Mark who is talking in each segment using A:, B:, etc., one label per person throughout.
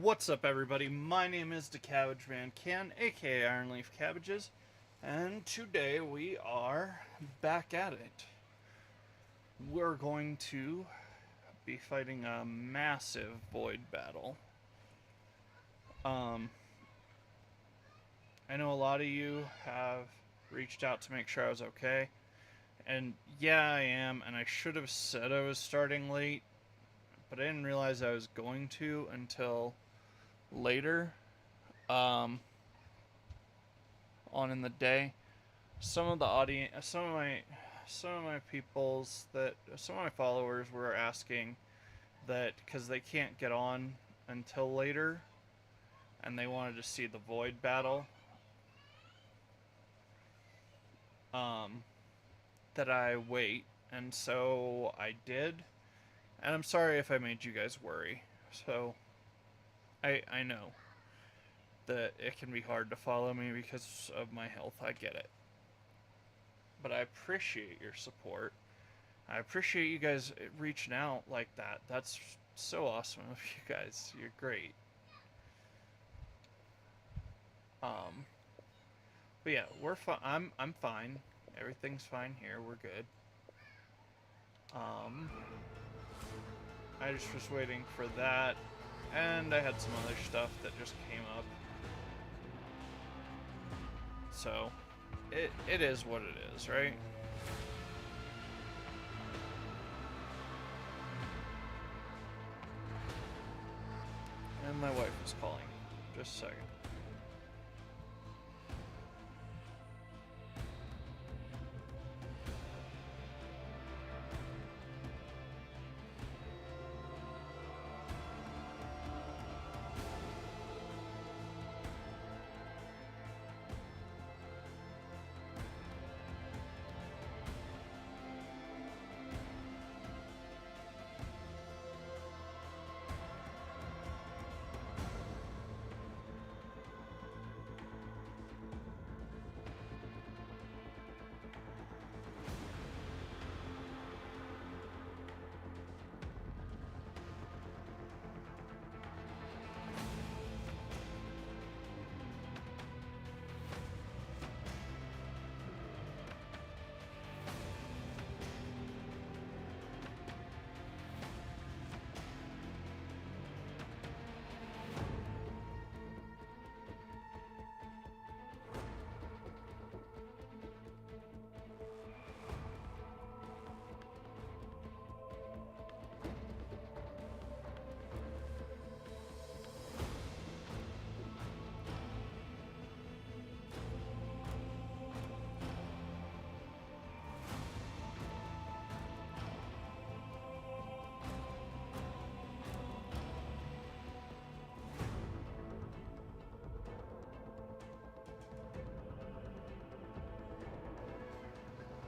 A: What's up, everybody? My name is the Cabbage Man Can, aka Iron Leaf Cabbages, and today we are back at it. We're going to be fighting a massive void battle. Um, I know a lot of you have reached out to make sure I was okay, and yeah, I am, and I should have said I was starting late, but I didn't realize I was going to until later. Um, on in the day. Some of the audience, some of my followers were asking that because they can't get on until later, and they wanted to see the void battle. Um, that I wait, and so I did. And I'm sorry if I made you guys worry. So I know that it can be hard to follow me because of my health. I get it. But I appreciate your support. I appreciate you guys reaching out like that. That's so awesome of you guys. You're great. Um, but yeah, we're fine. I'm fine. Everything's fine here. We're good. Um, I just was waiting for that, and I had some other stuff that just came up. So, it is what it is, right? And my wife is calling. Just a second.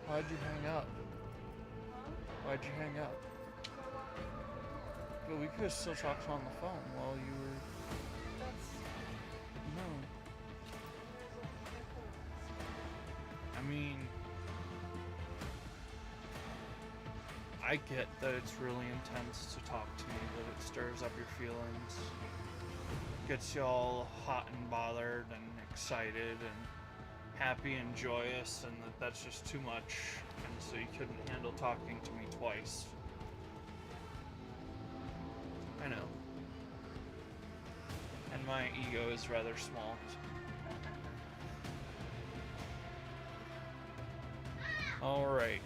A: Why'd you hang up? Why'd you hang up? But we could have still talked on the phone while you were. No. I mean, I get that it's really intense to talk to me, that it stirs up your feelings, gets you all hot and bothered and excited and happy and joyous, and that's just too much, and so you couldn't handle talking to me twice. I know. And my ego is rather small. Alright.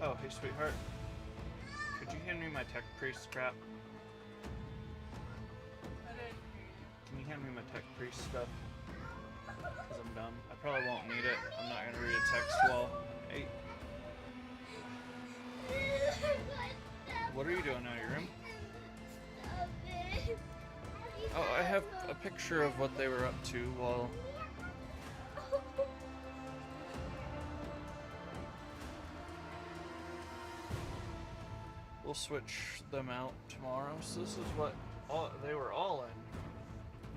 A: Oh, hey, sweetheart. Could you hand me my tech priest crap? Can you hand me my tech priest stuff? Because I'm dumb. I probably won't need it. I'm not going to read a text while... Hey. What are you doing out of your room? Oh, I have a picture of what they were up to while... We'll switch them out tomorrow. So this is what they were all in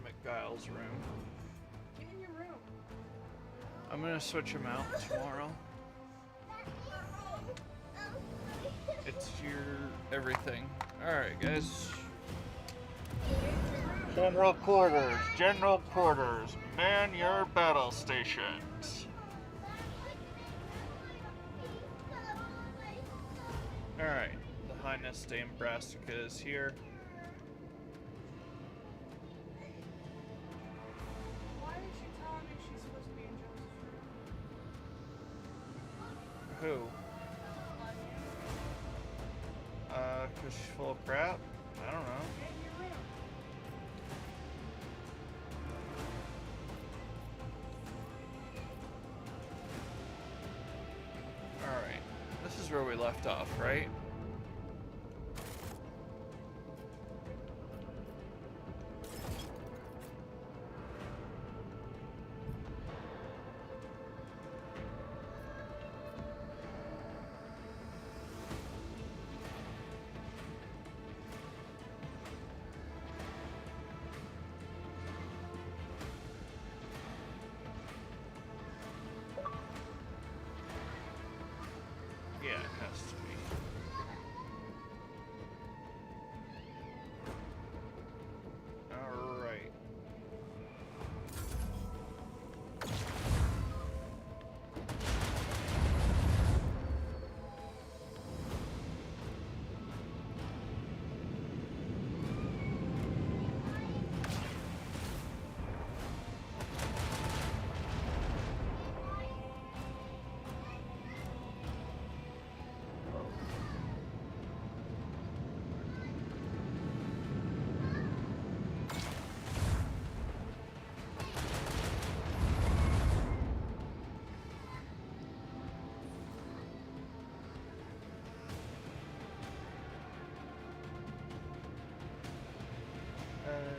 A: McGuile's room.
B: Get in your room.
A: I'm gonna switch them out tomorrow. It's your everything. Alright, guys.
B: General
A: General quarters, man your battle stations. Alright, the Highness de Nebraska is here.
B: Why did she tell me she's supposed to be in Joseph's room?
A: Who?
B: Onion.
A: Cause she's full of crap? I don't know.
B: Get in your room.
A: Alright, this is where we left off, right? Yeah, it has to be. Alright.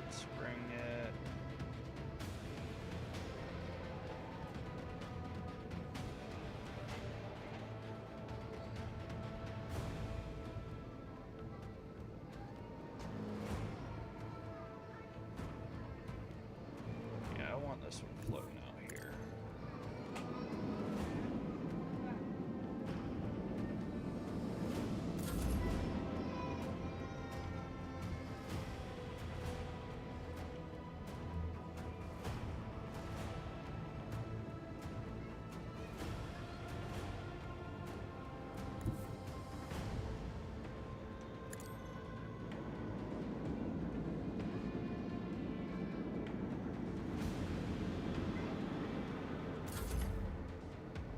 A: Let's bring it. Yeah, I want this one floating out here.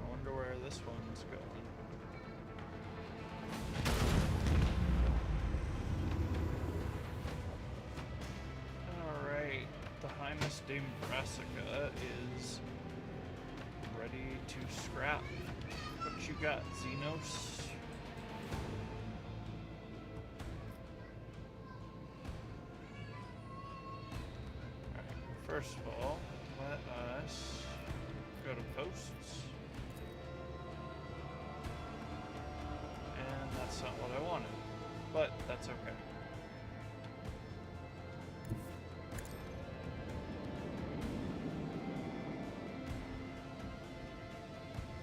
A: I wonder where this one's going. Alright, the Highness de Nebraska is ready to scrap. What you got, Xenos? Alright, first of all, let us go to posts. And that's not what I wanted, but that's okay.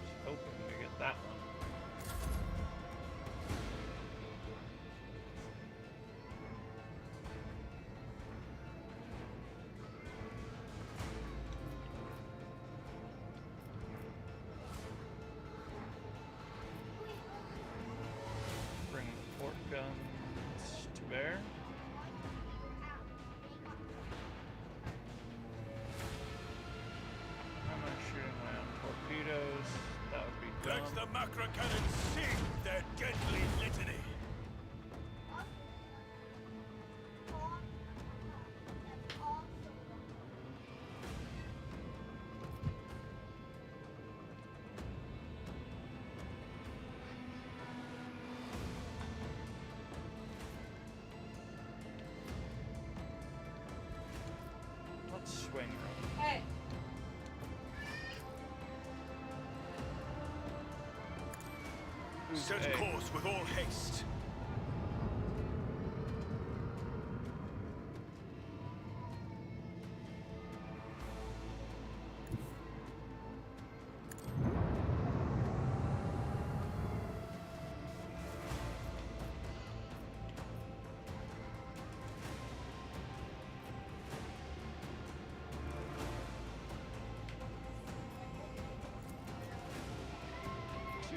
A: Just hoping to get that one. Bring the port guns to bear. I'm not shooting my own torpedoes. That would be dumb.
C: Let the macro cannons sing their deadly litany.
A: Let's swing room.
B: Hey.
A: Who's
C: Set
A: A?
C: course with all haste.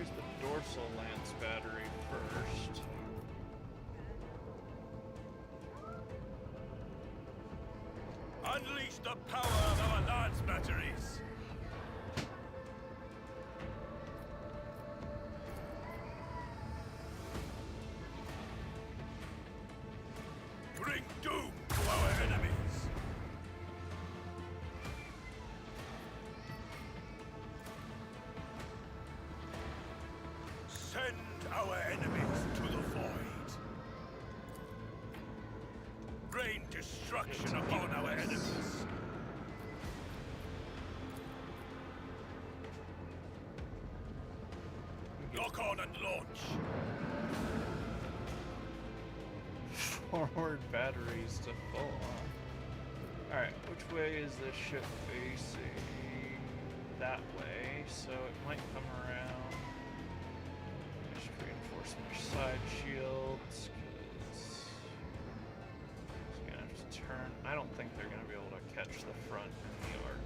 A: use the dorsal lance battery first.
C: Unleash the power of our lance batteries! Bring doom to our enemies! Send our enemies to the void! Rain destruction upon our enemies! Lock on and launch!
A: Forward batteries to full on. Alright, which way is this ship facing? That way, so it might come around. I should reinforce my side shields, because it's gonna have to turn. I don't think they're gonna be able to catch the front in the arc.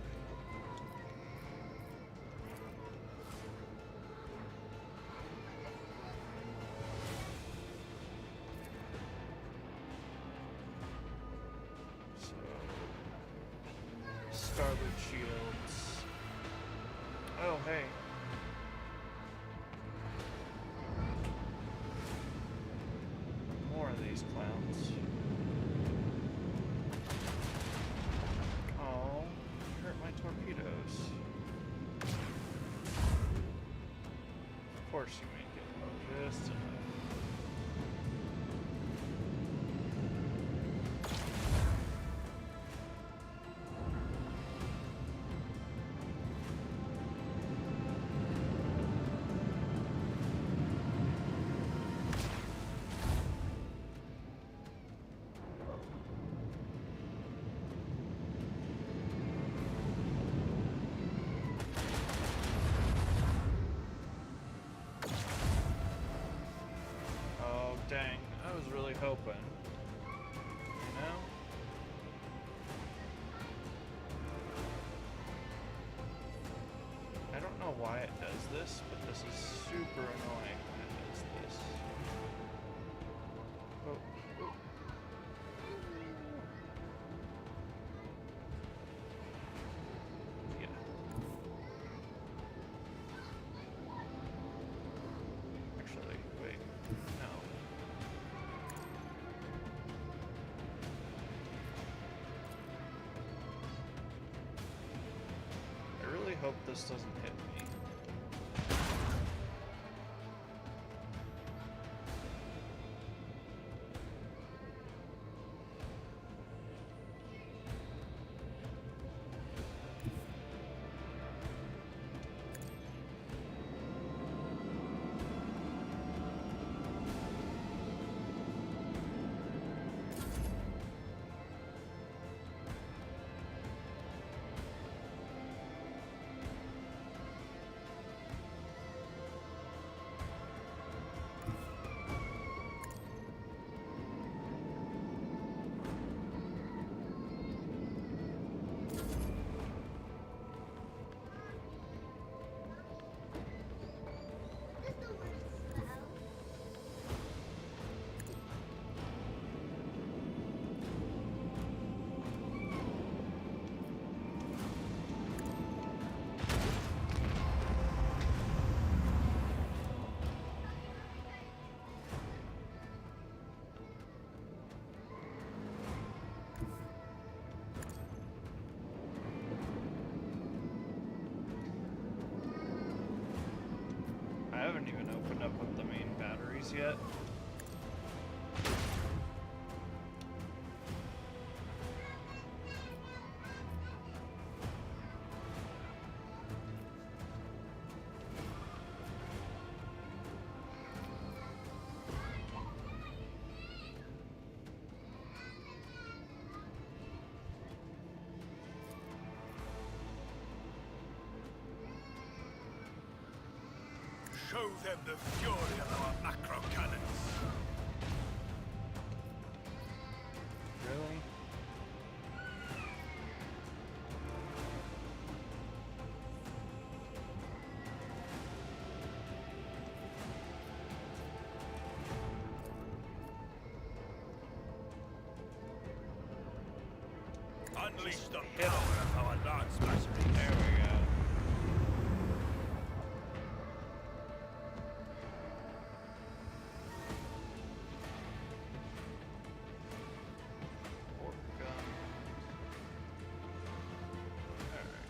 A: Starboard shields. Oh, hey. More of these clowns. Oh, hurt my torpedoes. Of course you make it just enough. Dang, I was really hoping. You know? I don't know why it does this, but this is super annoying when it does this. Oh, oh. Yeah. Actually, wait. No. I really hope this doesn't hit me. I haven't even opened up with the main batteries yet.
C: Show them the fury of our macro cannons.
A: Really?
C: Unleash
A: Just
C: the
A: hit 'em.
C: power of our lance batteries.
A: There we go. Orc gun. Alright.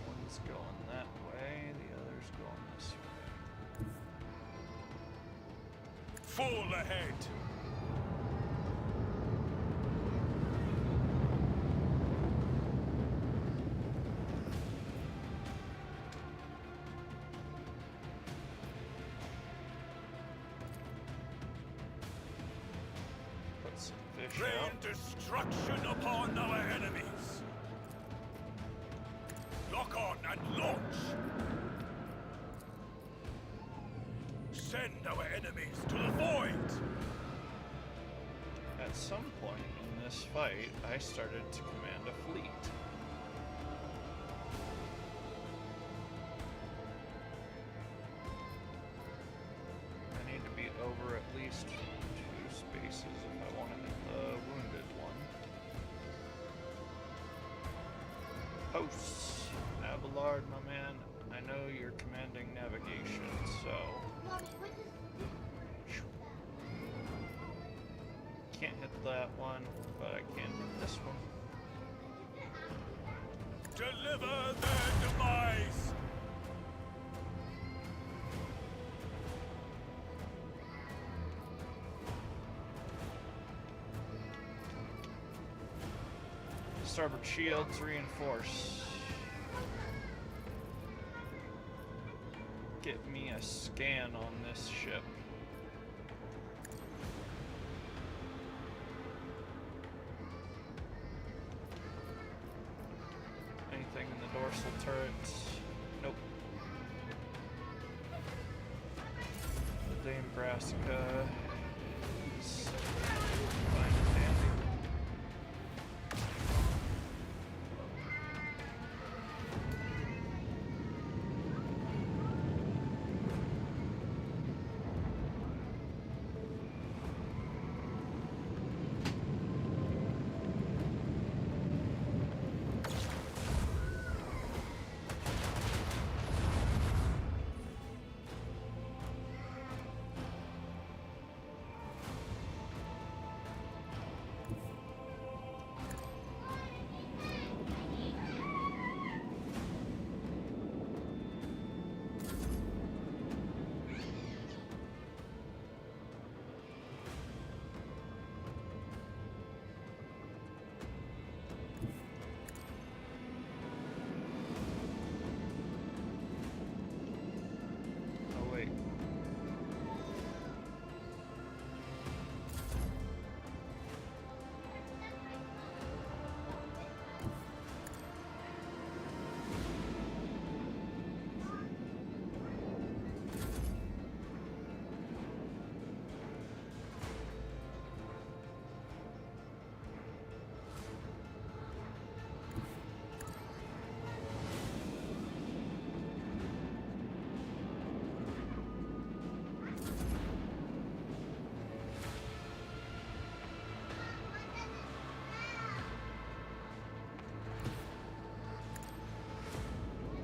A: One's going that way, the other's going this way.
C: Fall ahead.
A: Put some fish
C: Rain
A: out.
C: destruction upon our enemies. Lock on and launch. Send our enemies to the void.
A: At some point in this fight, I started to command a fleet. I need to be over at least 2 spaces if I want to hit the wounded one. Posts. Abelard, my man, I know you're commanding navigation, so... Can't hit that one, but I can hit this one.
C: Deliver their demise.
A: Starboard shields reinforce. Get me a scan on this ship. Anything in the dorsal turrets? Nope. The Dame Brassica is fine and dandy. Oh wait.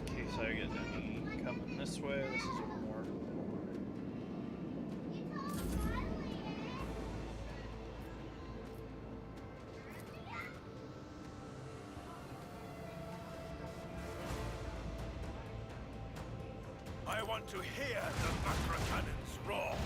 A: In case I get any coming this way, this is a more.
C: I want to hear the macro cannons roar.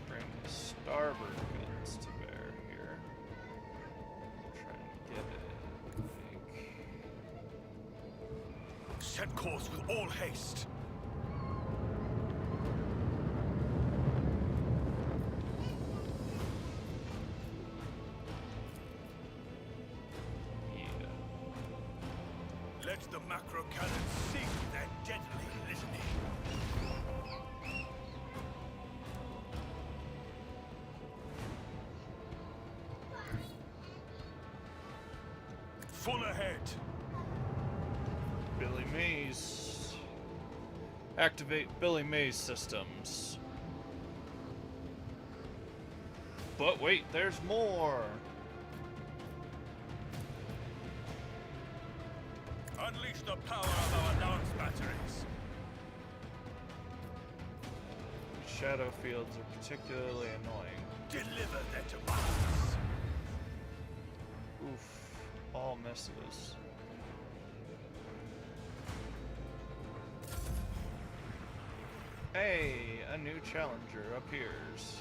A: Bring the starboard guns to bear here. Trying to get it. Big.
C: Set course with all haste.
A: Yeah.
C: Let the macro cannon sing their deadly litany. Full ahead.
A: Billy Mays. Activate Billy Mays systems. But wait, there's more.
C: Unleash the power of our lance batteries.
A: Shadow fields are particularly annoying.
C: Deliver their demands.
A: Oof. All misses. Hey, a new challenger appears.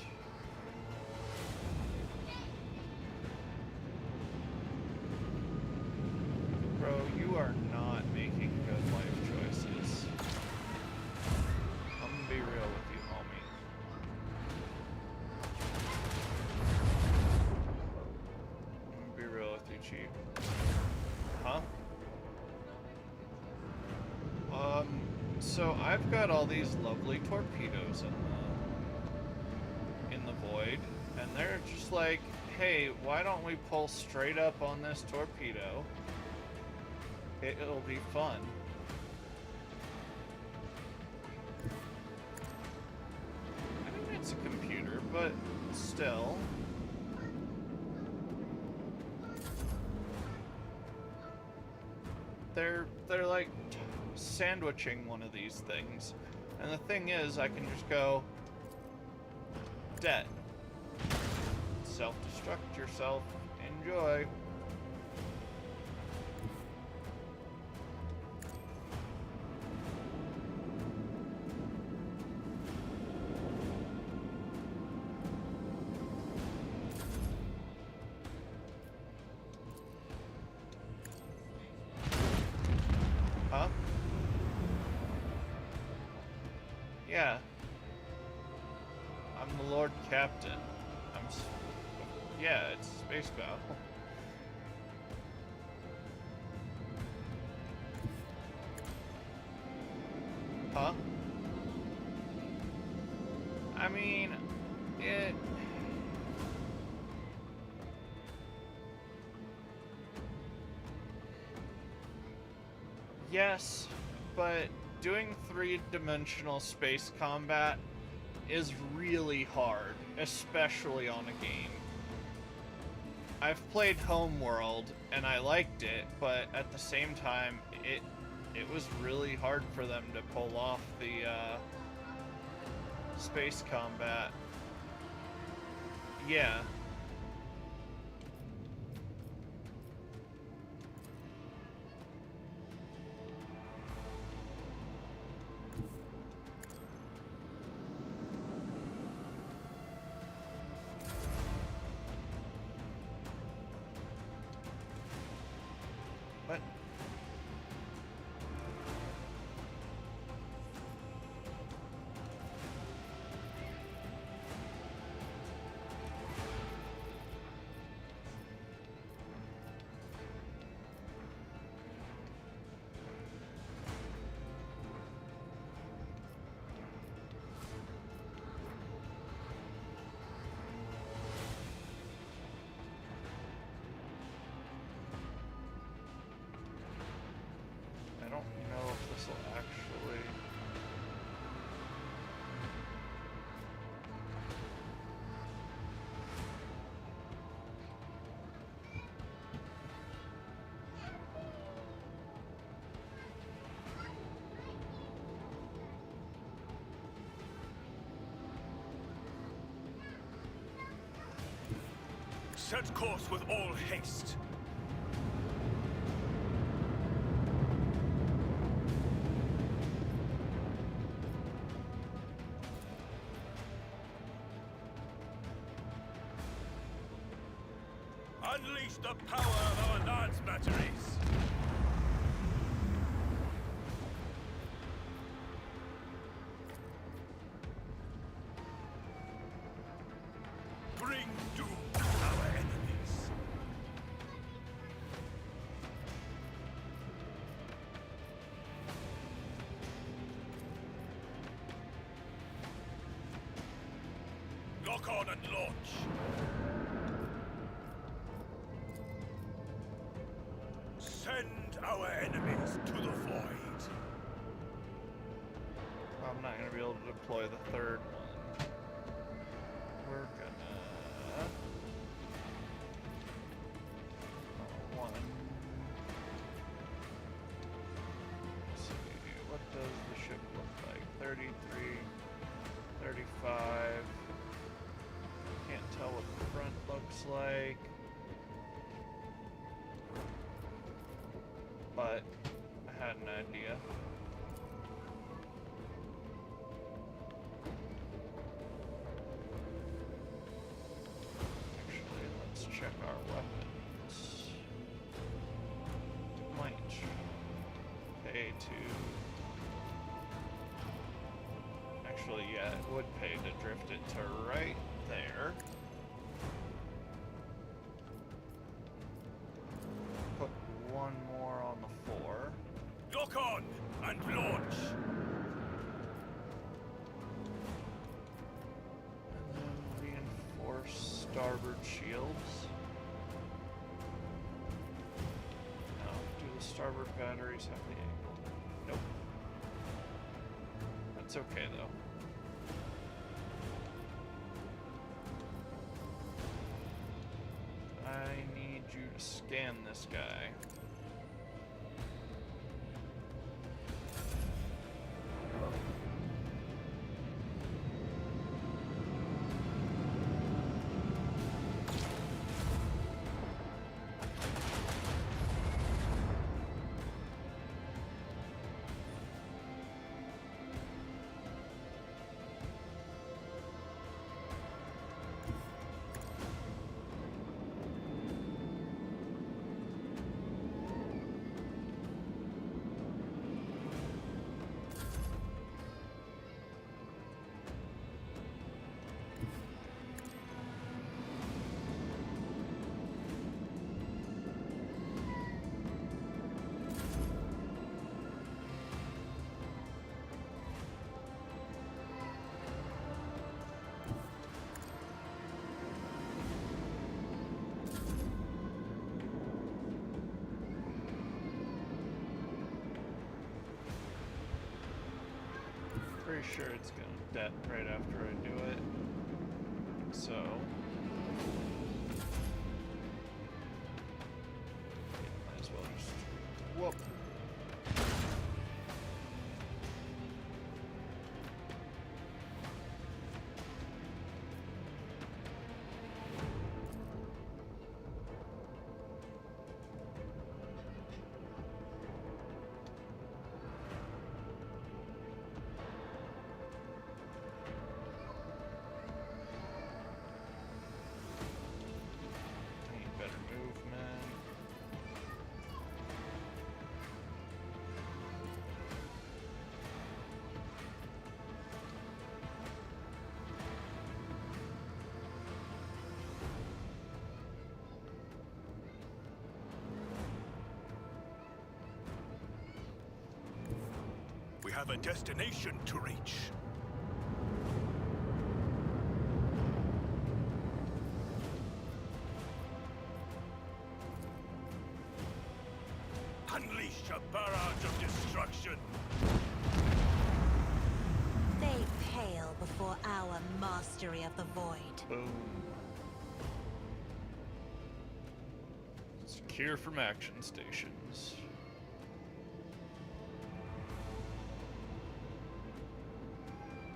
A: Bro, you are not making good life choices. I'm gonna be real with you, homie. I'm gonna be real with you, Chief. Huh? So I've got all these lovely torpedoes in the void, and they're just like, hey, why don't we pull straight up on this torpedo? It'll be fun. I mean, it's a computer, but still. They're like sandwiching one of these things. And the thing is, I can just go dead. Self-destruct yourself. Enjoy. Huh? Yeah. I'm the Lord Captain. Yeah, it's space battle. Huh? I mean, it... Yes, but doing three-dimensional space combat is really hard, especially on a game. I've played Homeworld and I liked it, but at the same time, it was really hard for them to pull off the space combat. Yeah. What? I don't know if this will actually...
C: Set course with all haste. Unleash the power of our lance batteries. Send our enemies to the void.
A: I'm not going to be able to deploy the third one. We're gonna... one. Let's see, what does the ship look like? 33, 35. Can't tell what the front looks like. But I had an idea. Actually, let's check our weapons. It might pay to... Actually, yeah, it would pay to drift it to right there. Put one more on the 4.
C: Lock on and launch.
A: And then reinforce starboard shields. Now, do the starboard batteries have the angle? Nope. That's okay though. I need you to scan this guy. Pretty sure it's gonna det right after I do it. So might as well just whoop. Need better movement.
C: We have a destination to reach. Unleash a barrage of destruction.
D: They pale before our mastery of the void.
A: Boom. Secure from action stations.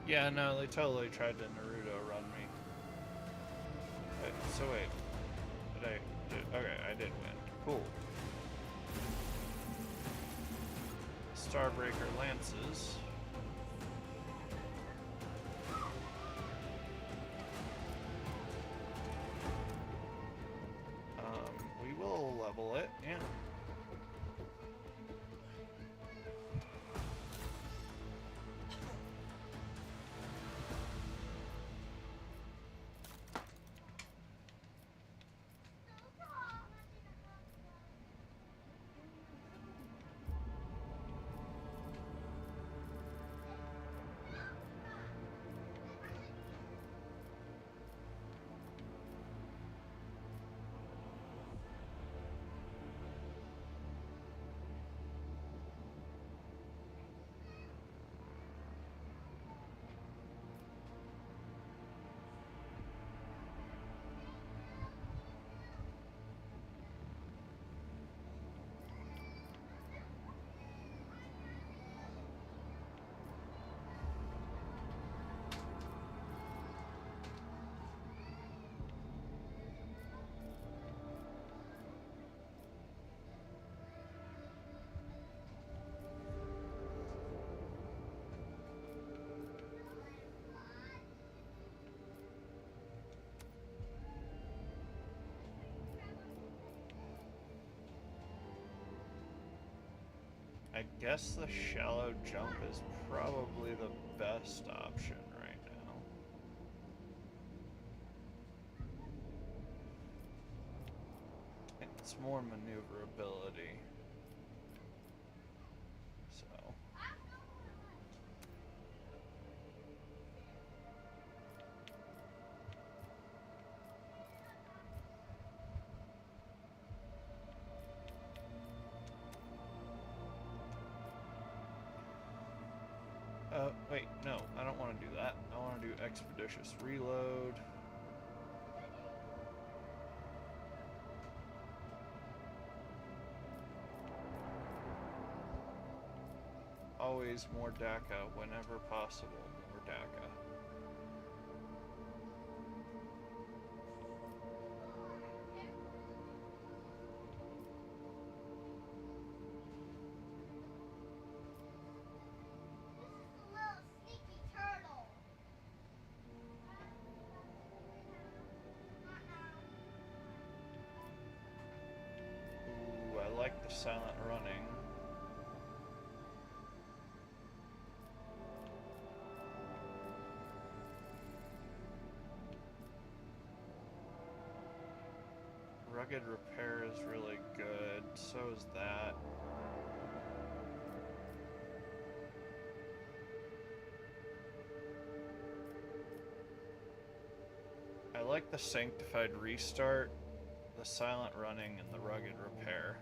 A: Yeah, no, they totally tried to Naruto run me. Wait, so wait. Okay, I did win. Cool. Starbreaker Lances. We will level it, yeah. I guess the shallow jump is probably the best option right now. It's more maneuverability. So. Wait, no, I don't want to do that. I want to do expeditious reload. Always more DACA whenever possible. More DACA. Ooh, I like the silent running. Rugged repair is really good. So is that. I like the sanctified restart, the silent running, and the rugged repair.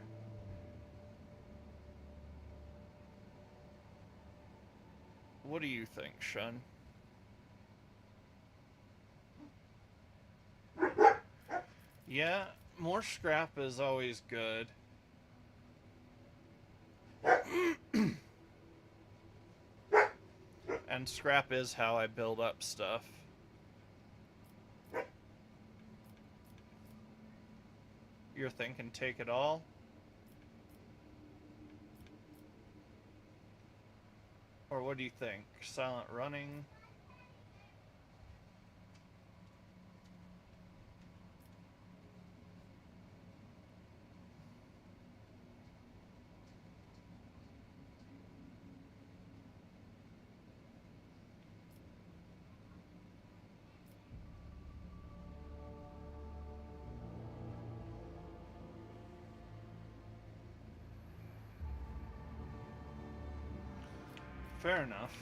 A: What do you think, Shun? Yeah, more scrap is always good. And scrap is how I build up stuff. You're thinking take it all? Or what do you think? Silent running? Fair enough.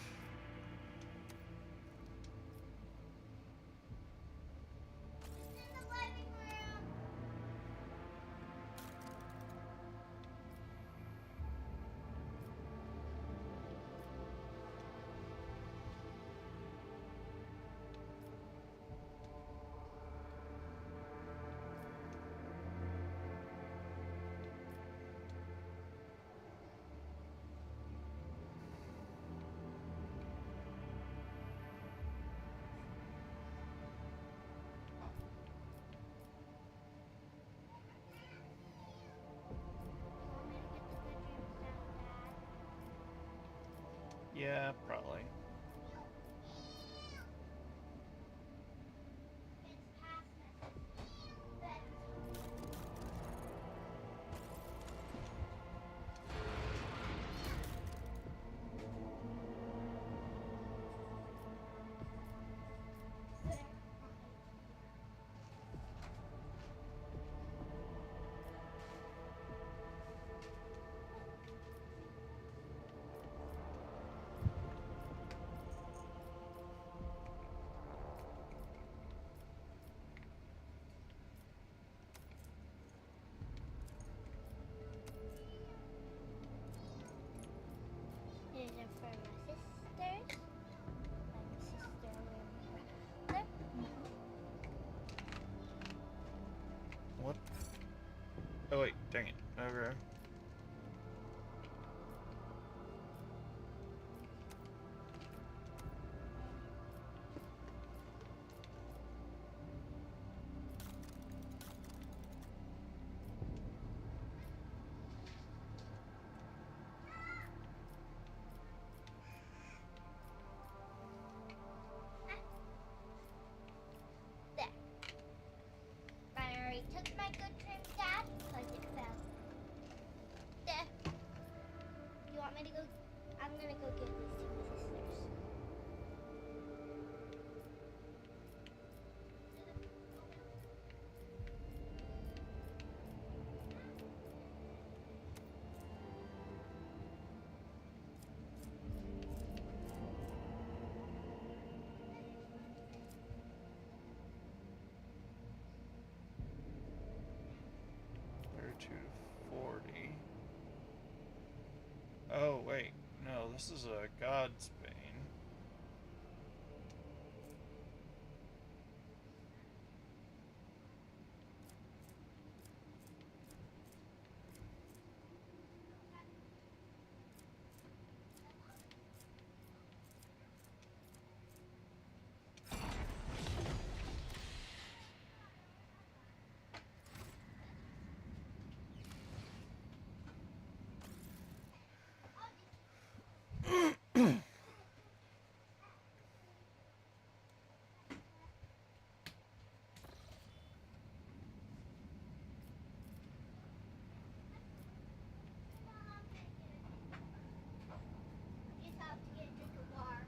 A: Yeah, probably.
E: These are for my sisters. My sister and my brother.
A: What? Oh wait, dang it. Okay.
E: There. I already took my good trim, Dad, because it fell.
A: Oh, wait. No, this is a god's bane.
E: Just have to get a drink of water.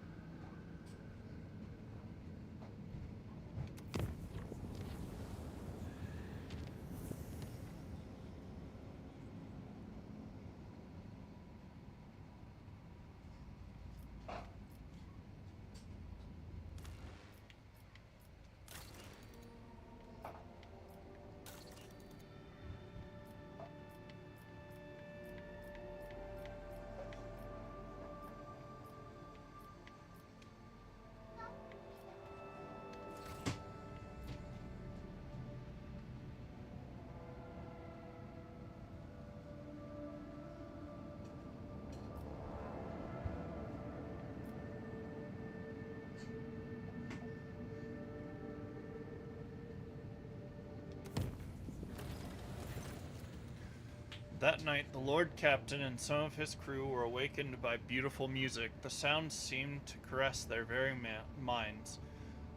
A: That night, the Lord Captain and some of his crew were awakened by beautiful music. The sound seemed to caress their very minds,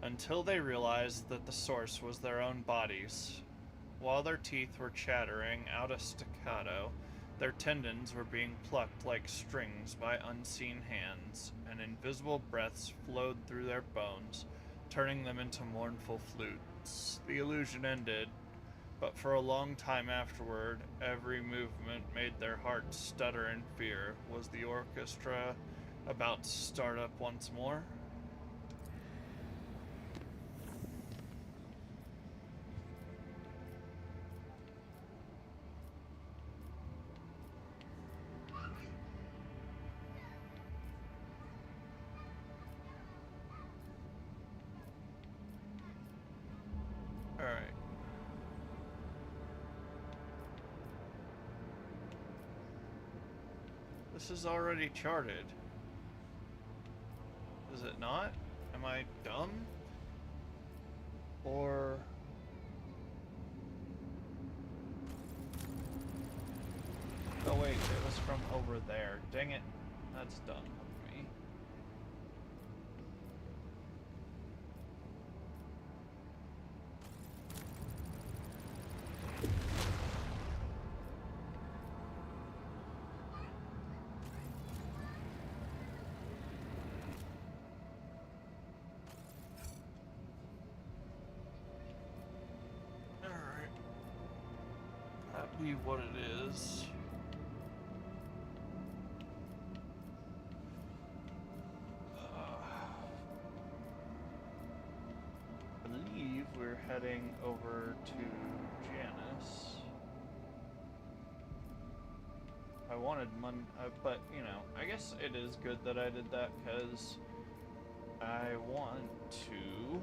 A: until they realized that the source was their own bodies. While their teeth were chattering out a staccato, their tendons were being plucked like strings by unseen hands, and invisible breaths flowed through their bones, turning them into mournful flutes. The illusion ended, but for a long time afterward, every movement made their hearts stutter in fear. Was the orchestra about to start up once more? Alright. This is already charted. Is it not? Am I dumb? Or... Oh wait, it was from over there. Dang it. That's dumb of me. Alright. That be what it is. I believe we're heading over to Janice. I wanted but you know, I guess it is good that I did that because I want to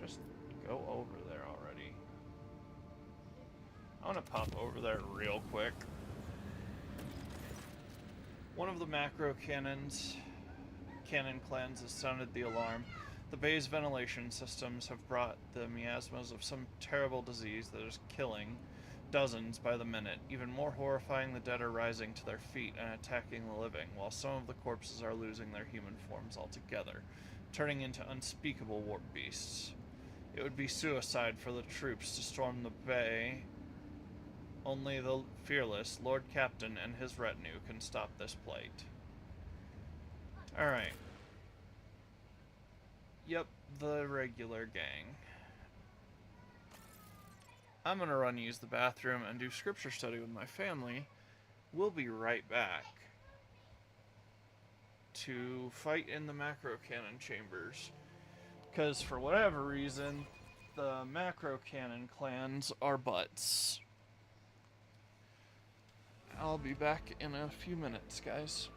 A: just go over there already. I want to pop over there real quick. One of the macro cannon clans has sounded the alarm. The bay's ventilation systems have brought the miasmas of some terrible disease that is killing dozens by the minute. Even more horrifying, the dead are rising to their feet and attacking the living, while some of the corpses are losing their human forms altogether, turning into unspeakable warp beasts. It would be suicide for the troops to storm the bay. Only the fearless Lord Captain and his retinue can stop this plight. Alright. Yep, the regular gang. I'm gonna run use the bathroom and do scripture study with my family. We'll be right back to fight in the macro cannon chambers. Because for whatever reason, the macro cannon clans are butts. I'll be back in a few minutes, guys.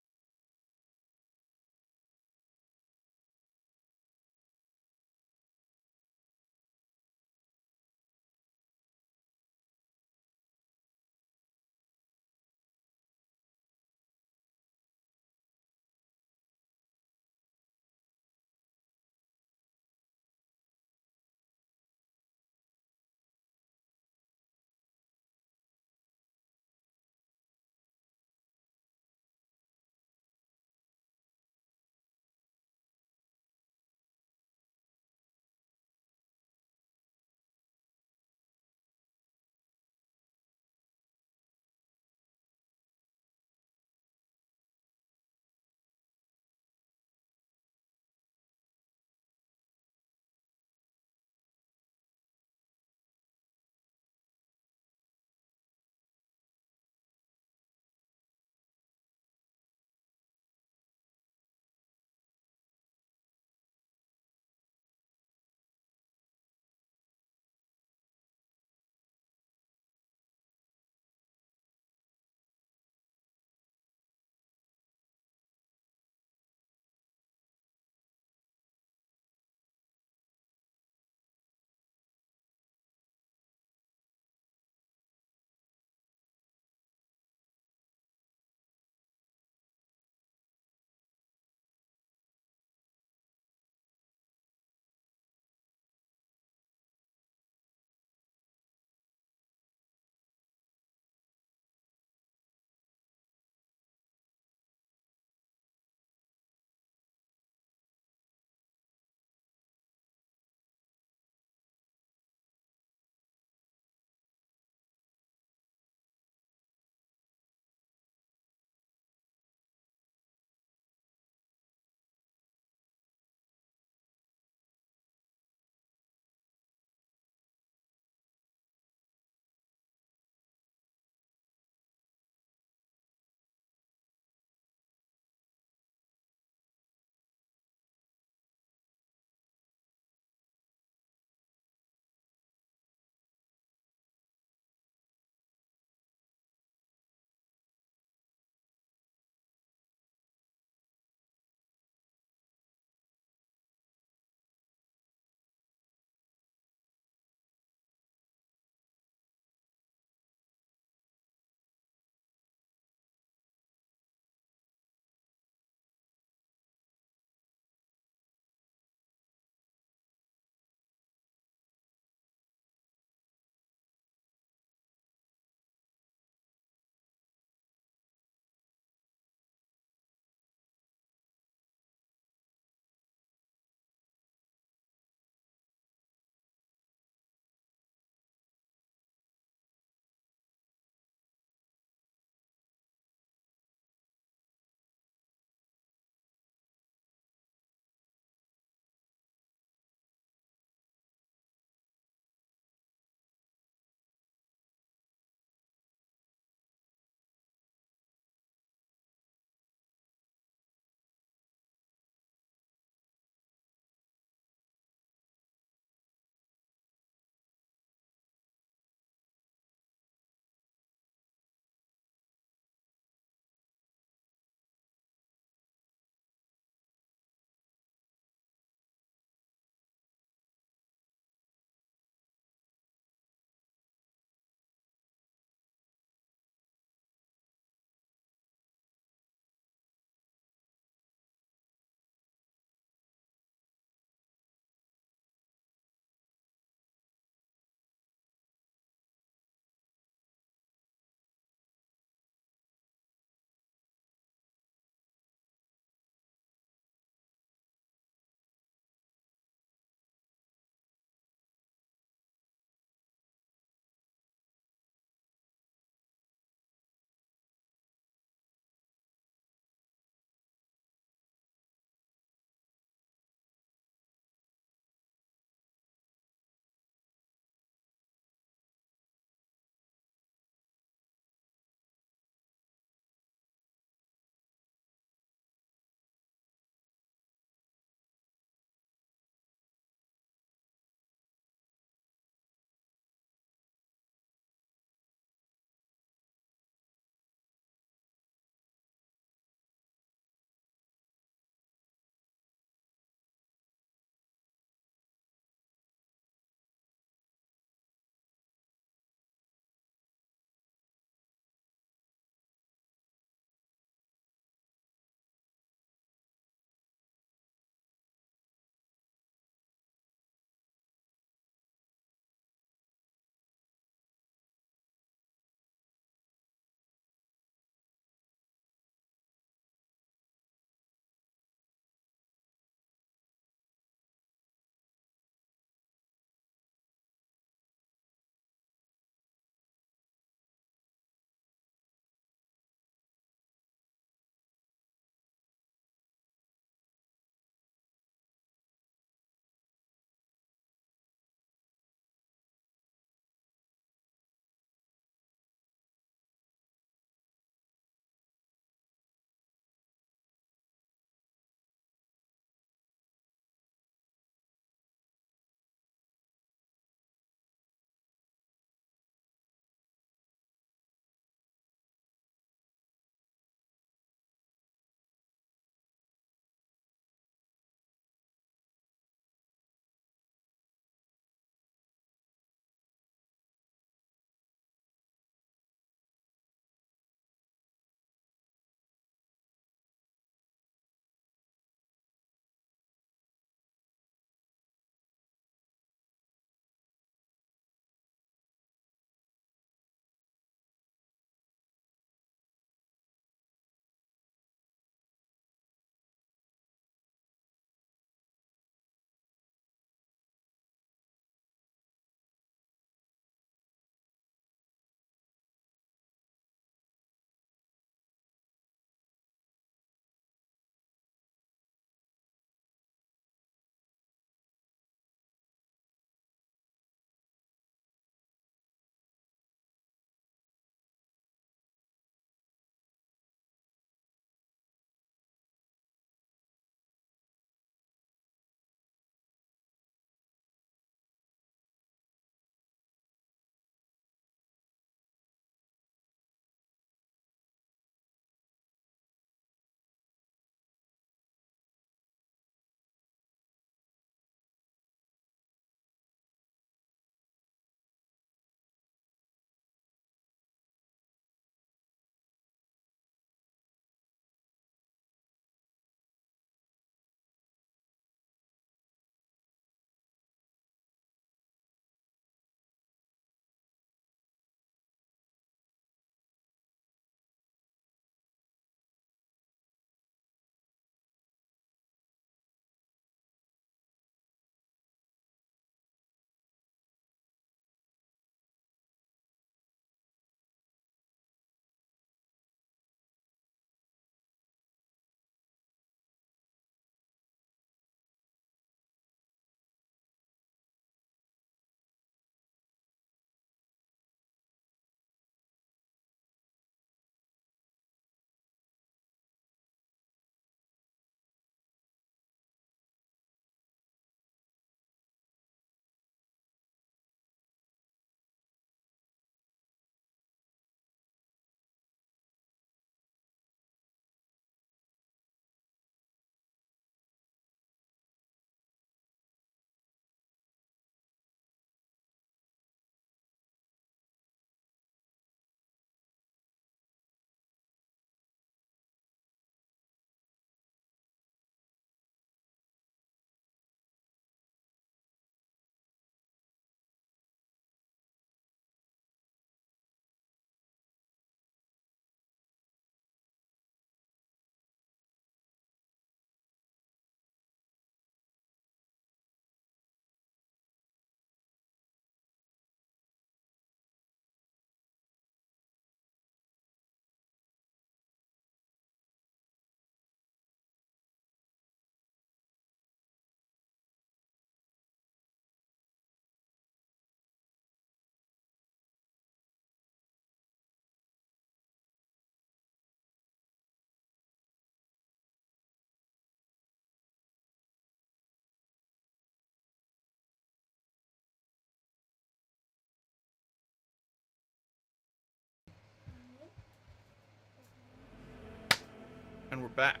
A: we're back.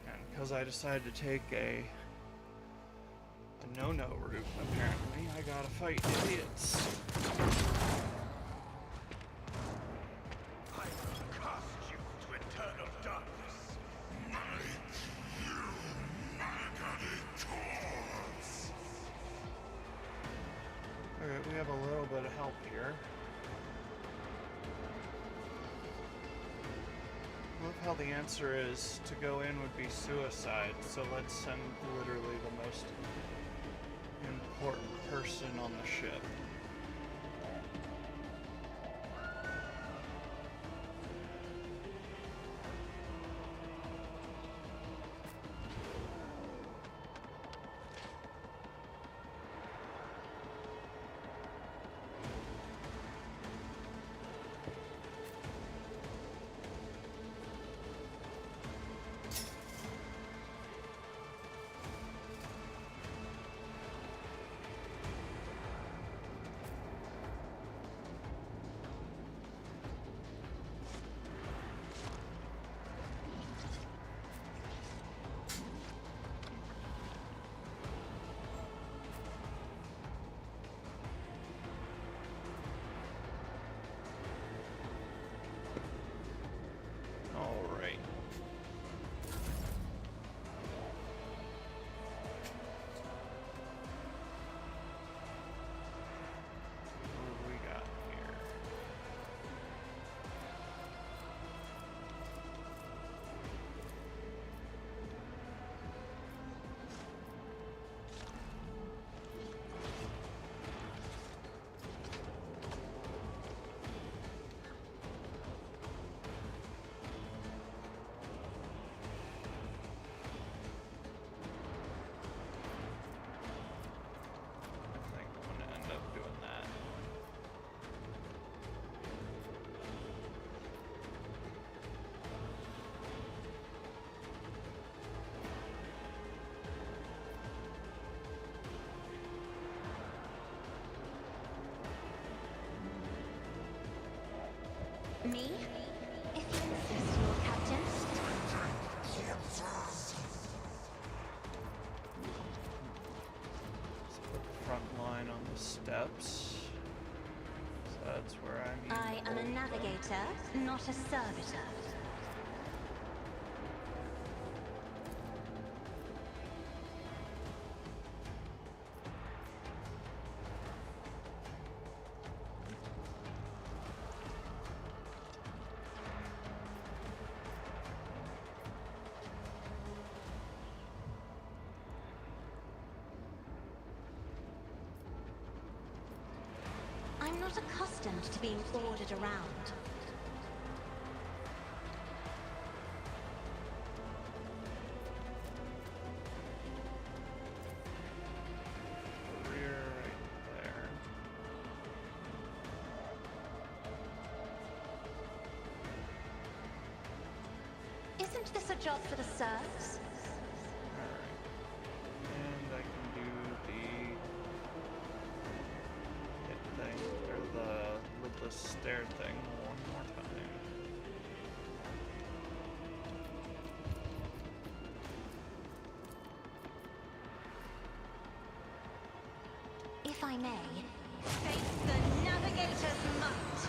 A: And because I decided to take a no-no route, apparently, I gotta fight idiots.
C: I will cast you to eternal darkness.
A: Alright, we have a little bit of help here. I love how the answer is to go in would be suicide, so let's send literally the most important person on the ship. Alright. What do we got here? I think I'm gonna end up doing that.
D: Me? If you insist, Lord Captain.
A: Let's put the front line on the steps. So that's where I need
D: I am a
A: both of them.
D: navigator, not a servitor. I'm not accustomed to being ordered around.
A: Rear right there.
D: Isn't this a job for the serfs?
A: Alright. And I can do the hit thing, or the stair thing one more time.
D: If I may, face the navigator's might.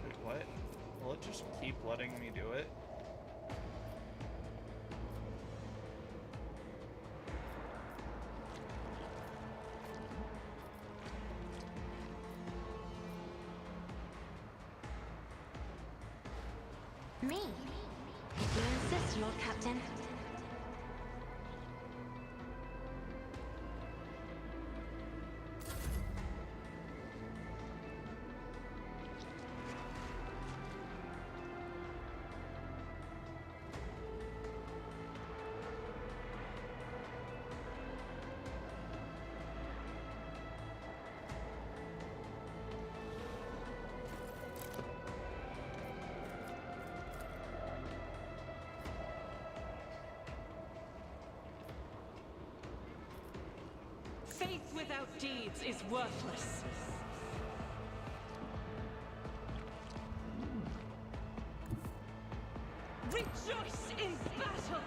A: Wait, what? Will it just keep letting me do it?
D: Me? If you insist, Lord Captain.
F: Faith without deeds is worthless. Rejoice in battle!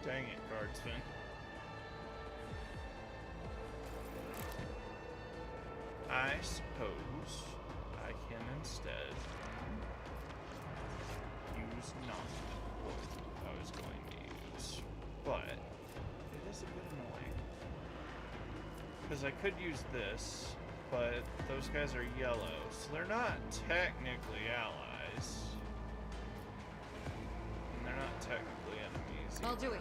A: Dang it, guardsman. I suppose I can instead use not what I was going to use, but it is a bit annoying. Because I could use this, but those guys are yellow, so they're not technically allies. And they're not technically enemies.
F: I'll do it.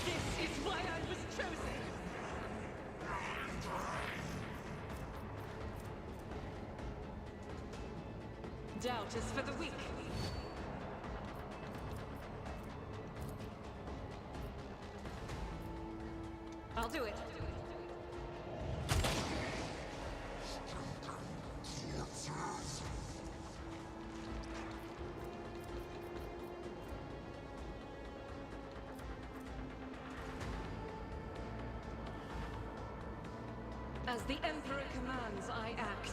F: This is why I was chosen! Doubt is for the weak. I'll do it. As the Emperor commands, I act.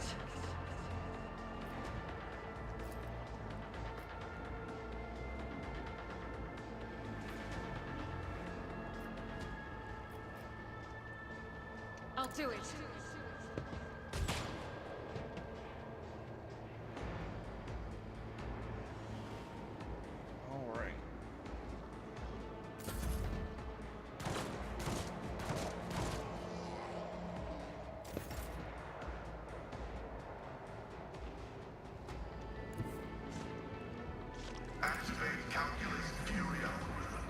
F: I'll do it.
A: Alright.
G: Activate calculus fury algorithm.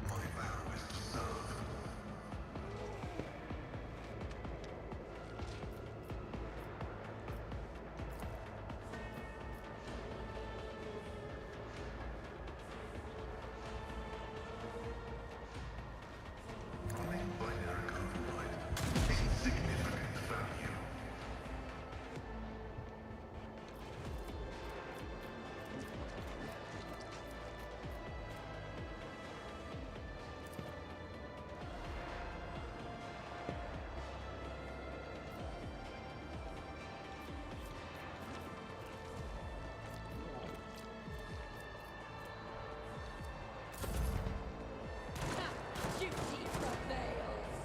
G: My vow is to serve. Running binary override. Insignificant value.
F: Duty prevails.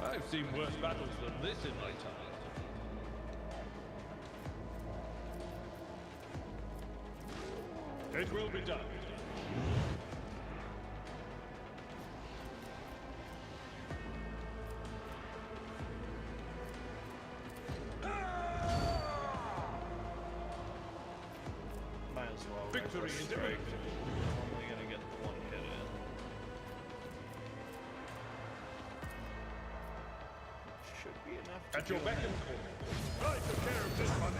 H: I've seen worse battles than this in my time. It will be done.
A: as well.
H: Victory
A: Reckless
H: is
A: strike.
H: imminent.
A: I'm only gonna get the one hit in. Should be enough to
H: At your
A: do
H: beck
A: it.
H: and call. I took care of this one.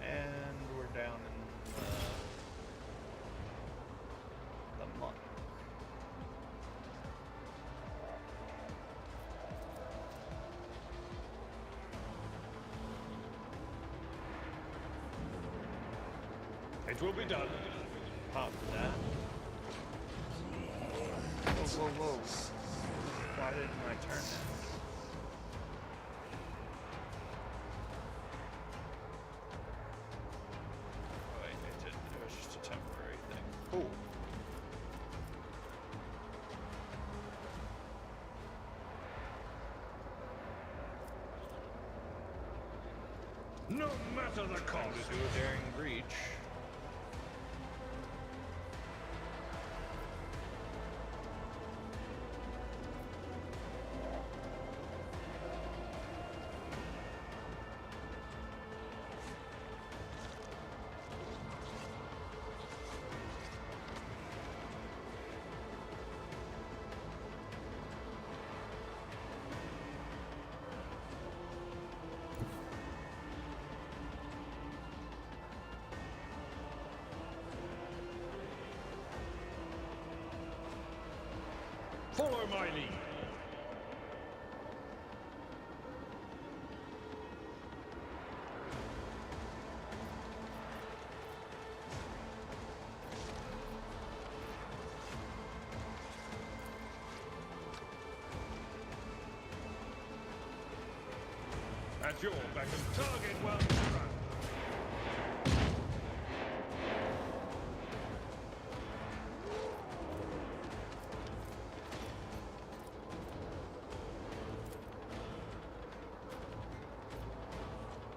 A: And we're down in the muck.
H: It will be done.
A: Pop that. Whoa, whoa, whoa. Why didn't I turn that? Oh, wait, it didn't. It was just a temporary thing. Cool.
H: No matter the
A: Time
H: cost.
A: to do a daring breach.
H: Follow my lead. At your beck and target well struck.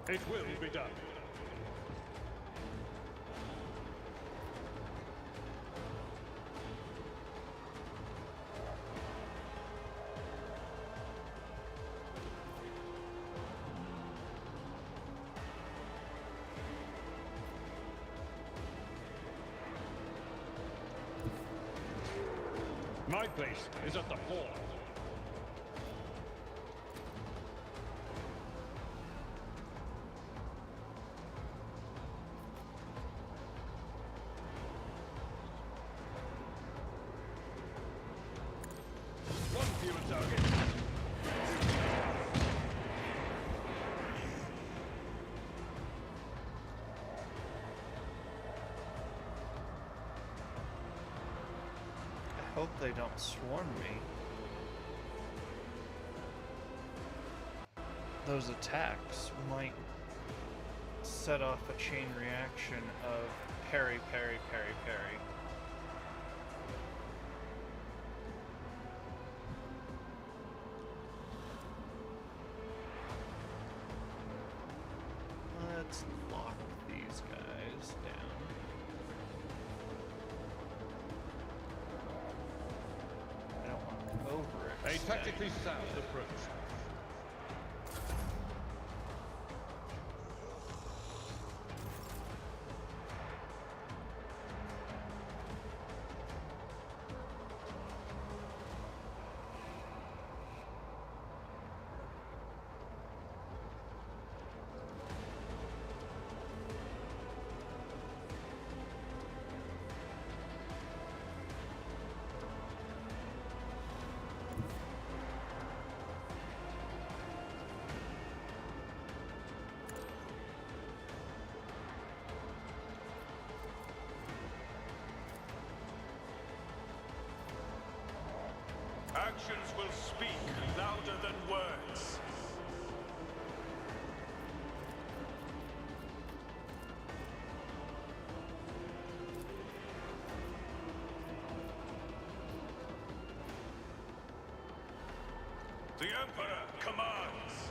H: It will be done. My place is at the fore. One fewer target.
A: I hope they don't swarm me. Those attacks might set off a chain reaction of parry, parry, parry, parry. Let's lock these guys down. I don't want to overextend.
H: A tactically sound approach.
C: Actions will speak louder than words. The Emperor commands.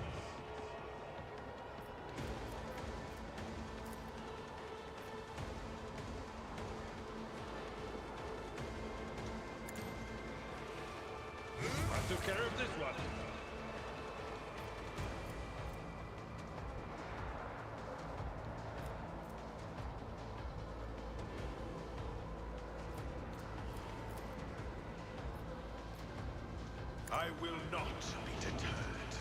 H: I took care of this one.
C: will not be deterred.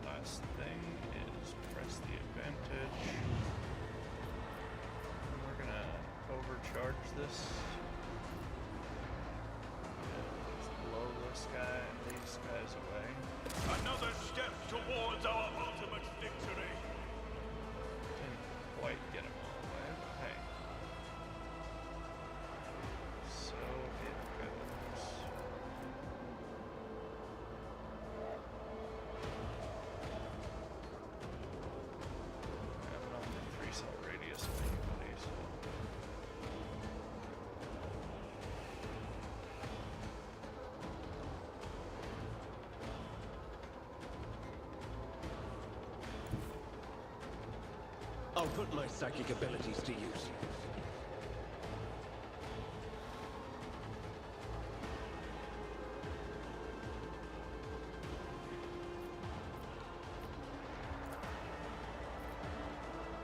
A: Last thing is press the advantage. And we're gonna overcharge this. And blow this guy and these guys away.
C: Another step towards our ultimate victory.
A: Didn't quite get him all the way, but hey. So it goes. I have an only 3-cell radius of anybody, so.
I: I'll put my psychic abilities to use.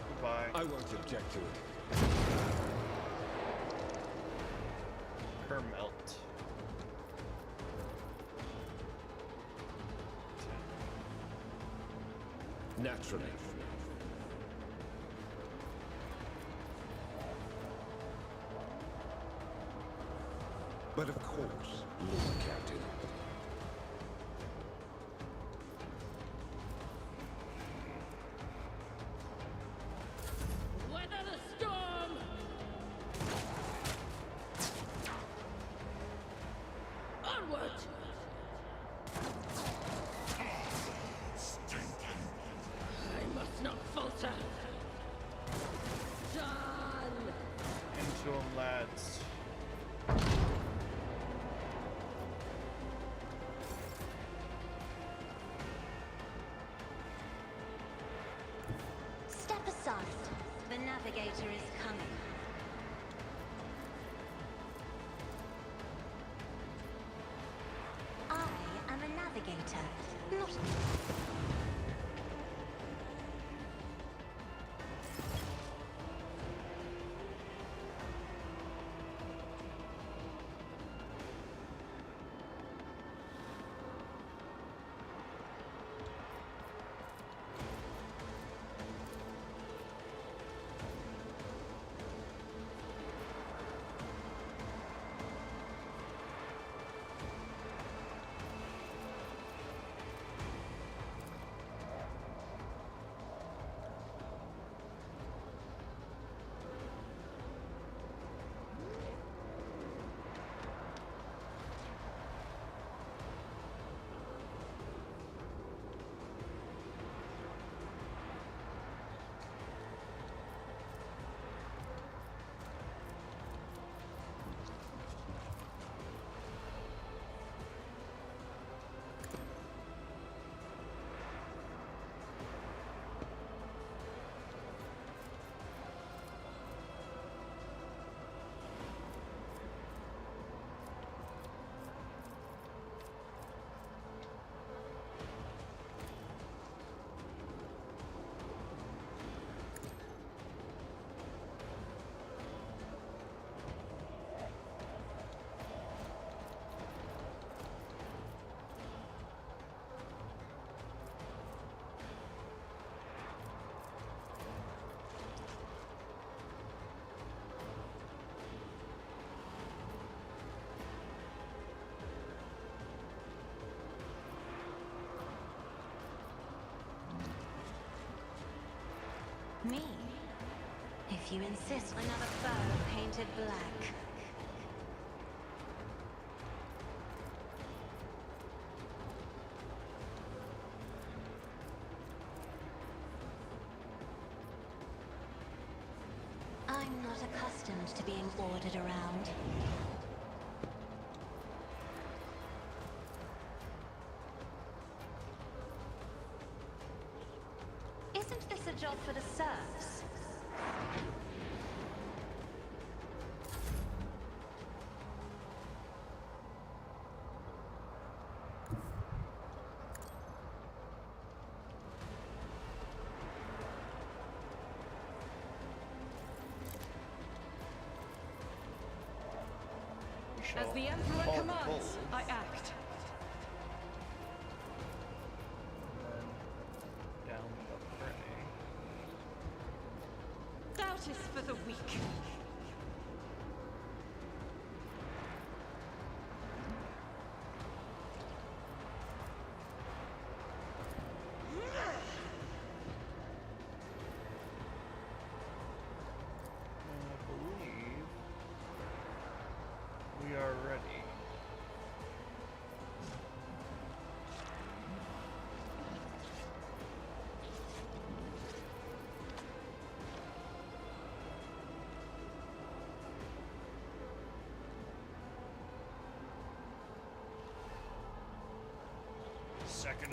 A: Goodbye.
I: I won't object to it.
A: Her melt.
I: Naturally. But of course, Lord Captain.
F: Weather the storm! Onward! I must not falter. Done!
A: Into 'em, lads.
D: Step aside. The navigator is coming. I am a navigator, not me. If you insist, another foe painted black. I'm not accustomed to being ordered around. Isn't this a job for the serfs?
A: We shall
F: As the Emperor
A: call the
F: commands,
A: bull.
F: I act.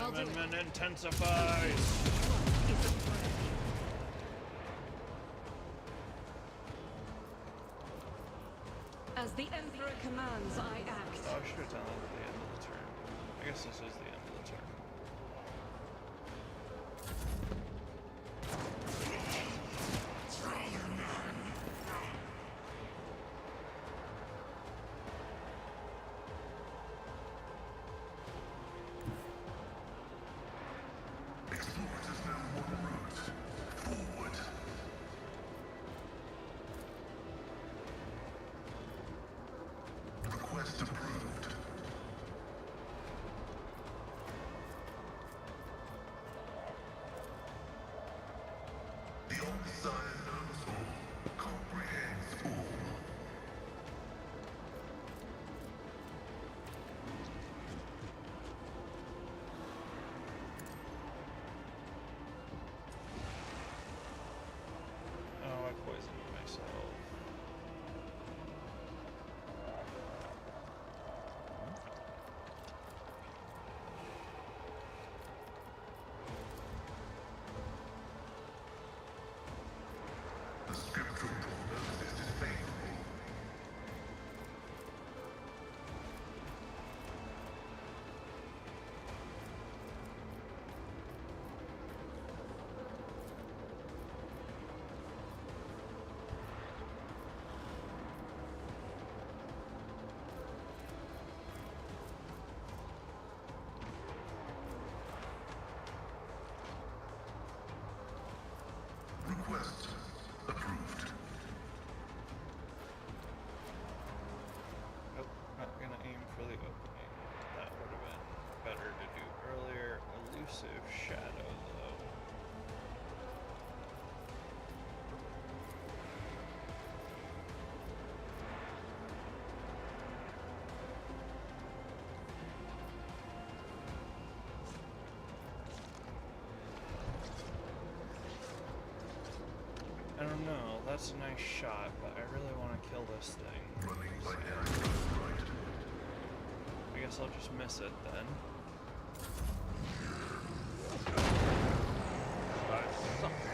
F: I'll do it.
A: Amendment intensifies.
F: What is a threat? As the Emperor commands, I act.
A: Oh, I should have done that at the end of the turn. I guess this is the end of the turn.
G: Explorers now one route. Forward. Request approved. The All-Desire knows all, comprehends all.
A: Oh, I poisoned myself.
G: The scriptural prognosis is favorable. Request approved.
A: Nope, not gonna aim for the opening. That would have been better to do earlier. Elusive shadow, though. I don't know, that's a nice shot, but I really want to kill this thing.
G: Running binary right.
A: I guess I'll just miss it then.
H: That's something.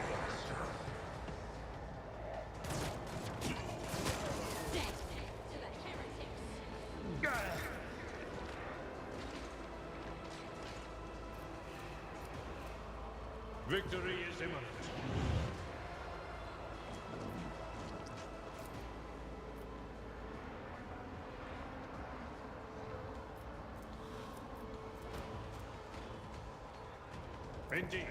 H: Victory is imminent. Indeed.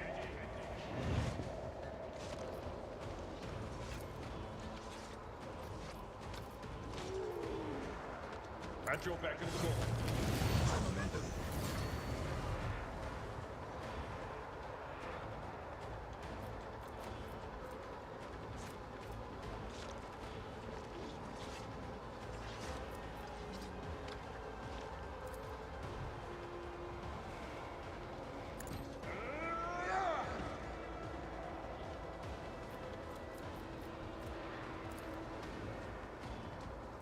H: At your beck and call.
G: Momentum.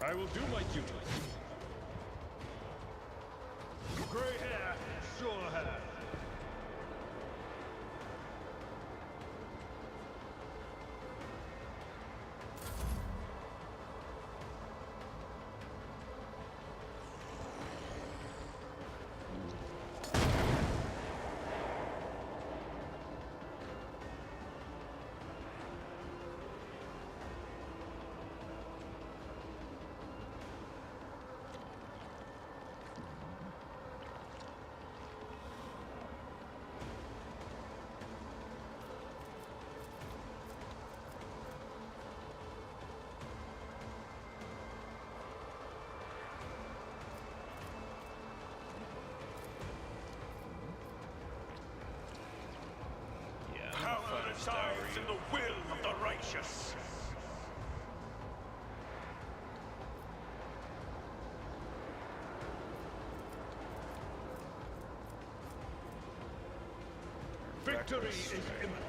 H: I will do my duty. Gray hair, sure hair.
A: Yeah, I'm
C: Power
A: gonna fight
C: resides in the will of the righteous.
H: Victory is imminent.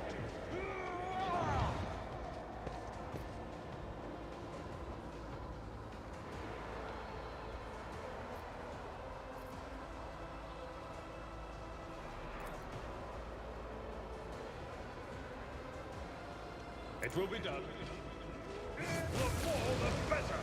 H: It will be done. The more, the better.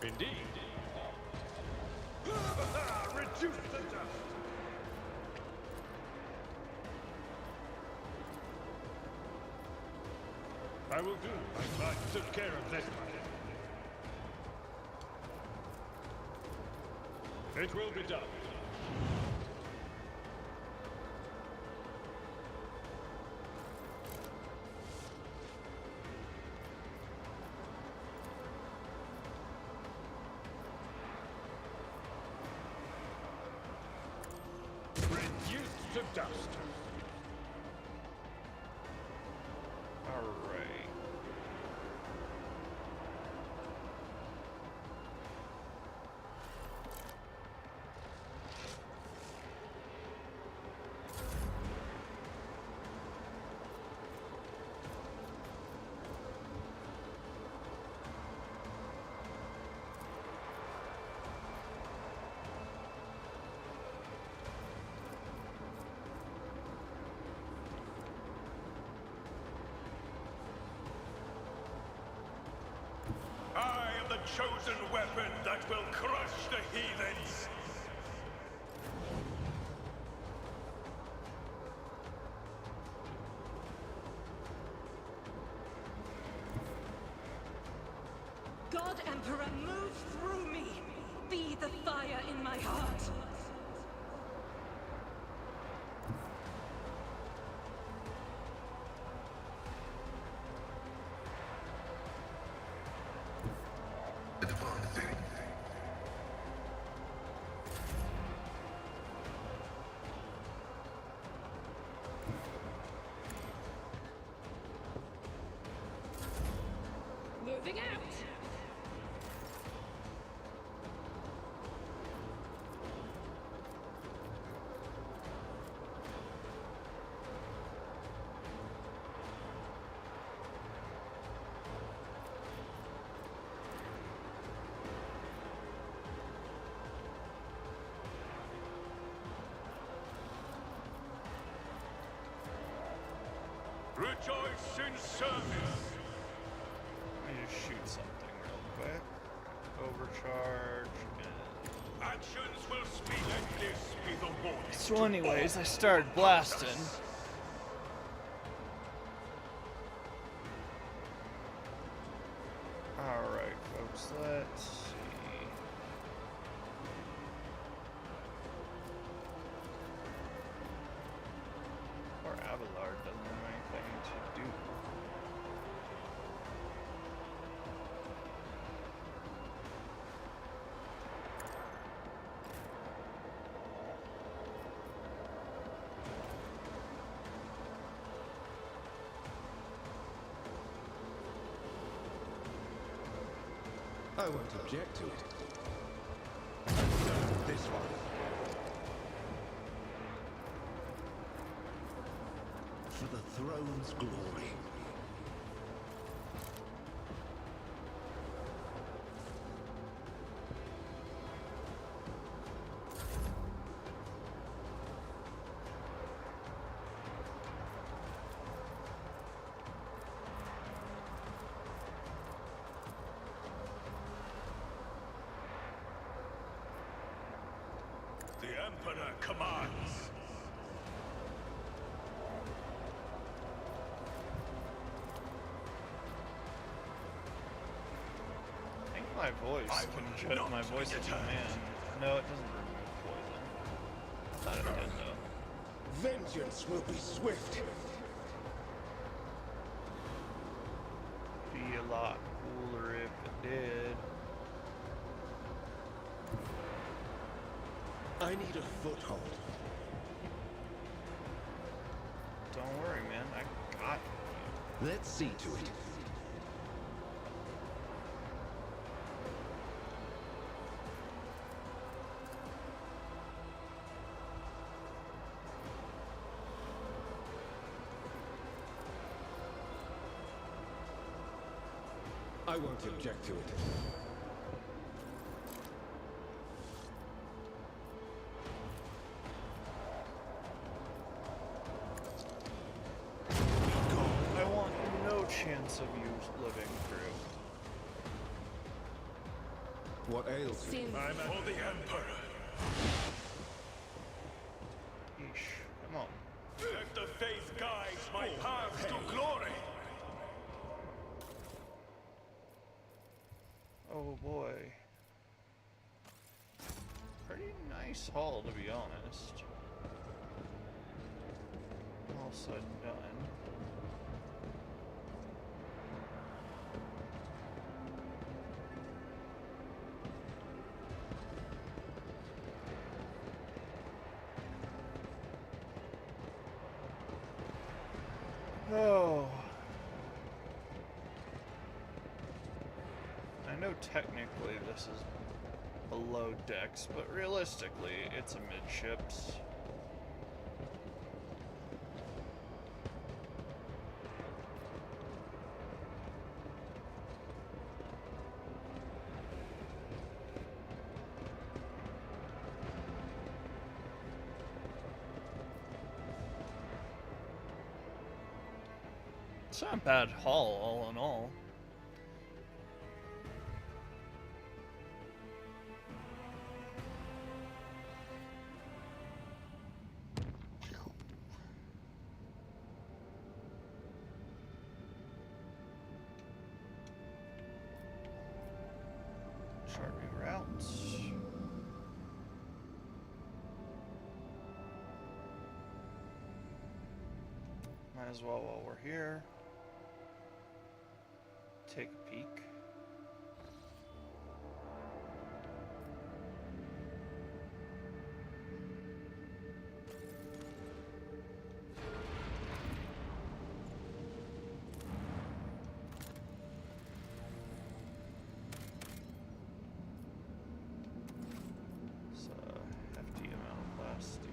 H: Indeed. Reduce the dust. I will do. My client took care of this one. It will be done. Reduced to dust.
A: Alright.
C: I am the chosen weapon that will crush the heathens.
F: God Emperor, move through me! Be the fire in my heart!
G: Advancing.
F: Moving out!
C: Rejoice in service.
A: Let me just shoot something real quick. Overcharge and...
C: Actions will speak. Let this be the warning.
A: So anyways, I started blasting. Alright, folks, let's see. Poor Abelard doesn't have anything to do.
I: I won't object to it. This one. For the throne's glory.
C: The Emperor commands.
A: I think my voice
C: I
A: can
C: will
A: shut
C: not
A: my voice
C: be
A: is
C: deterred.
A: command. No, it doesn't remove poison. I thought it did though.
I: Vengeance will be swift.
A: Be a lot cooler if it did.
I: I need a foothold.
A: Don't worry, man. I got you.
I: Let's see to it. I won't object to it.
A: I want no chance of you living through.
I: What ails you?
F: Sin.
C: I'm for the Emperor.
A: Yeesh. Come on.
C: Let the faith guide my path to glory.
A: Oh boy. Pretty nice haul, to be honest. All said and done. Oh. I know technically this is below decks, but realistically, it's amidships. It's not a bad haul, all in all. Charting routes. Might as well while we're here. Take a peek. It's a hefty amount of glass steel.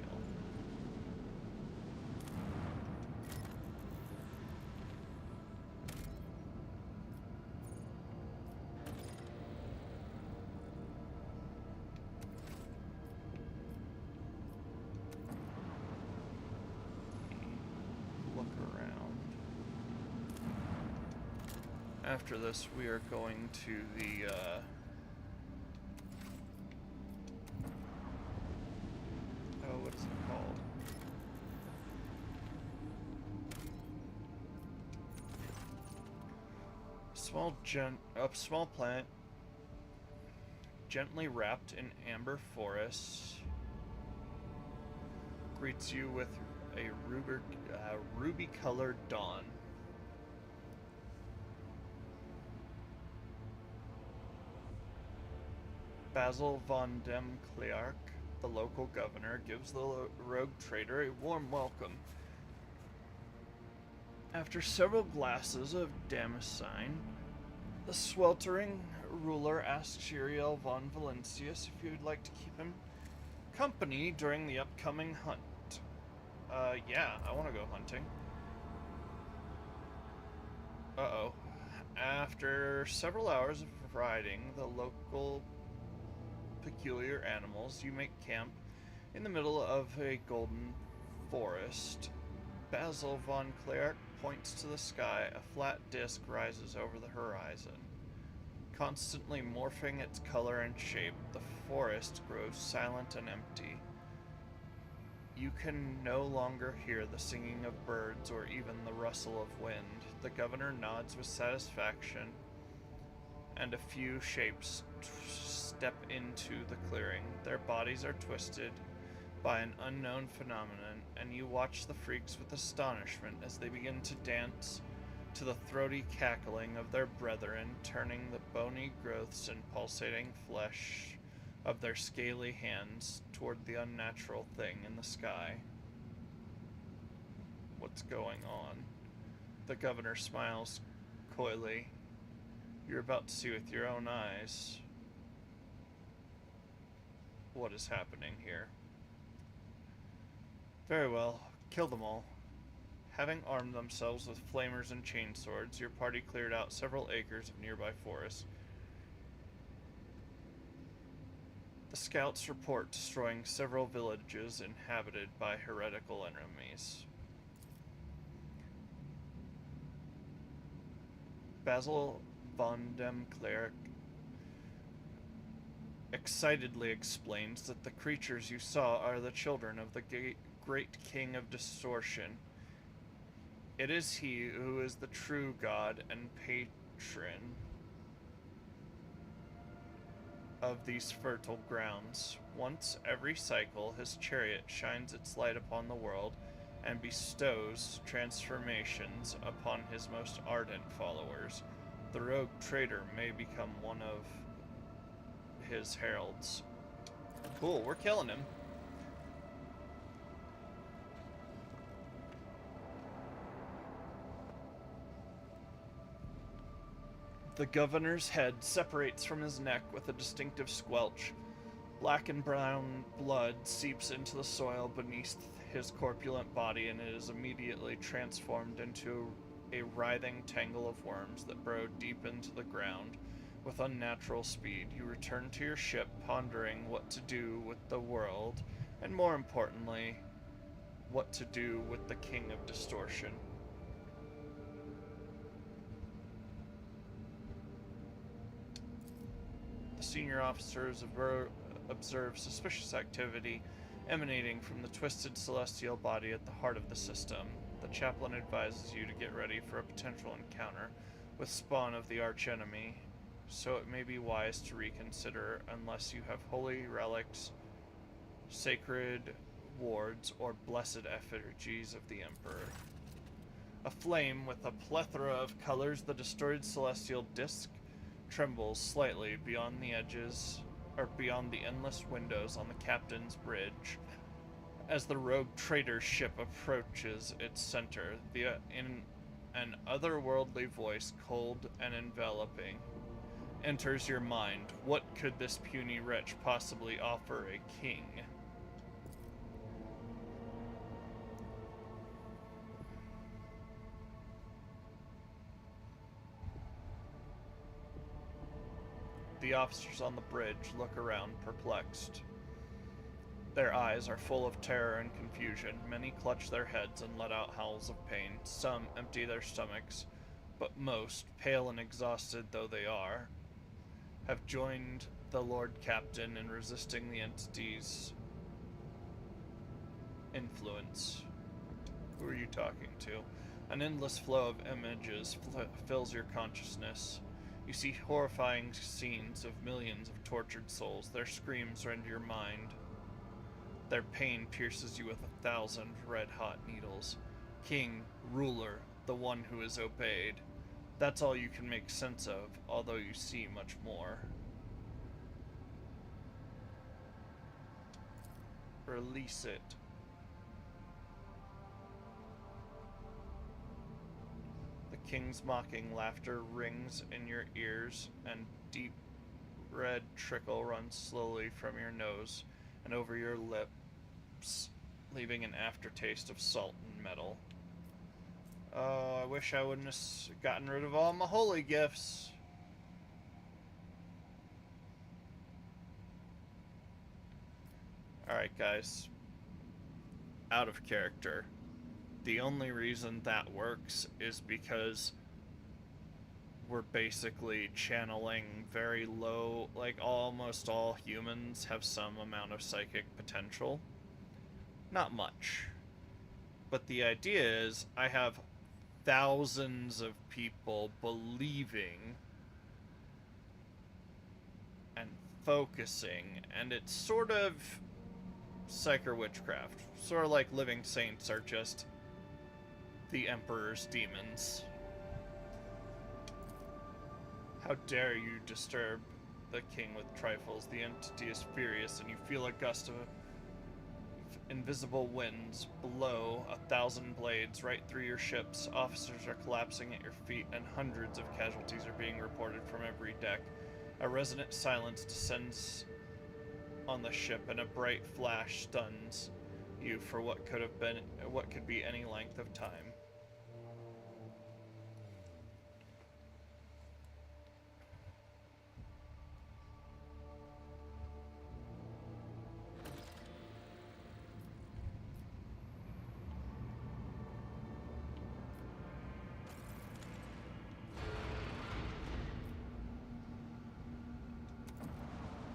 A: Look around. After this, we are going to the oh, what is it called? A small plant gently wrapped in amber forests greets you with a ruby-colored dawn. Basil von dem Clerk, the local governor, gives the rogue trader a warm welcome. After several glasses of Damascene, the sweltering ruler asks Uriel von Valentius if you'd like to keep him company during the upcoming hunt. Yeah, I want to go hunting. Uh-oh. After several hours of riding the local peculiar animals, you make camp in the middle of a golden forest. Basil von Clerk points to the sky. A flat disk rises over the horizon. Constantly morphing its color and shape, the forest grows silent and empty. You can no longer hear the singing of birds or even the rustle of wind. The governor nods with satisfaction, and a few shapes step into the clearing. Their bodies are twisted by an unknown phenomenon, and you watch the freaks with astonishment as they begin to dance to the throaty cackling of their brethren, turning the bony growths and pulsating flesh of their scaly hands toward the unnatural thing in the sky. What's going on? The governor smiles coyly. You're about to see with your own eyes what is happening here. Very well, kill them all. Having armed themselves with flamers and chainswords, your party cleared out several acres of nearby forest. The scouts report destroying several villages inhabited by heretical enemies. Basil von dem Klerk excitedly explains that the creatures you saw are the children of the great king of distortion. It is he who is the true god and patron of these fertile grounds. Once every cycle, his chariot shines its light upon the world and bestows transformations upon his most ardent followers. The rogue trader may become one of his heralds. Cool, we're killing him. The governor's head separates from his neck with a distinctive squelch. Black and brown blood seeps into the soil beneath his corpulent body, and it is immediately transformed into a writhing tangle of worms that burrow deep into the ground. With unnatural speed, you return to your ship, pondering what to do with the world, and more importantly, what to do with the King of Distortion. The senior officers observe suspicious activity emanating from the twisted celestial body at the heart of the system. The chaplain advises you to get ready for a potential encounter with spawn of the archenemy, so it may be wise to reconsider unless you have holy relics, sacred wards, or blessed effigies of the Emperor. Aflame with a plethora of colors, the distorted celestial disk trembles slightly beyond the edges, or beyond the endless windows on the captain's bridge. As the rogue trader's ship approaches its center, in an otherworldly voice, cold and enveloping, enters your mind. What could this puny wretch possibly offer a king? The officers on the bridge look around, perplexed. Their eyes are full of terror and confusion. Many clutch their heads and let out howls of pain. Some empty their stomachs, but most, pale and exhausted though they are, have joined the Lord Captain in resisting the entity's influence. Who are you talking to? An endless flow of images fills your consciousness. You see horrifying scenes of millions of tortured souls. Their screams rend your mind. Their pain pierces you with 1,000 red-hot needles. King, ruler, the one who is obeyed. That's all you can make sense of, although you see much more. Release it. The king's mocking laughter rings in your ears, and deep red trickle runs slowly from your nose and over your lips, leaving an aftertaste of salt and metal. Oh, I wish I wouldn't have gotten rid of all my holy gifts. Alright, guys. Out of character. The only reason that works is because we're basically channeling very low, like almost all humans have some amount of psychic potential. Not much. But the idea is I have thousands of people believing and focusing, and it's sort of psycho witchcraft. Sort of like living saints are just the Emperor's demons. How dare you disturb the king with trifles? The entity is furious, and you feel a gust of invisible winds blow 1,000 blades right through your ships. Officers are collapsing at your feet, and hundreds of casualties are being reported from every deck. A resonant silence descends on the ship, and a bright flash stuns you for what could be any length of time.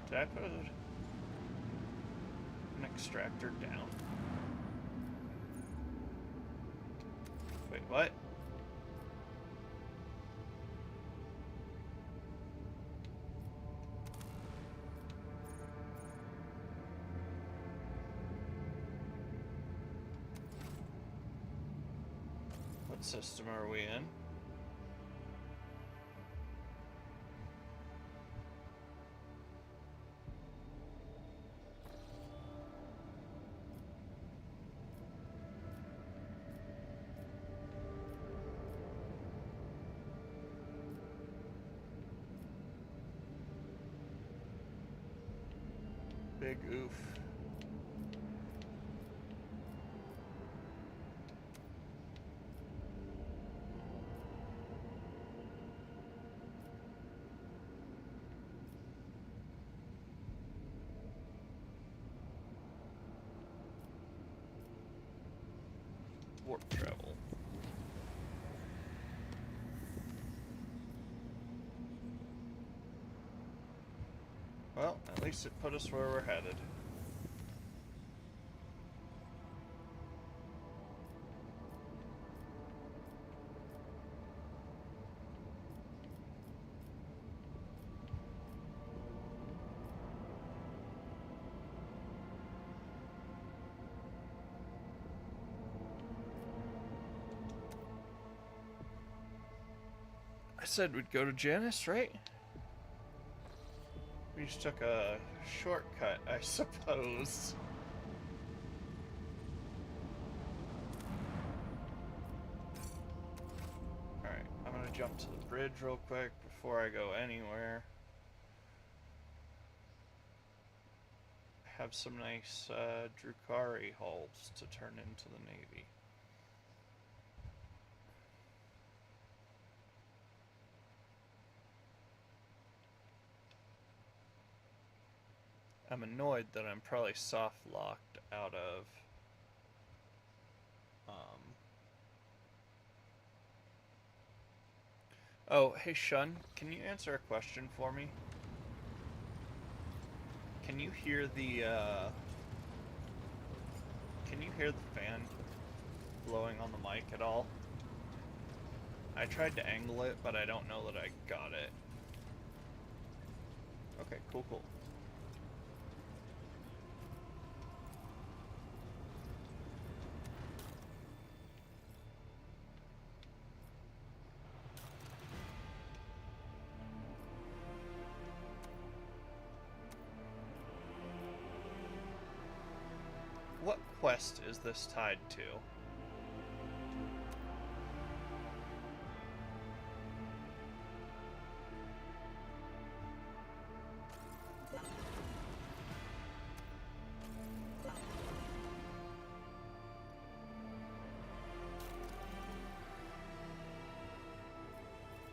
A: Did I put an extractor down? Wait, what? What system are we in? Big oof. Warp travel. Well, at least it put us where we're headed. I said we'd go to Janice, right? We just took a shortcut, I suppose. Alright, I'm gonna jump to the bridge real quick before I go anywhere. Have some nice Drukhari hulls to turn into the Navy. I'm annoyed that I'm probably soft locked out of Oh, hey Shun, can you answer a question for me? Can you hear the fan blowing on the mic at all? I tried to angle it, but I don't know that I got it. Okay, cool. What quest is this tied to?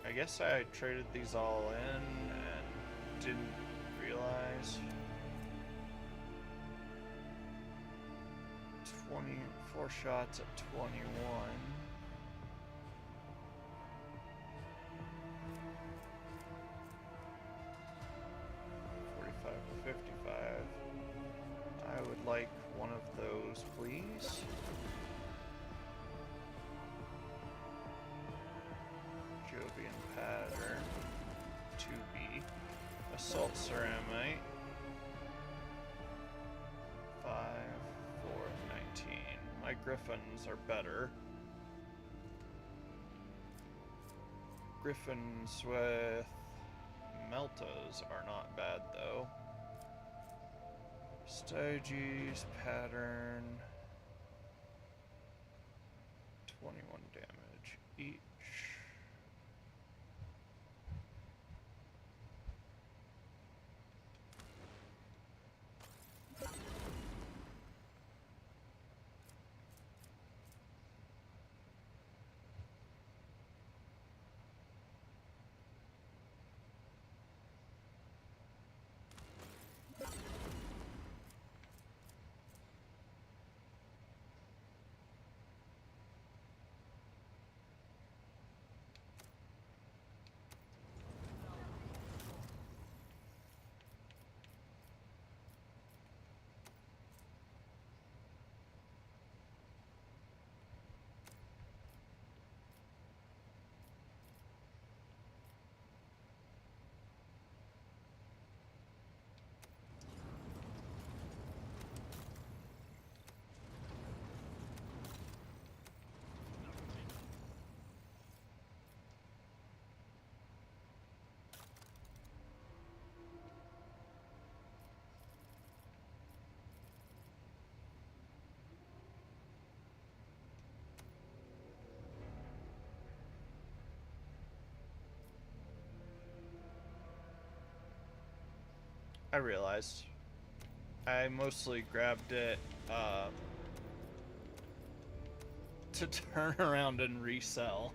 A: I guess I traded these all in and didn't realize. 24 shots at 21. 45 to 55. I would like one of those, please. Jovian pattern. 2B. Assault ceramite. 5, 4, 19. My griffins are better. Griffins with meltas are not bad though. Styges, pattern. 21 damage each. I realized. I mostly grabbed it to turn around and resell.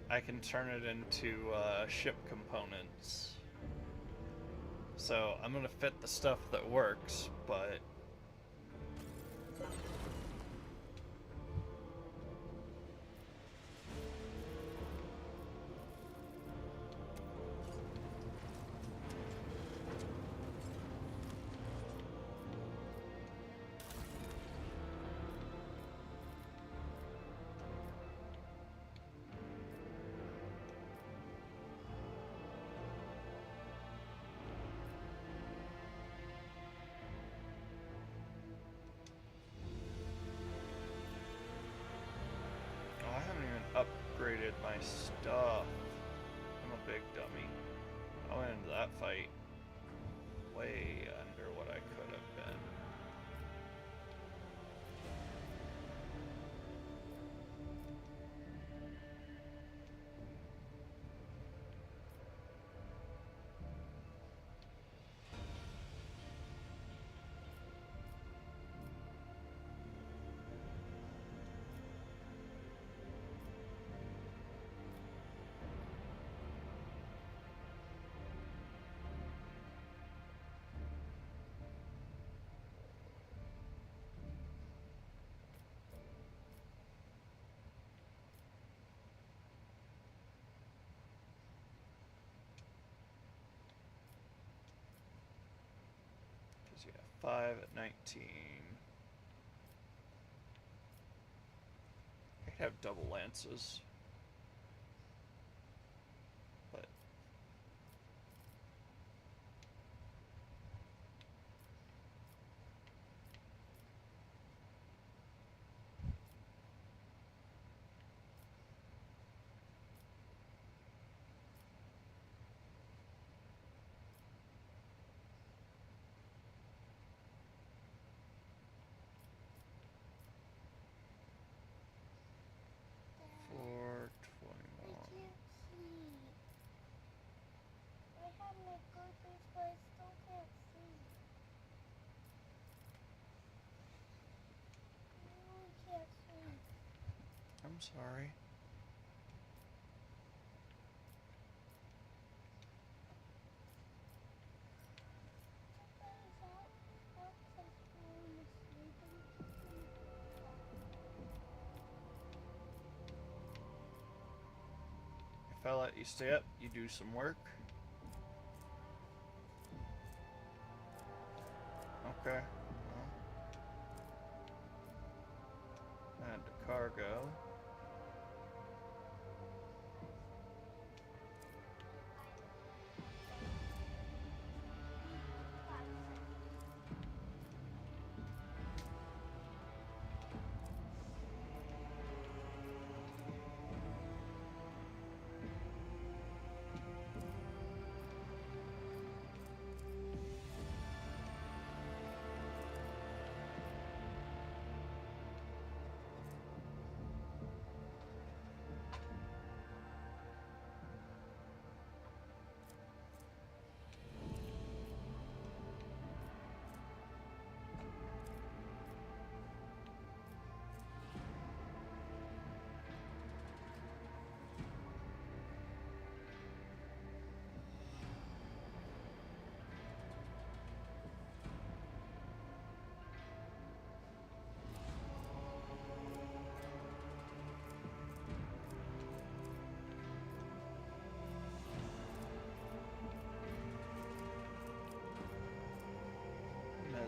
A: I can turn it into ship components. So I'm gonna fit the stuff that works, but oh, I haven't even upgraded my stuff. I'm a big dummy. I went into that fight way under what I could have been. Because you have 5 at 19. I could have double lances. But for
E: I
A: 21.
E: can't see. I have my glasses, but I still can't see. I really can't see.
A: I'm sorry. If I let you stay up, you do some work. Okay. Well, add to cargo.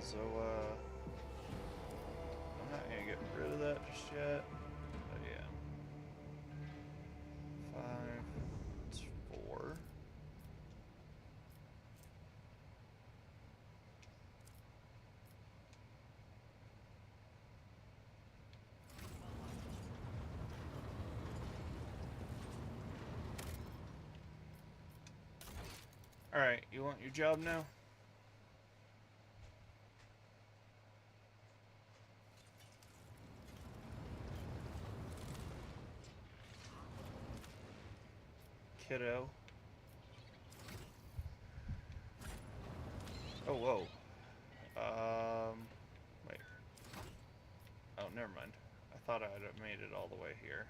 A: So, I'm not gonna get rid of that just yet. But yeah. 5, it's 4. Alright, you want your job now? Kiddo. Whoa. Wait. Oh, never mind. I thought I'd have made it all the way here.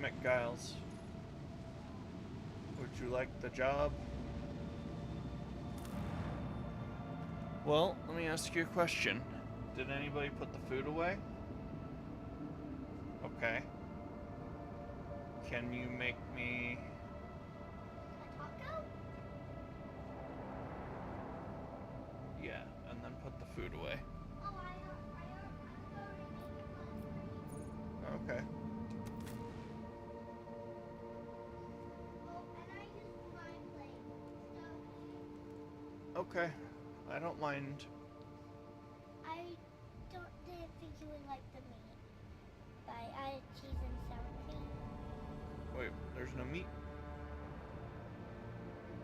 A: McGiles. Would you like the job? Well, let me ask you a question. Did anybody put the food away? Okay. Can you make me...
E: A taco?
A: Yeah, and then put the food away.
E: Oh, I already made one.
A: Okay.
E: Oh, and I used my plate. So
A: Okay. I don't mind.
E: I didn't think you would like the meat. But I added cheese and sour cream.
A: Wait, there's no meat?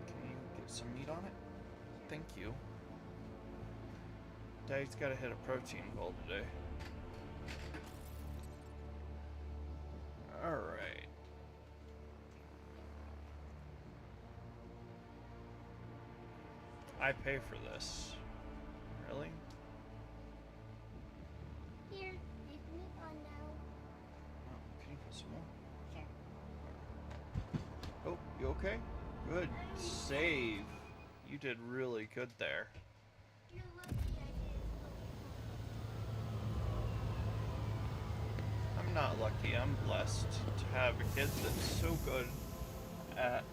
A: Can you get some meat on it? Thank you. Daddy's gotta hit a protein goal today. Alright. I pay for this. Really?
E: Here, there's meat on now.
A: Oh, can you put some more?
E: Sure.
A: Oh, you okay? Good save. You did really good there.
E: You're lucky I did.
A: I'm not lucky, I'm blessed to have a kid that's so good at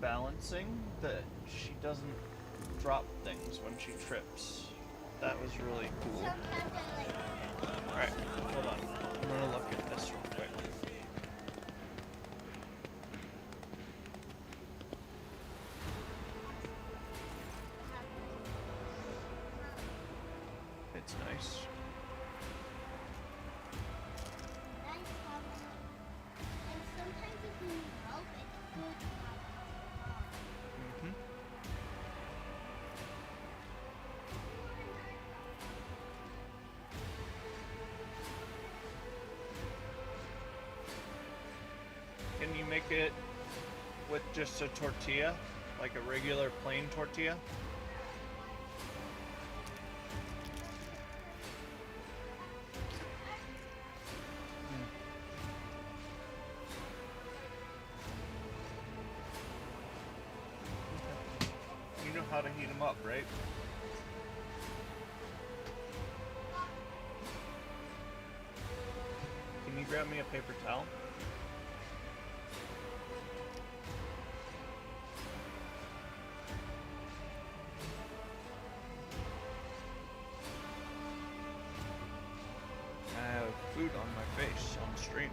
A: balancing that she doesn't drop things when she trips. That was really cool.
E: Sometimes I like.
A: Alright, hold on. I'm gonna look at this real quick. It's nice.
E: Nice problem. And sometimes if you need help, it's good to have
A: Mm-hmm. Can you make it with just a tortilla? Like a regular plain tortilla? You know how to heat them up, right? Can you grab me a paper towel? I have food on my face on stream.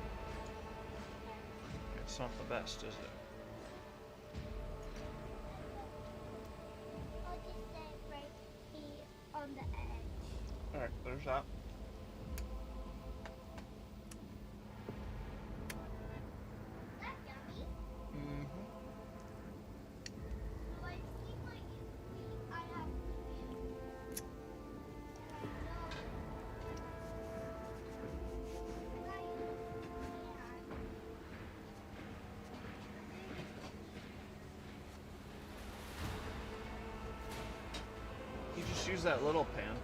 A: It's not the best, is it?
E: I'll just say right here on the edge.
A: Alright, there's that.
E: Is that yummy?
A: Mm-hmm.
E: So I feel like if I have to give. And I know. And I
A: You just use that little pan.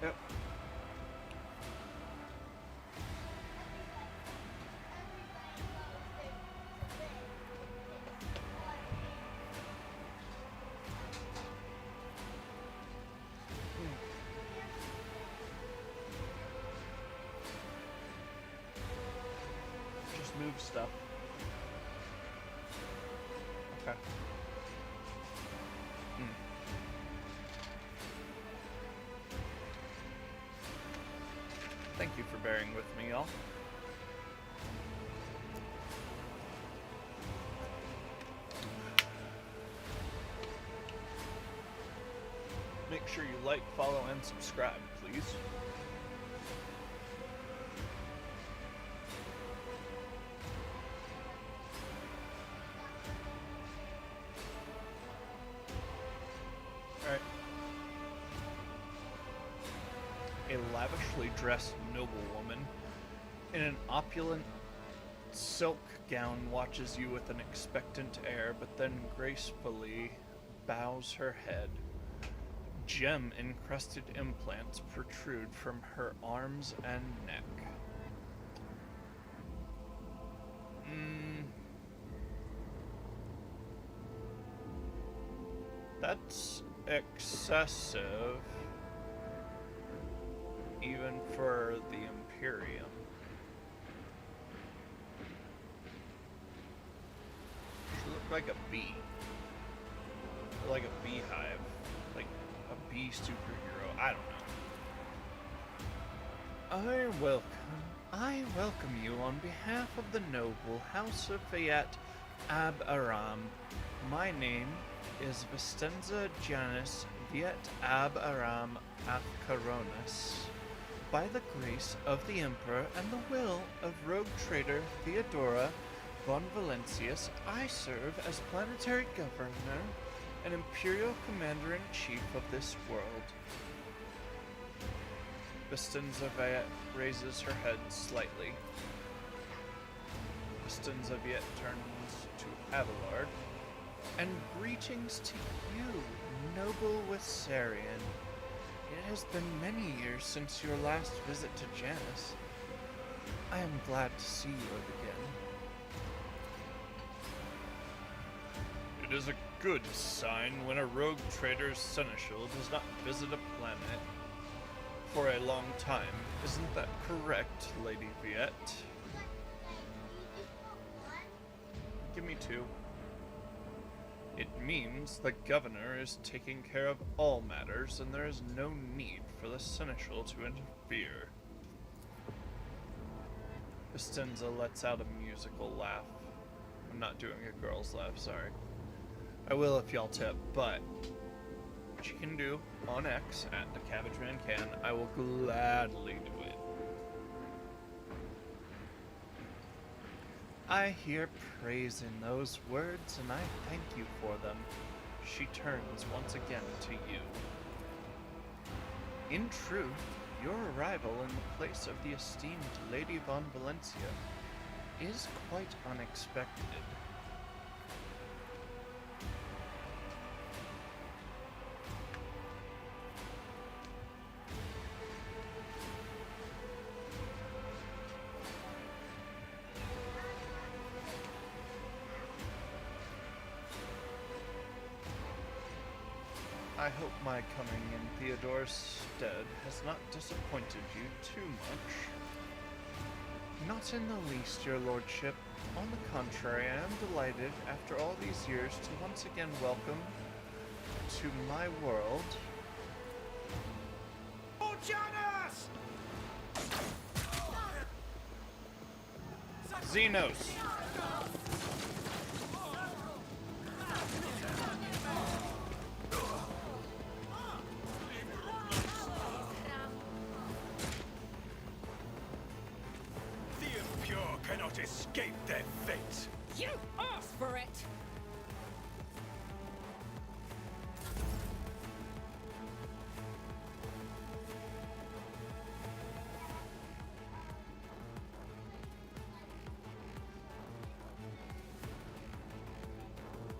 A: Yep. Just move stuff. Okay. Thank you for bearing with me, y'all. make sure you like, follow, and subscribe, please. Alright. A lavishly dressed noblewoman in an opulent silk gown watches you with an expectant air, but then gracefully bows her head. Gem-encrusted implants protrude from her arms and neck. That's excessive, even for the Imperium. She looked like a bee. Or like a beehive. Like a bee superhero. I don't know. I welcome you on behalf of the noble House of Fayette Ab Aram. My name is Vistenza Janus Viet Ab Aram Afcaronis. By the grace of the Emperor and the will of rogue trader Theodora von Valentius, I serve as planetary governor and imperial commander-in-chief of this world. Vistenza Viet raises her head slightly. Vistenza Viet turns to Abelard. And greetings to you, noble Wissarian. It has been many years since your last visit to Janus. I am glad to see you again. It is a good sign when a rogue trader's seneschal does not visit a planet for a long time. Isn't that correct, Lady Viet? Give me two. It means the governor is taking care of all matters, and there is no need for the seneschal to interfere. Vistenza lets out a musical laugh. I'm not doing a girl's laugh, sorry. I will if y'all tip, but what you can do on X at the Cabbage Man Can, I will gladly do it. I hear praise in those words, and I thank you for them. She turns once again to you. In truth, your arrival in the place of the esteemed Lady von Valencia is quite unexpected. I hope my coming in Theodore's stead has not disappointed you too much. Not in the least, your lordship. On the contrary, I am delighted, after all these years, to once again welcome to my world
C: Janus!
A: Xenos.
C: Cannot escape their fate.
F: You asked for it!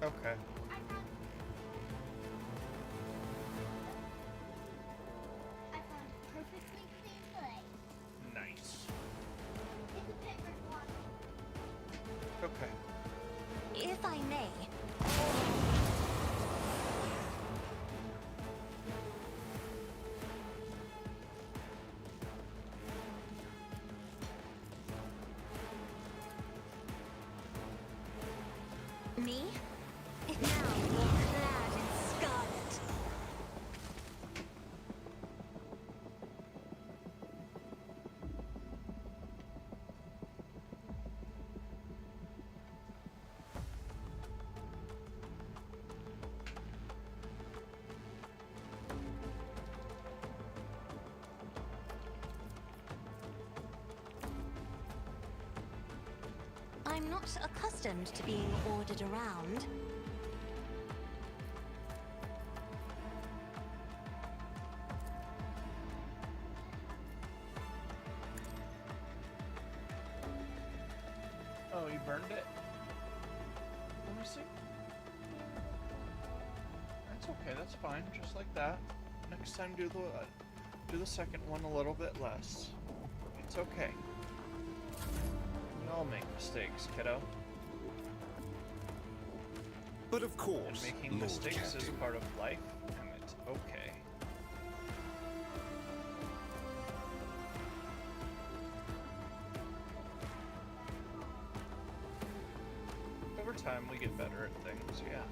A: Okay.
E: I found a perfectly clean place.
A: Nice.
E: It's a paper one.
A: Okay.
D: If I may, me? Now you're clad in scarlet. I'm not accustomed to being ordered around.
A: Oh, you burned it? Let me see. That's okay, that's fine, just like that. Next time do the second one a little bit less. It's okay. We all make mistakes, kiddo.
I: But of
A: And
I: course,
A: making
I: Lord
A: mistakes is
I: Captain.
A: part of life, and it's okay. Over time, we get better at things, yeah.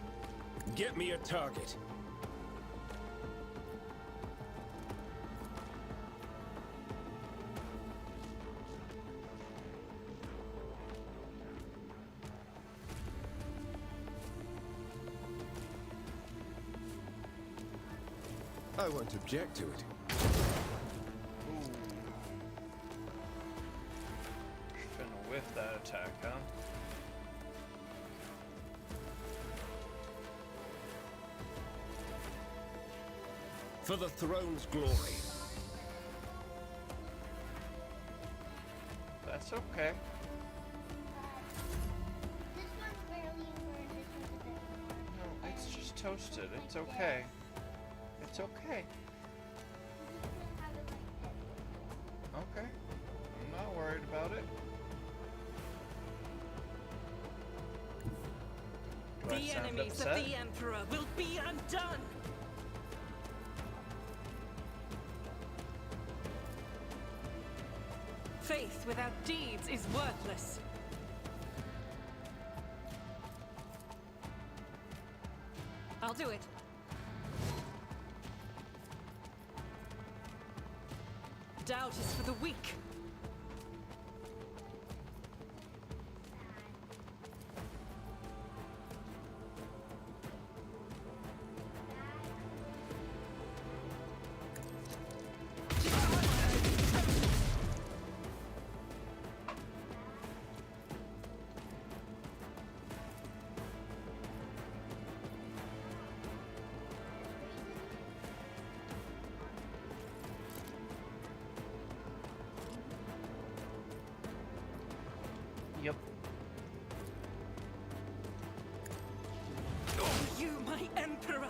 I: Get me a target. I won't object to it.
A: Ooh. Finna whiff that attack, huh?
I: For the throne's glory.
A: That's okay.
E: This one's barely burned. This one's a bit more.
A: No, it's just toasted. It's okay. It's okay.
E: I'm just gonna have it like this.
A: Okay. I'm not worried about it. Do I
F: The
A: sound
F: enemies
A: upset?
F: of the Emperor will be undone! Faith without deeds is worthless. I'll do it. Doubt is for the weak.
A: Yep.
F: You, my Emperor!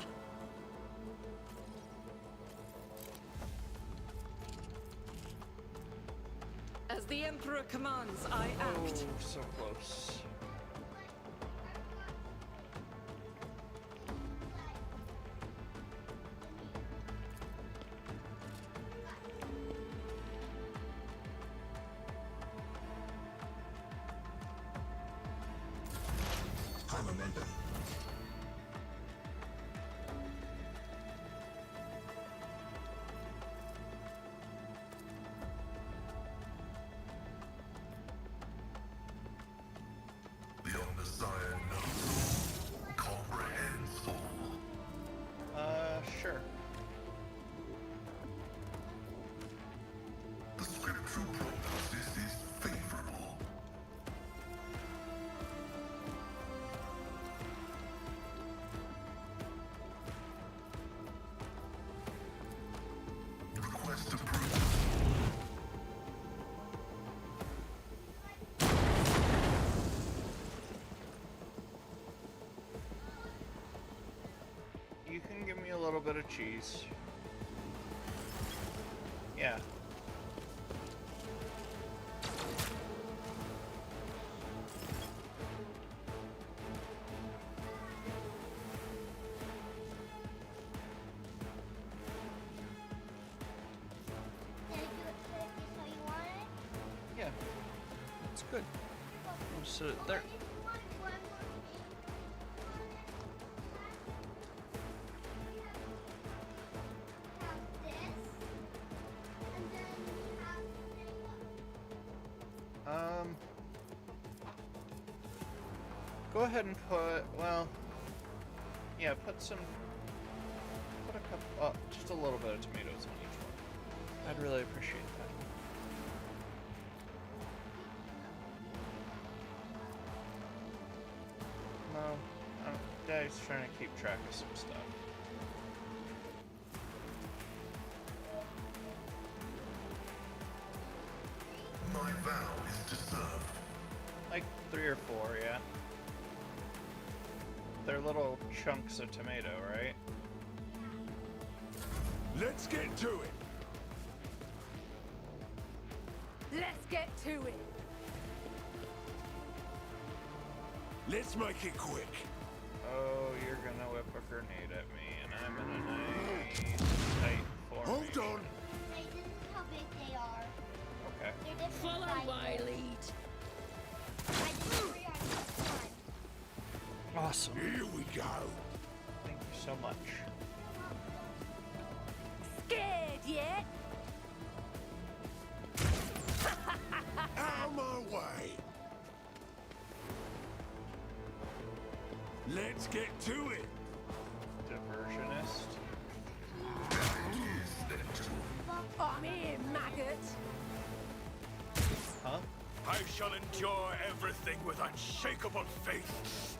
F: As the Emperor commands, I act.
A: Oh, so close.
G: High momentum. The Omnissiah knows, comprehends all.
A: Sure.
G: The scriptural prognosis is favorable. Request approved.
A: You can give me a little bit of cheese. Yeah.
E: Did I do it correctly how you want it?
A: Yeah. It's good. We'll just sit it there.
E: If you want one more thing on it, have this, and then we have
A: Go ahead and put, well, yeah, put a couple, just a little bit of tomatoes on each one. I'd really appreciate that. trying to keep track of some stuff.
G: My vow is to serve.
A: Like 3 or 4, yeah. They're little chunks of tomato, right?
C: Let's get to it.
F: Let's get to it.
C: Let's make it quick.
A: Oh, you're gonna whip a grenade at me, and I'm in a nice tight formation.
C: Hold on.
E: Hey, this is how big they are.
A: Okay.
E: They're different
F: Follow
E: sizes.
F: my lead.
E: I did 3 on this one.
A: Awesome.
C: Here we go.
A: Thank you so much.
F: Scared yet?
C: Out of my way. Let's get to it.
A: Diversionist.
F: I'm here, maggot.
A: Huh?
C: I shall endure everything with unshakable faith.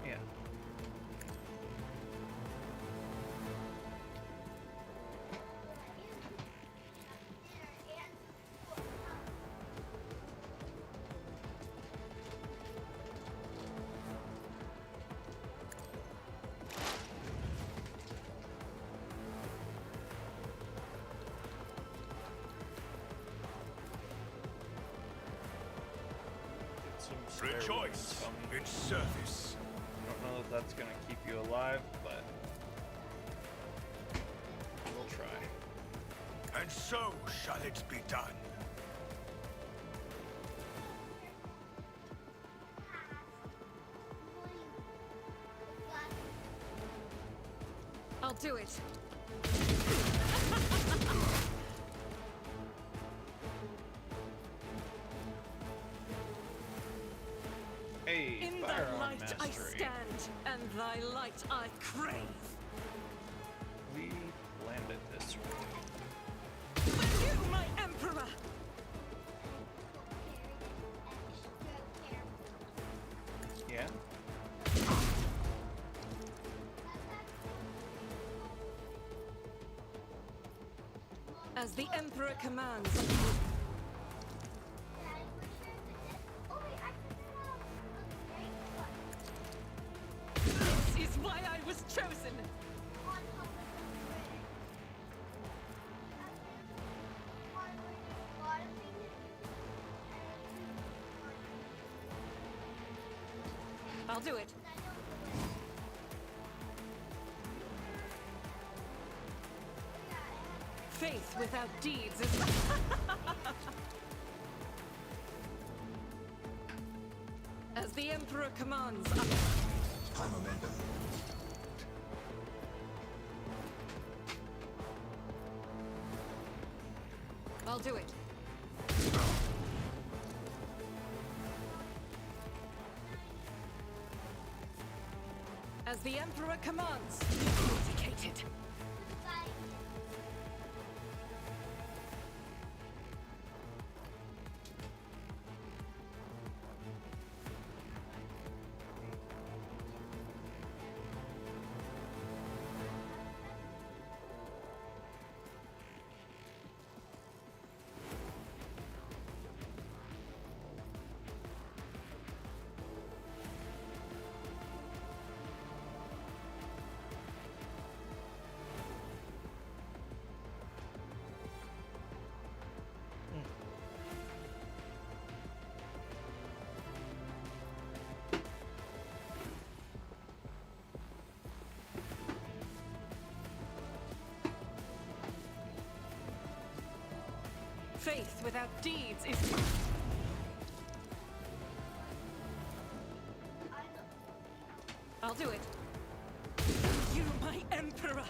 A: Yeah. Get some spare wounds
C: Rejoice
A: on me.
C: in service.
A: I don't know if that's gonna keep you alive, but we'll try.
C: And so shall it be done.
F: I'll do it.
A: Hey,
F: In thy
A: firearm
F: light I
A: mastery.
F: stand, and thy light I crave.
A: We landed this way.
F: For you, my emperor!
A: Yeah?
F: As the emperor commands. This is why I was chosen. I'll do it. Faith without deeds is... As the Emperor commands,
G: High momentum.
F: I'll do it. As the Emperor commands, vindicated. Faith without deeds is... I'll do it. You, my Emperor!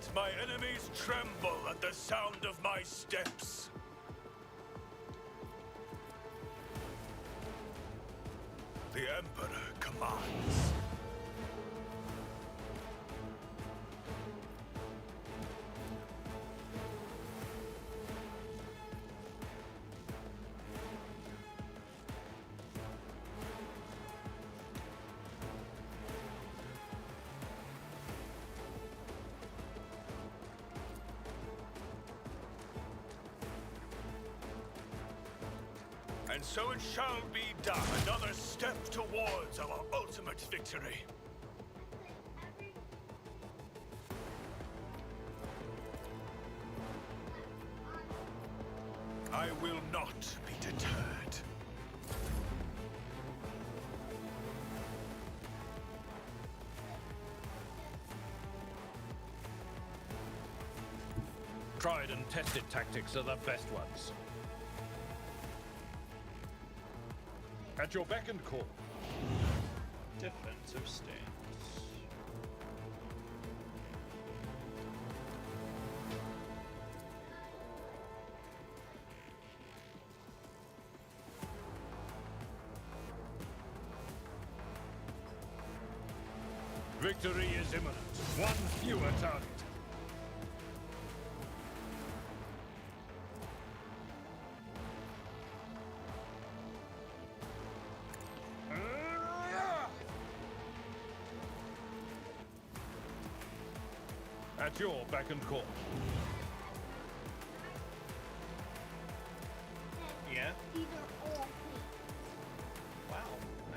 C: Let my enemies tremble at the sound of my steps. The Emperor commands. And so it shall be done. Another step towards our ultimate victory. I will not be deterred.
H: Tried and tested tactics are the best ones. At your beck and call.
A: Defensive stance.
H: Victory is imminent. One fewer target. At your beck and call.
A: Yeah.
E: These are all
A: Wow.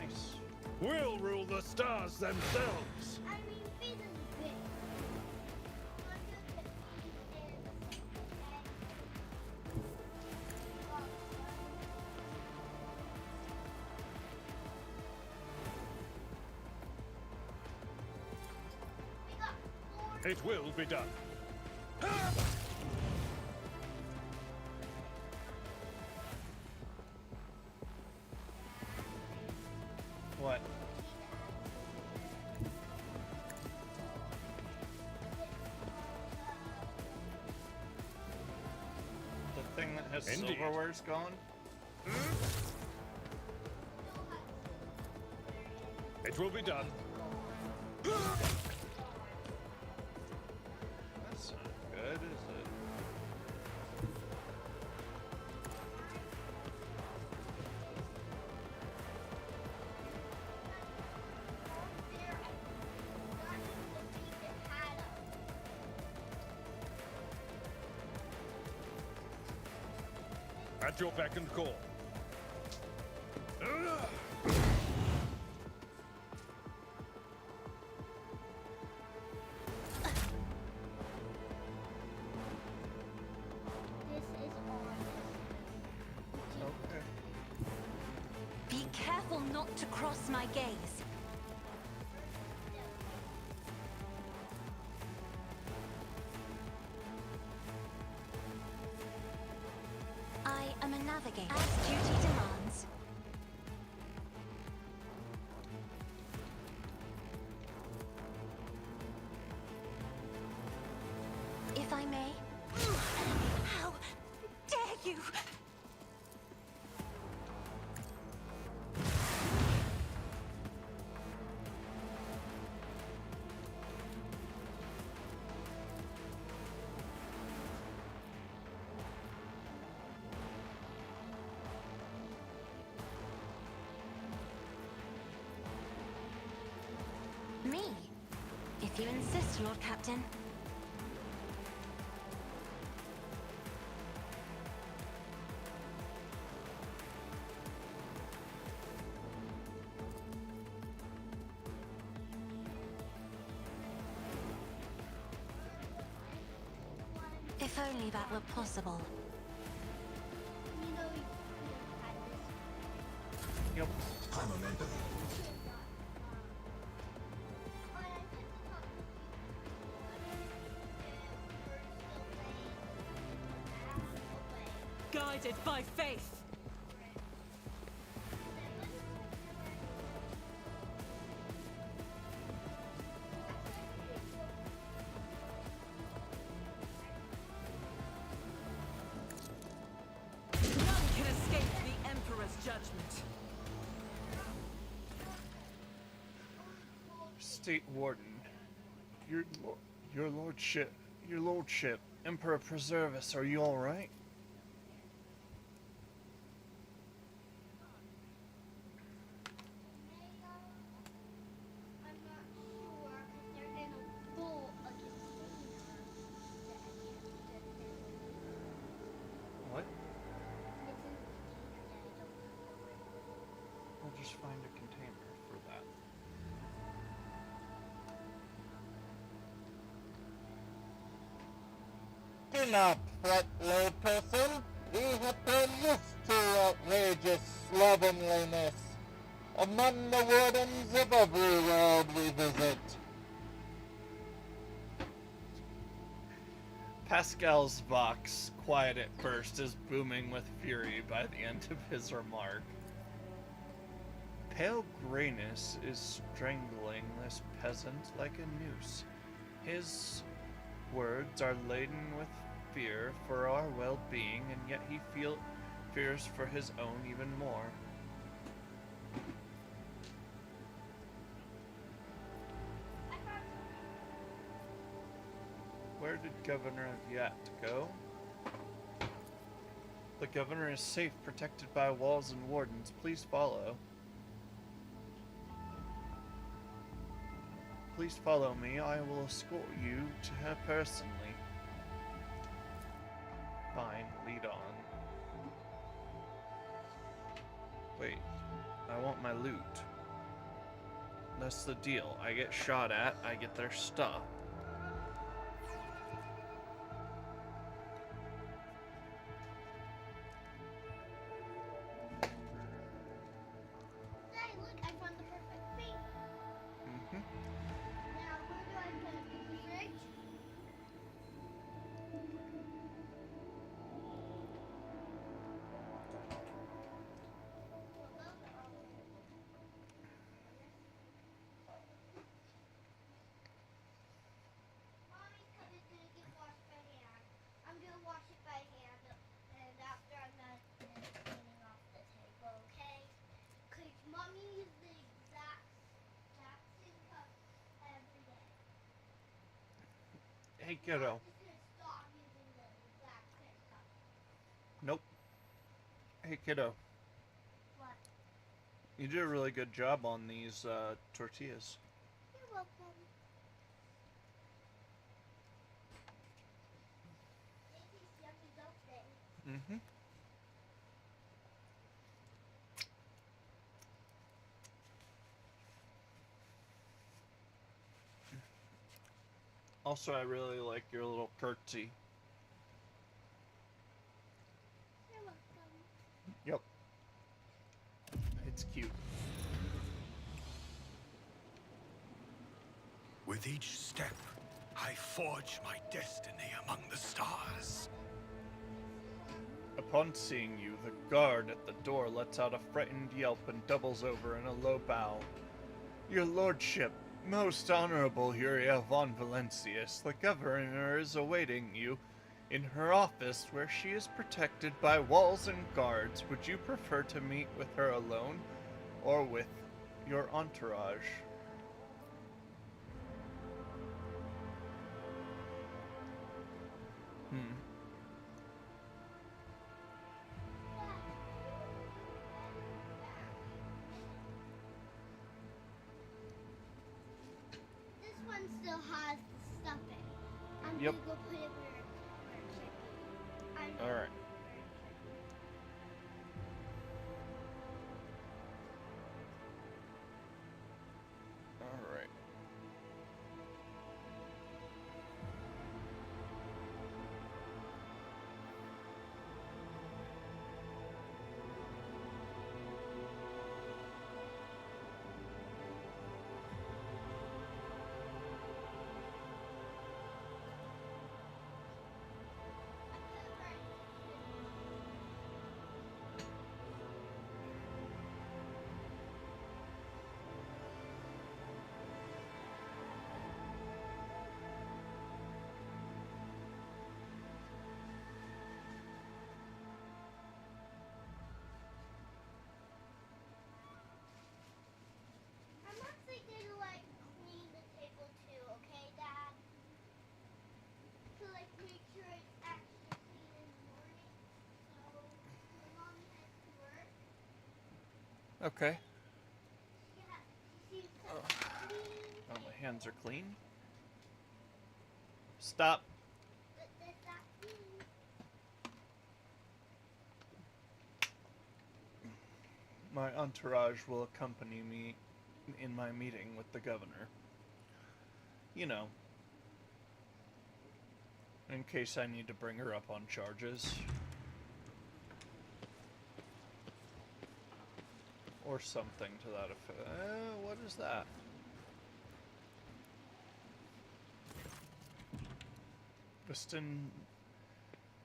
A: Nice.
H: We'll rule the stars themselves.
E: I mean, these are big.
H: It will be done.
A: What? The thing that has
H: Indeed.
A: silverware's gone?
H: It will be done.
A: That's not good, is it?
H: At your beck and call.
E: This is honest.
A: Okay.
D: Be careful not to cross my gaze. I am a navigator, as duty demands. If I may. How dare you! Me? If you insist, Lord Captain. If only that were possible.
E: You know, you could have had this.
A: Yep.
G: High momentum.
F: Guided by faith.
A: State Warden. Your, your lordship, your lordship, Emperor preserve us. Are you all right?
E: I'm not sure because they're in a bowl, a container that I can't fit
A: What?
E: It's in a container that I don't know.
A: We'll just find a container for that.
J: Do not fret, lay person. We have been used to outrageous slovenliness among the wardens of every world we visit.
A: Pascal's vox, quiet at first, is booming with fury by the end of his remark. Pale grayness is strangling this peasant like a noose. His words are laden with fear for our well-being, and yet he fears for his own even more. Where did Governor Yat go? The governor is safe, protected by walls and wardens. Please follow. Please follow me. I will escort you to her personally. Fine, lead on. Wait, I want my loot. That's the deal. I get shot at, I get their stuff.
E: Hey, look, I found the perfect thing.
A: Mm-hmm.
E: Now, where do I put it? In the fridge? Mommy's coming to get washed by hand. I'm gonna wash it by hand, and after I'm done cleaning off the table, okay? Cause mommy uses the exact same cup every day.
A: Hey,
E: I'm
A: kiddo.
E: just gonna stop using the exact same cup.
A: Nope. Hey, kiddo.
E: What?
A: You did a really good job on these tortillas.
E: You're welcome. They taste yummy, don't they?
A: Mm-hmm. Also, I really like your little curtsy.
E: You're welcome.
A: Yep. It's cute.
C: With each step, I forge my destiny among the stars.
A: Upon seeing you, the guard at the door lets out a frightened yelp and doubles over in a low bow. Your lordship, most honorable Huria von Valencius, the governor is awaiting you in her office where she is protected by walls and guards. Would you prefer to meet with her alone or with your entourage?
E: This one still has the stuffing. I'm
A: Yep.
E: gonna go put it where it should be. I know
A: Alright.
E: where it should be.
A: Alright.
E: I put it where it should
A: Okay.
E: Yeah, she seems so
A: Oh,
E: clean.
A: oh, my hands are clean. Stop.
E: But they're that clean.
A: My entourage will accompany me in my meeting with the governor. You know, in case I need to bring her up on charges. Or something to that effect. What is that?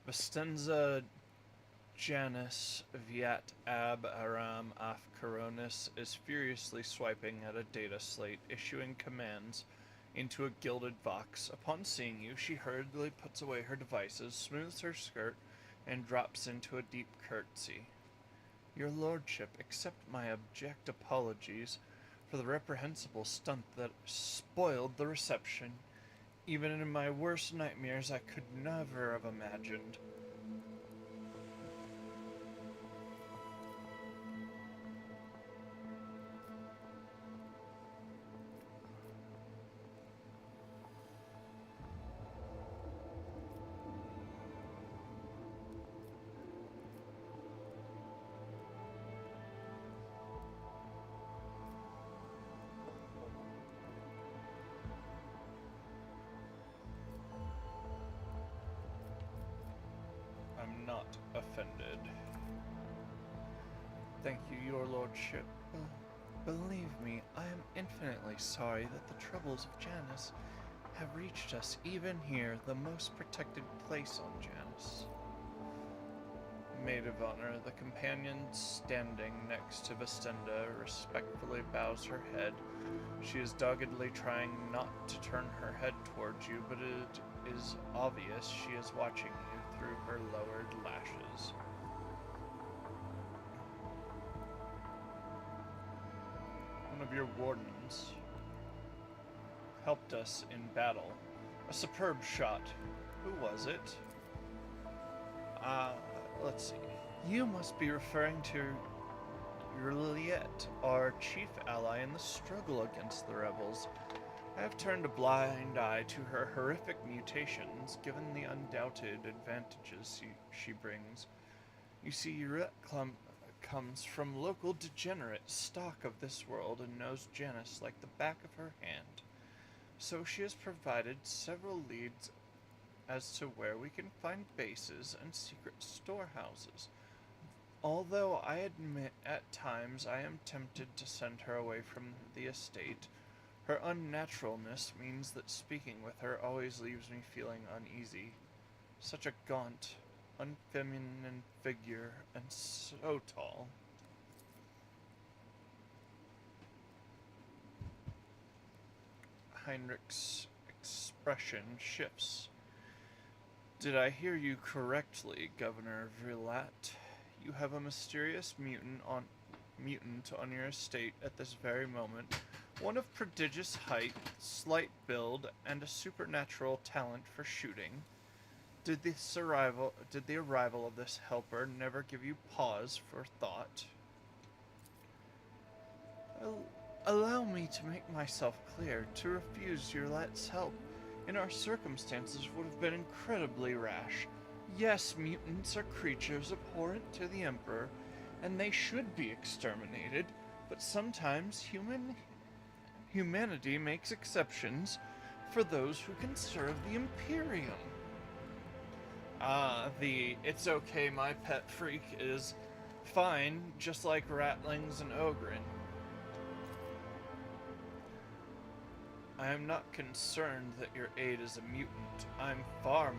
A: Vistenza Janus Viat Ab Aram Af Coronis is furiously swiping at a data slate, issuing commands into a gilded vox. Upon seeing you, she hurriedly puts away her devices, smooths her skirt, and drops into a deep curtsy. Your lordship, accept my abject apologies for the reprehensible stunt that spoiled the reception. Even in my worst nightmares, I could never have imagined. I'm not offended. Thank you, your lordship. Believe me, I am infinitely sorry that the troubles of Janus have reached us even here, the most protected place on Janus. Maid of honor, the companion standing next to Vestenda respectfully bows her head. She is doggedly trying not to turn her head towards you, but it is obvious she is watching you through her lowered lashes. One of your wardens helped us in battle. A superb shot. Who was it? Let's see. You must be referring to Juliet, our chief ally in the struggle against the rebels. I have turned a blind eye to her horrific mutations, given the undoubted advantages she brings. You see, Juliet comes from local degenerate stock of this world and knows Janus like the back of her hand. So she has provided several leads as to where we can find bases and secret storehouses. Although I admit at times I am tempted to send her away from the estate, her unnaturalness means that speaking with her always leaves me feeling uneasy. Such a gaunt, unfeminine figure, and so tall. Heinrich's expression shifts. Did I hear you correctly, Governor Villat? You have a mysterious mutant on your estate at this very moment, one of prodigious height, slight build, and a supernatural talent for shooting. Did the arrival of this helper never give you pause for thought? Allow me to make myself clear. To refuse Juliet's help in our circumstances would have been incredibly rash. Yes, mutants are creatures abhorrent to the Emperor, and they should be exterminated, but sometimes humanity makes exceptions for those who can serve the Imperium. The "it's okay, my pet freak" is fine, just like Ratlings and Ogren. I am not concerned that your aide is a mutant. I am far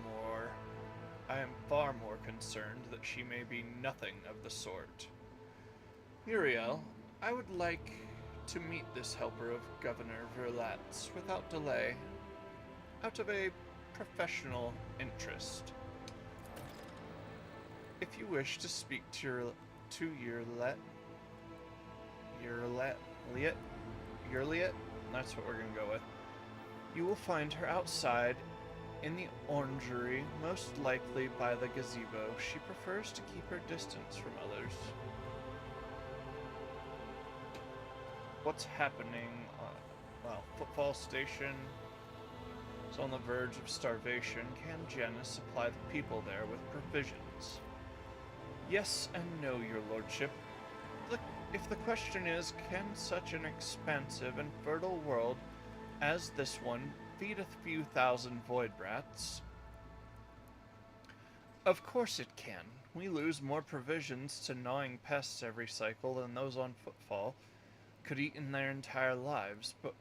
A: more concerned that she may be nothing of the sort. Uriel, I would like to meet this helper of Governor Verlat's without delay, out of a professional interest. If you wish to speak to Yurliet, that's what we're gonna go with. You will find her outside in the orangery, most likely by the gazebo. She prefers to keep her distance from others. what's happening? Well, Footfall Station is on the verge of starvation. Can Janice supply the people there with provisions? Yes and no, your lordship. If the question is, can such an expansive and fertile world as this one feed a few thousand void rats? Of course it can. We lose more provisions to gnawing pests every cycle than those on Footfall could eat in their entire lives, but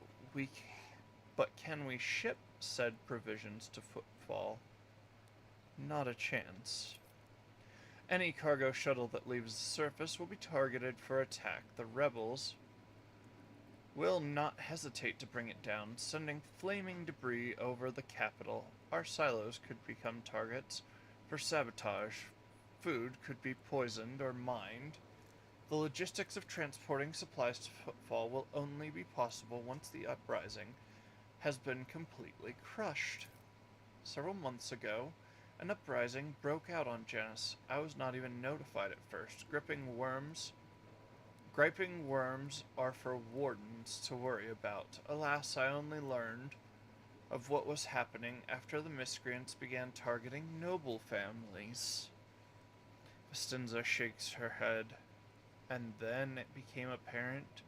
A: can we ship said provisions to Footfall? Not a chance. Any cargo shuttle that leaves the surface will be targeted for attack. The rebels will not hesitate to bring it down, sending flaming debris over the capital. Our silos could become targets for sabotage. Food could be poisoned or mined. The logistics of transporting supplies to Footfall will only be possible once the uprising has been completely crushed. Several months ago, an uprising broke out on Janice. I was not even notified at first. Griping worms are for wardens to worry about. Alas, I only learned of what was happening after the miscreants began targeting noble families. Vestinza shakes her head, and then it became apparent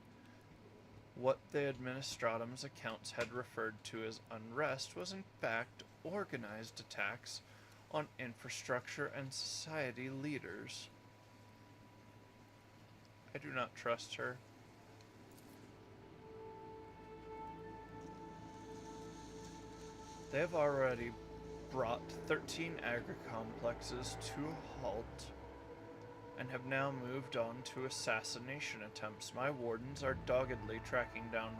A: what the Administratum's accounts had referred to as unrest was in fact organized attacks on infrastructure and society leaders. I do not trust her. They have already brought 13 agri-complexes to a halt and have now moved on to assassination attempts. My wardens are doggedly tracking down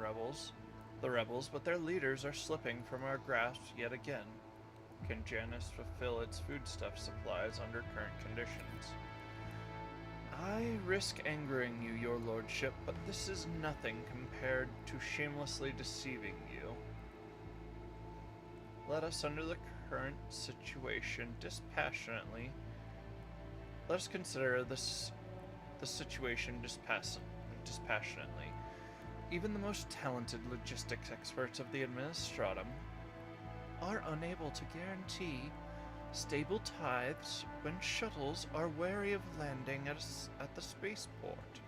A: the rebels, but their leaders are slipping from our grasp yet again. Can Janus fulfill its foodstuff supplies under current conditions? I risk angering you, your lordship, but this is nothing compared to shamelessly deceiving you. Let us, under the current situation, dispassionately let us consider the situation dispassionately. Even the most talented logistics experts of the Administratum are unable to guarantee stable tithes when shuttles are wary of landing at the spaceport,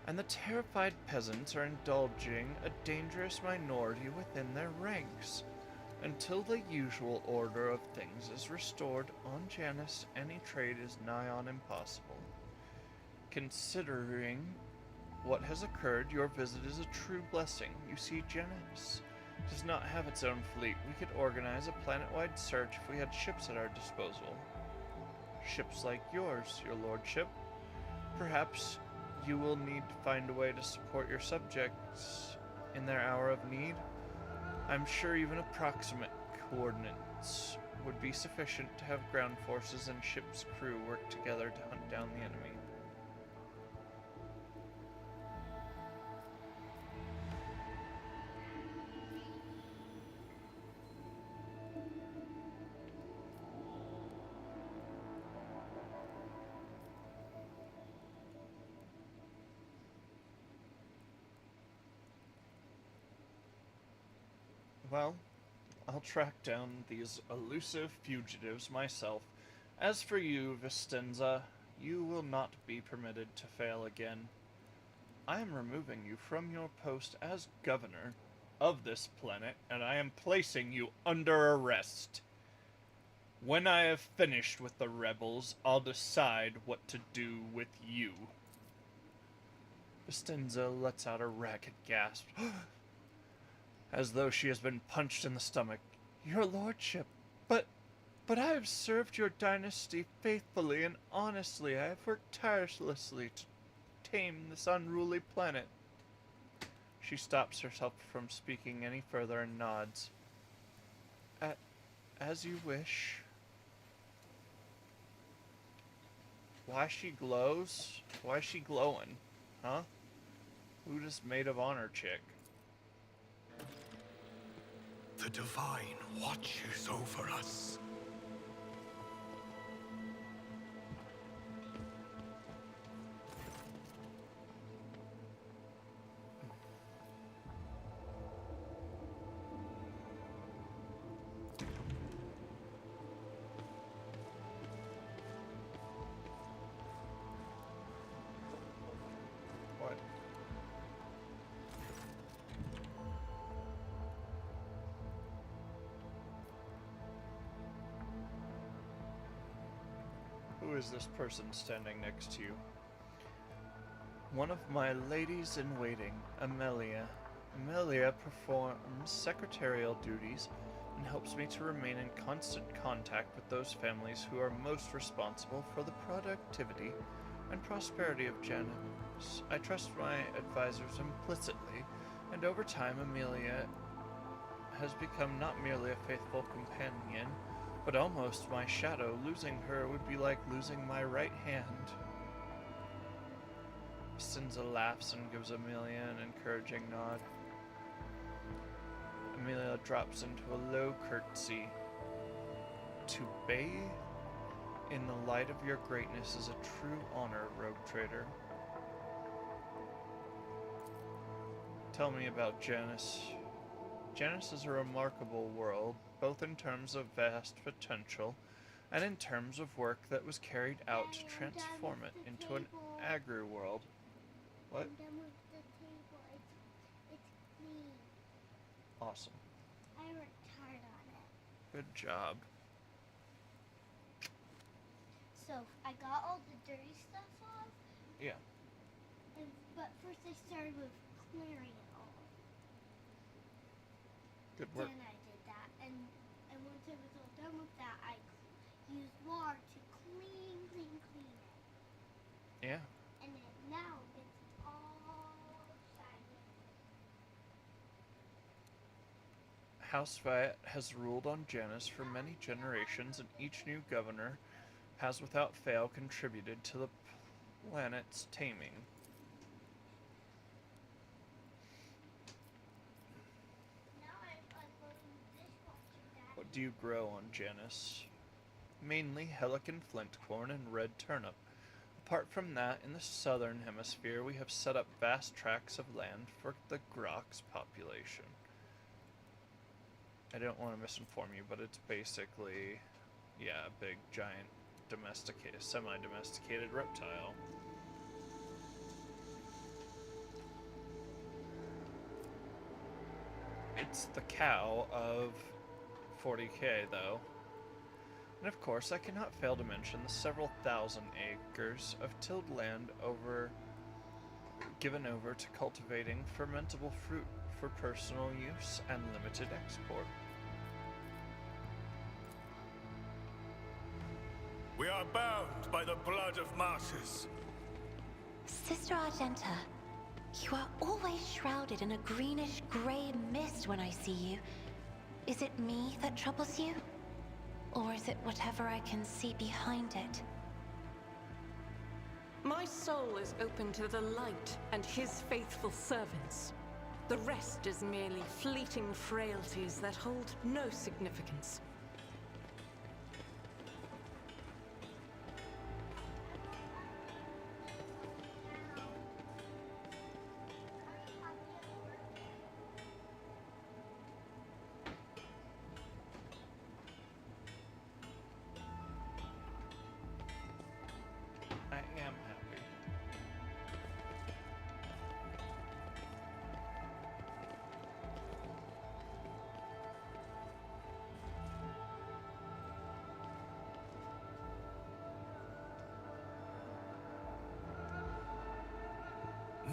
A: and the terrified peasants are indulging a dangerous minority within their ranks. Until the usual order of things is restored on Janus, any trade is nigh on impossible. Considering what has occurred, your visit is a true blessing. You see, Janus does not have its own fleet. We could organize a planet-wide search if we had ships at our disposal. Ships like yours, your lordship. Perhaps you will need to find a way to support your subjects in their hour of need. I'm sure even approximate coordinates would be sufficient to have ground forces and ship's crew work together to hunt down the enemy. Well, I'll track down these elusive fugitives myself. As for you, Vestinza, you will not be permitted to fail again. I am removing you from your post as governor of this planet, and I am placing you under arrest. When I have finished with the rebels, I'll decide what to do with you. Vestinza lets out a ragged gasp. As though she has been punched in the stomach. Your lordship, but I have served your dynasty faithfully and honestly. I have worked tirelessly to tame this unruly planet. She stops herself from speaking any further and nods. As you wish. Why she glows? Why is she glowing? Huh? Who this maid of honor chick?
C: The Divine watches over us.
A: is this person standing next to you? One of my ladies in waiting, Amelia. Amelia performs secretarial duties and helps me to remain in constant contact with those families who are most responsible for the productivity and prosperity of Janus. I trust my advisors implicitly, and over time Amelia has become not merely a faithful companion, but almost my shadow. Losing her would be like losing my right hand. Sinza laughs and gives Amelia an encouraging nod. Amelia drops into a low curtsy. To bathe in the light of your greatness is a true honor, rogue trader. Tell me about Janus. Janus is a remarkable world, both in terms of vast potential and in terms of work that was carried out to transform it into an agri-world. What?
E: I'm done with the table. It's clean.
A: Awesome.
E: I worked hard on it.
A: Good job.
E: So I got all the dirty stuff off.
A: Yeah.
E: But first I started with clearing it all.
A: Good work.
E: Then I did that, and once I was all done with that, I used water to clean it.
A: Yeah.
E: And then now it's all shiny.
A: House Viet has ruled on Janus for many generations, and each new governor has without fail contributed to the planet's taming.
E: Now I'm unloading the dishwasher, Dad.
A: What do you grow on Janus? Mainly Helican flint corn and red turnip. Apart from that, in the southern hemisphere, we have set up vast tracts of land for the Grok's population. I don't want to misinform you, but it's basically, yeah, a big, giant, domesticated, semi-domesticated reptile. It's the cow of 40k, though. And of course, I cannot fail to mention the several thousand acres of tilled land given over to cultivating fermentable fruit for personal use and limited export.
C: We are bound by the blood of martyrs.
D: Sister Argenta, you are always shrouded in a greenish-gray mist when I see you. Is it me that troubles you? Or is it whatever I can see behind it?
F: My soul is open to the light and his faithful servants. The rest is merely fleeting frailties that hold no significance.
A: I am happy.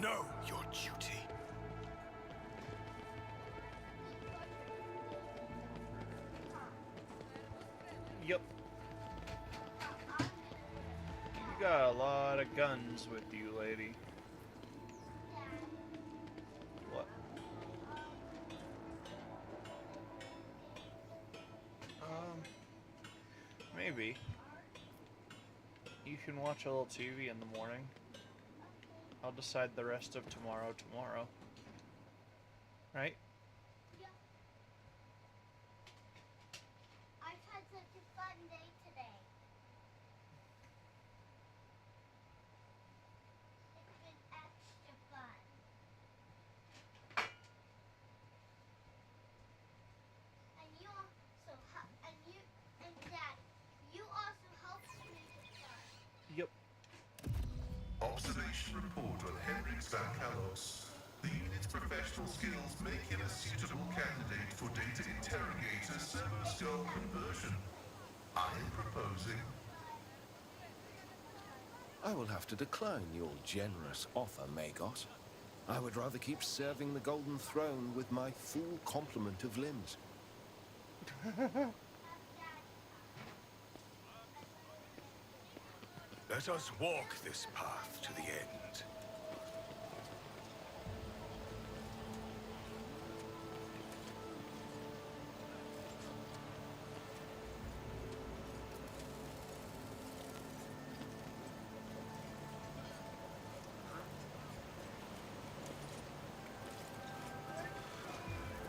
C: Know your duty.
A: Yup. You got a lot of guns with you, lady. What? Maybe. You can watch a little TV in the morning. I'll decide the rest of tomorrow. Right?
E: I've had such a fun day today. It's been extra fun. And you also and Dad, you also helped me with fun.
A: Yep.
G: Observation report on Henrik Van Kalos. The unit's professional skills make him a suitable candidate for data interrogator server skull conversion. I am proposing
I: I will have to decline your generous offer, Magos. I would rather keep serving the Golden Throne with my full complement of limbs.
C: Let us walk this path to the end.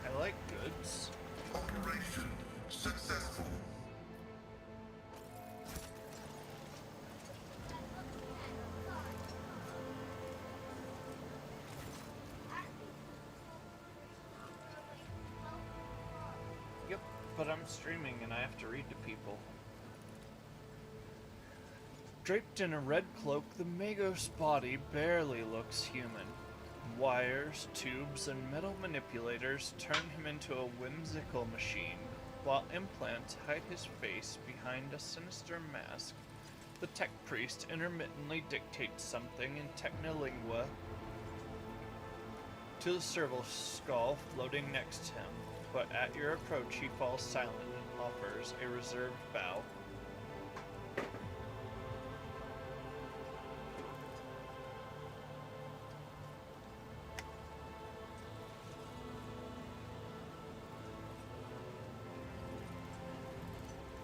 A: I like goods.
G: Operation successful.
A: Yep, but I'm streaming and I have to read to people. Draped in a red cloak, the Magos body barely looks human. Wires, tubes, and metal manipulators turn him into a whimsical machine, while implants hide his face behind a sinister mask. The tech priest intermittently dictates something in Technolingua to the serval skull floating next to him, but at your approach he falls silent and offers a reserved bow.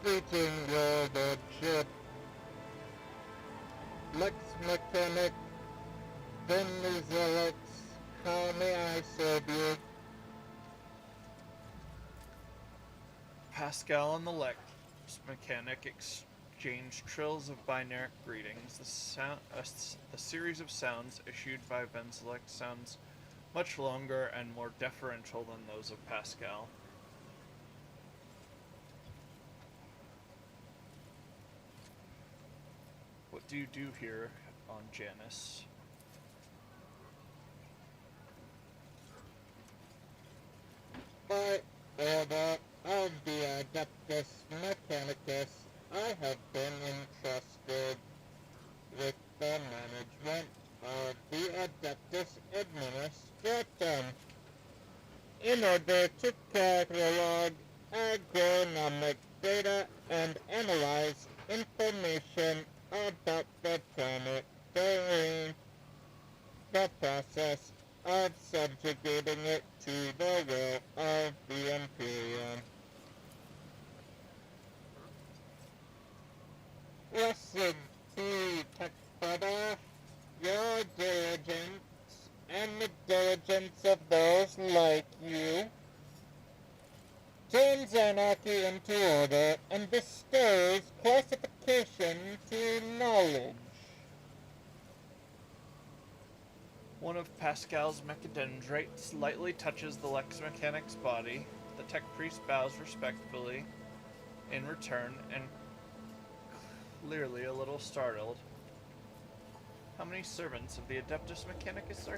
J: Greeting your lordship. Lex Mechanic, Bentley Zealots, how may I serve you?
A: Pascal and the Lex mechanic exchange trills of binary greetings. The series of sounds issued by Benzalek sounds much longer and more deferential than those of Pascal. What do you do here on Janus?
J: By order of the Adeptus Mechanicus, I have been entrusted with the management of the Adeptus Administratum in order to catalog agronomic data and analyze information about the planet during the process of subjugating it to the will of the Imperium. Listen to Techfada, your diligence, and the diligence of those like you turns anarchy into order and bestows classification to knowledge.
A: One of Pascal's mechadendrites lightly touches the Lex mechanic's body. The tech priest bows respectfully in return and clearly a little startled. How many servants of the Adeptus Mechanicus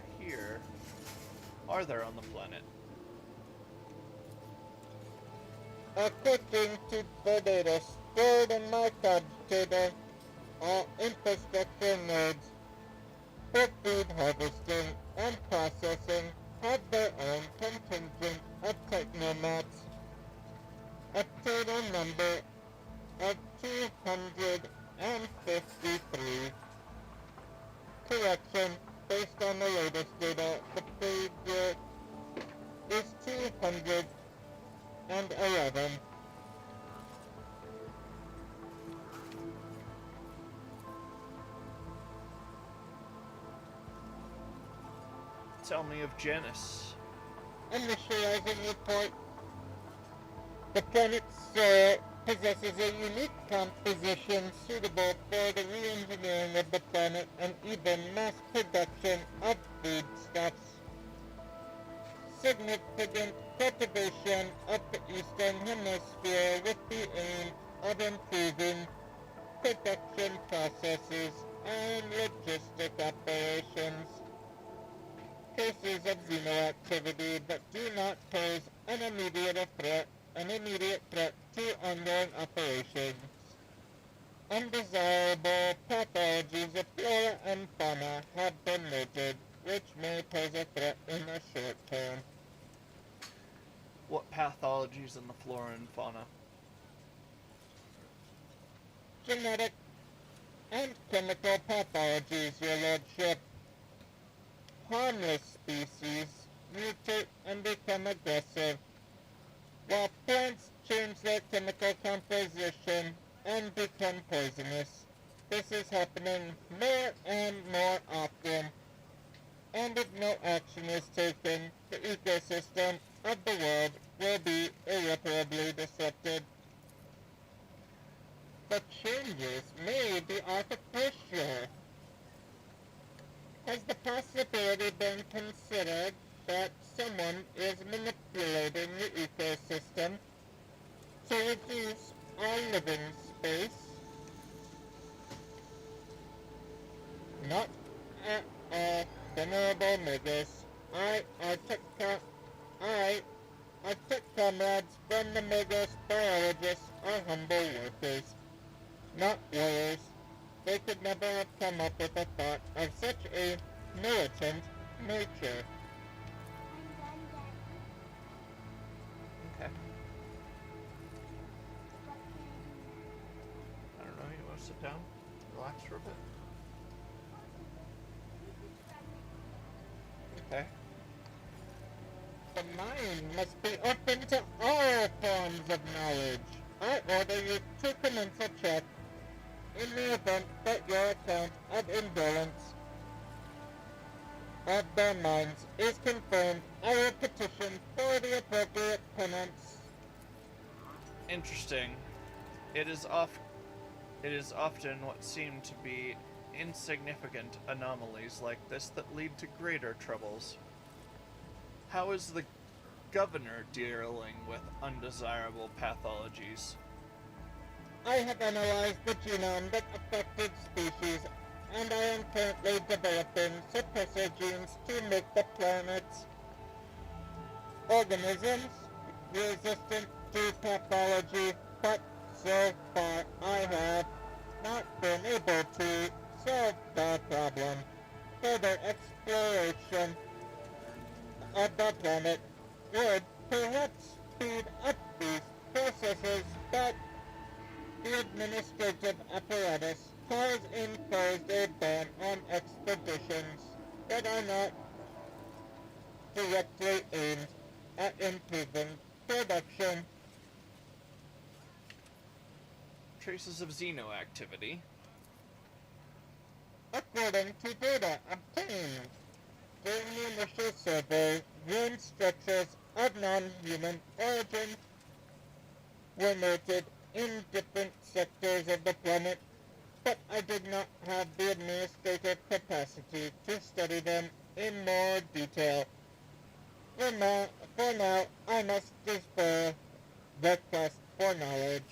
A: are there on the planet?
J: According to the data stored in my computer, all infrastructure nodes for food harvesting and processing have their own contingent of technomads. A total number of 253. Correction, based on the latest data, the figure is 211.
A: Tell me of Janus.
J: Initializing report. The planet's soil possesses a unique composition suitable for the re-engineering of the planet and even mass production of foodstuffs. Significant cultivation of the Eastern Hemisphere with the aim of improving production processes and logistic operations. Cases of xenoactivity that do not pose an immediate threat to ongoing operations. undesirable pathologies of flora and fauna have been noted, which may pose a threat in the short term.
A: What pathologies in the flora and fauna?
J: Genetic and chemical pathologies, your lordship. Harmless species mutate and become aggressive, while plants change their chemical composition and become poisonous. This is happening more and more often, and if no action is taken, the ecosystem of the world will be irreparably disrupted. The changes may be artificial. Has the possibility been considered that someone is manipulating the ecosystem to reduce our living space? Not at all, venerable Magus. I took comrades from the Magus biologists are humble workers, not warriors. They could never have come up with a thought of such a militant nature.
A: Okay. I don't know, you want to sit down? Relax for a bit? Okay.
J: The mind must be open to all forms of knowledge. I order you to commence a check in the event that your account of endurance of their minds is confirmed. I will petition for the appropriate penance.
A: Interesting. It is often what seem to be insignificant anomalies like this that lead to greater troubles. How is the governor dealing with undesirable pathologies?
J: I have analyzed the genome of affected species, and I am currently developing suppressor genes to make the planet's organisms resistant to pathology, but so far I have not been able to solve the problem. Further exploration of the planet would perhaps speed up these processes, but the administrative apparatus has imposed a ban on expeditions that are not directly aimed at improving production.
A: Traces of xeno activity.
J: According to data obtained during the initial survey, ruined structures of non-human origin were noted in different sectors of the planet, but I did not have the administrative capacity to study them in more detail. For now, I must defer the quest for knowledge.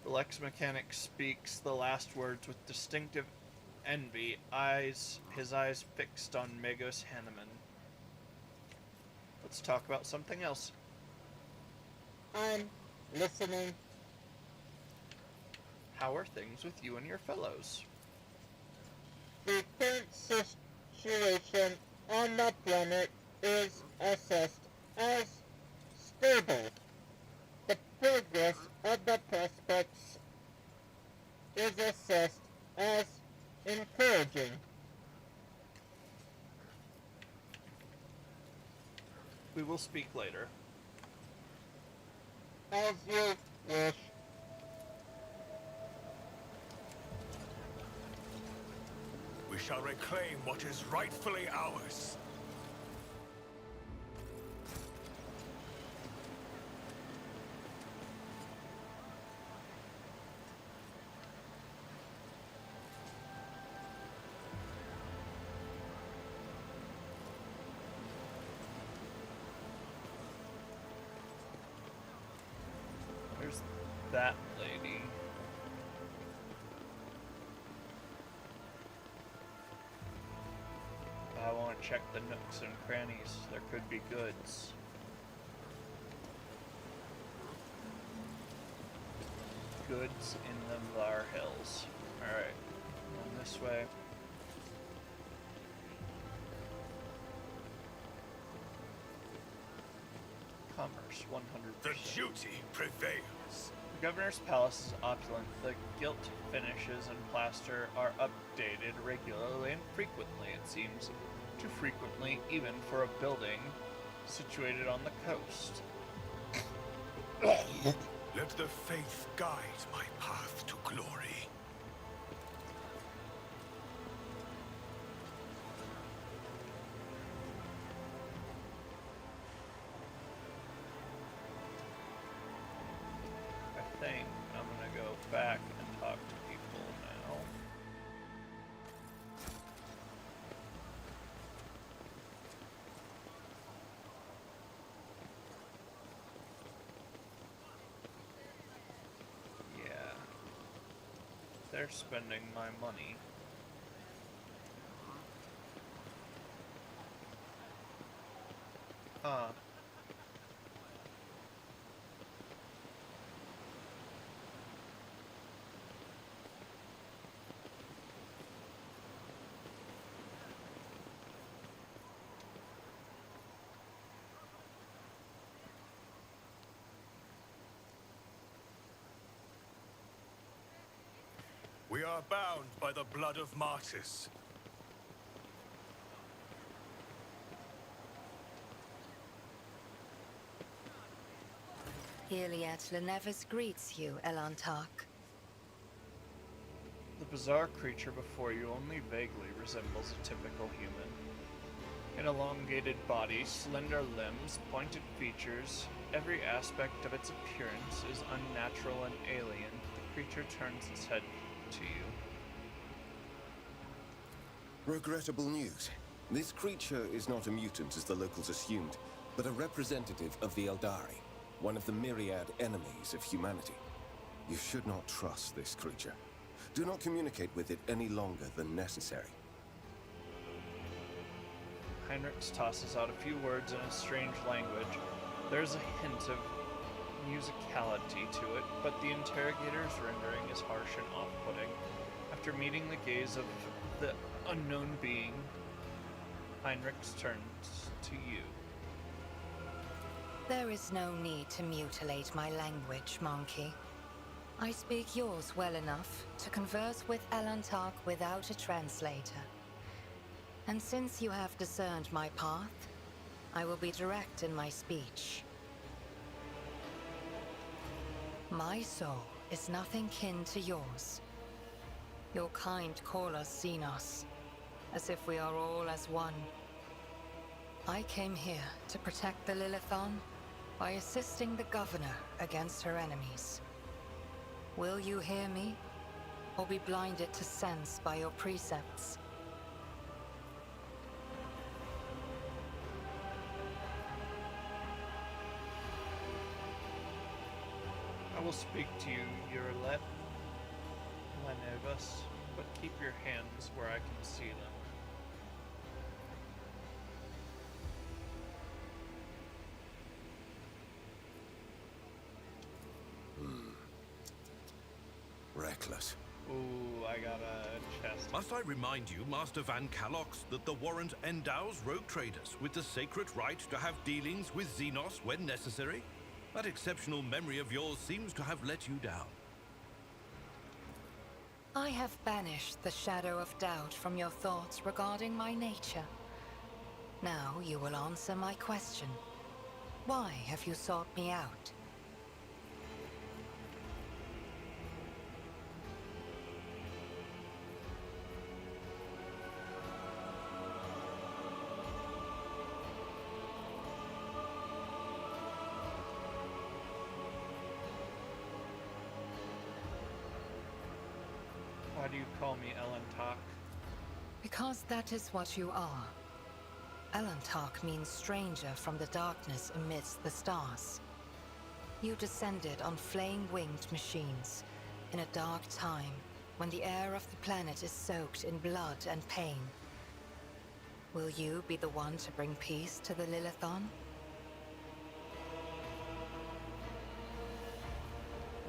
A: The Lex Mechanic speaks the last words with distinctive envy, his eyes fixed on Magos Hanneman. Let's talk about something else.
J: I'm listening.
A: How are things with you and your fellows?
J: The current situation on the planet is assessed as stable. The progress of the prospects is assessed as encouraging.
A: We will speak later.
J: As you wish.
C: We shall reclaim what is rightfully ours.
A: There's that lady. I want to check the nooks and crannies. There could be goods. goods in the Var Hills. Alright, going this way. Commerce, 100%.
C: The duty prevails.
A: The governor's palace is opulent. The gilt finishes and plaster are updated regularly and frequently, it seems. Too frequently, even for a building situated on the coast.
C: Let the faith guide my path to glory.
A: I think I'm gonna go back and talk to people now. Yeah. They're spending my money. Huh.
C: We are bound by the blood of martyrs.
K: Iliad Lenevus greets you, Elantark.
A: The bizarre creature before you only vaguely resembles a typical human. An elongated body, slender limbs, pointed features, every aspect of its appearance is unnatural and alien. The creature turns its head to you.
I: Regrettable news. This creature is not a mutant as the locals assumed, but a representative of the Eldari, one of the myriad enemies of humanity. You should not trust this creature. Do not communicate with it any longer than necessary.
A: Heinrichs tosses out a few words in a strange language. There's a hint of musicality to it, but the interrogator's rendering is harsh and off-putting. After meeting the gaze of the unknown being, Heinrichs turns to you.
K: There is no need to mutilate my language, monkey. I speak yours well enough to converse with Elantark without a translator. And since you have discerned my path, I will be direct in my speech. My soul is nothing kin to yours. Your kind call us Xenos, as if we are all as one. I came here to protect the Lilithon by assisting the governor against her enemies. Will you hear me, or be blinded to sense by your precepts?
A: I will speak to you, Urilet, Lenevus, but keep your hands where I can see them.
I: Reckless.
A: Ooh, I got a chest.
H: Must I remind you, Master Van Calox, that the warrant endows rogue traders with the sacred right to have dealings with Xenos when necessary? That exceptional memory of yours seems to have let you down.
K: I have banished the shadow of doubt from your thoughts regarding my nature. Now you will answer my question. Why have you sought me out?
A: Why do you call me Elantark?
K: Because that is what you are. Elantark means stranger from the darkness amidst the stars. You descended on flame-winged machines in a dark time when the air of the planet is soaked in blood and pain. Will you be the one to bring peace to the Lilithon?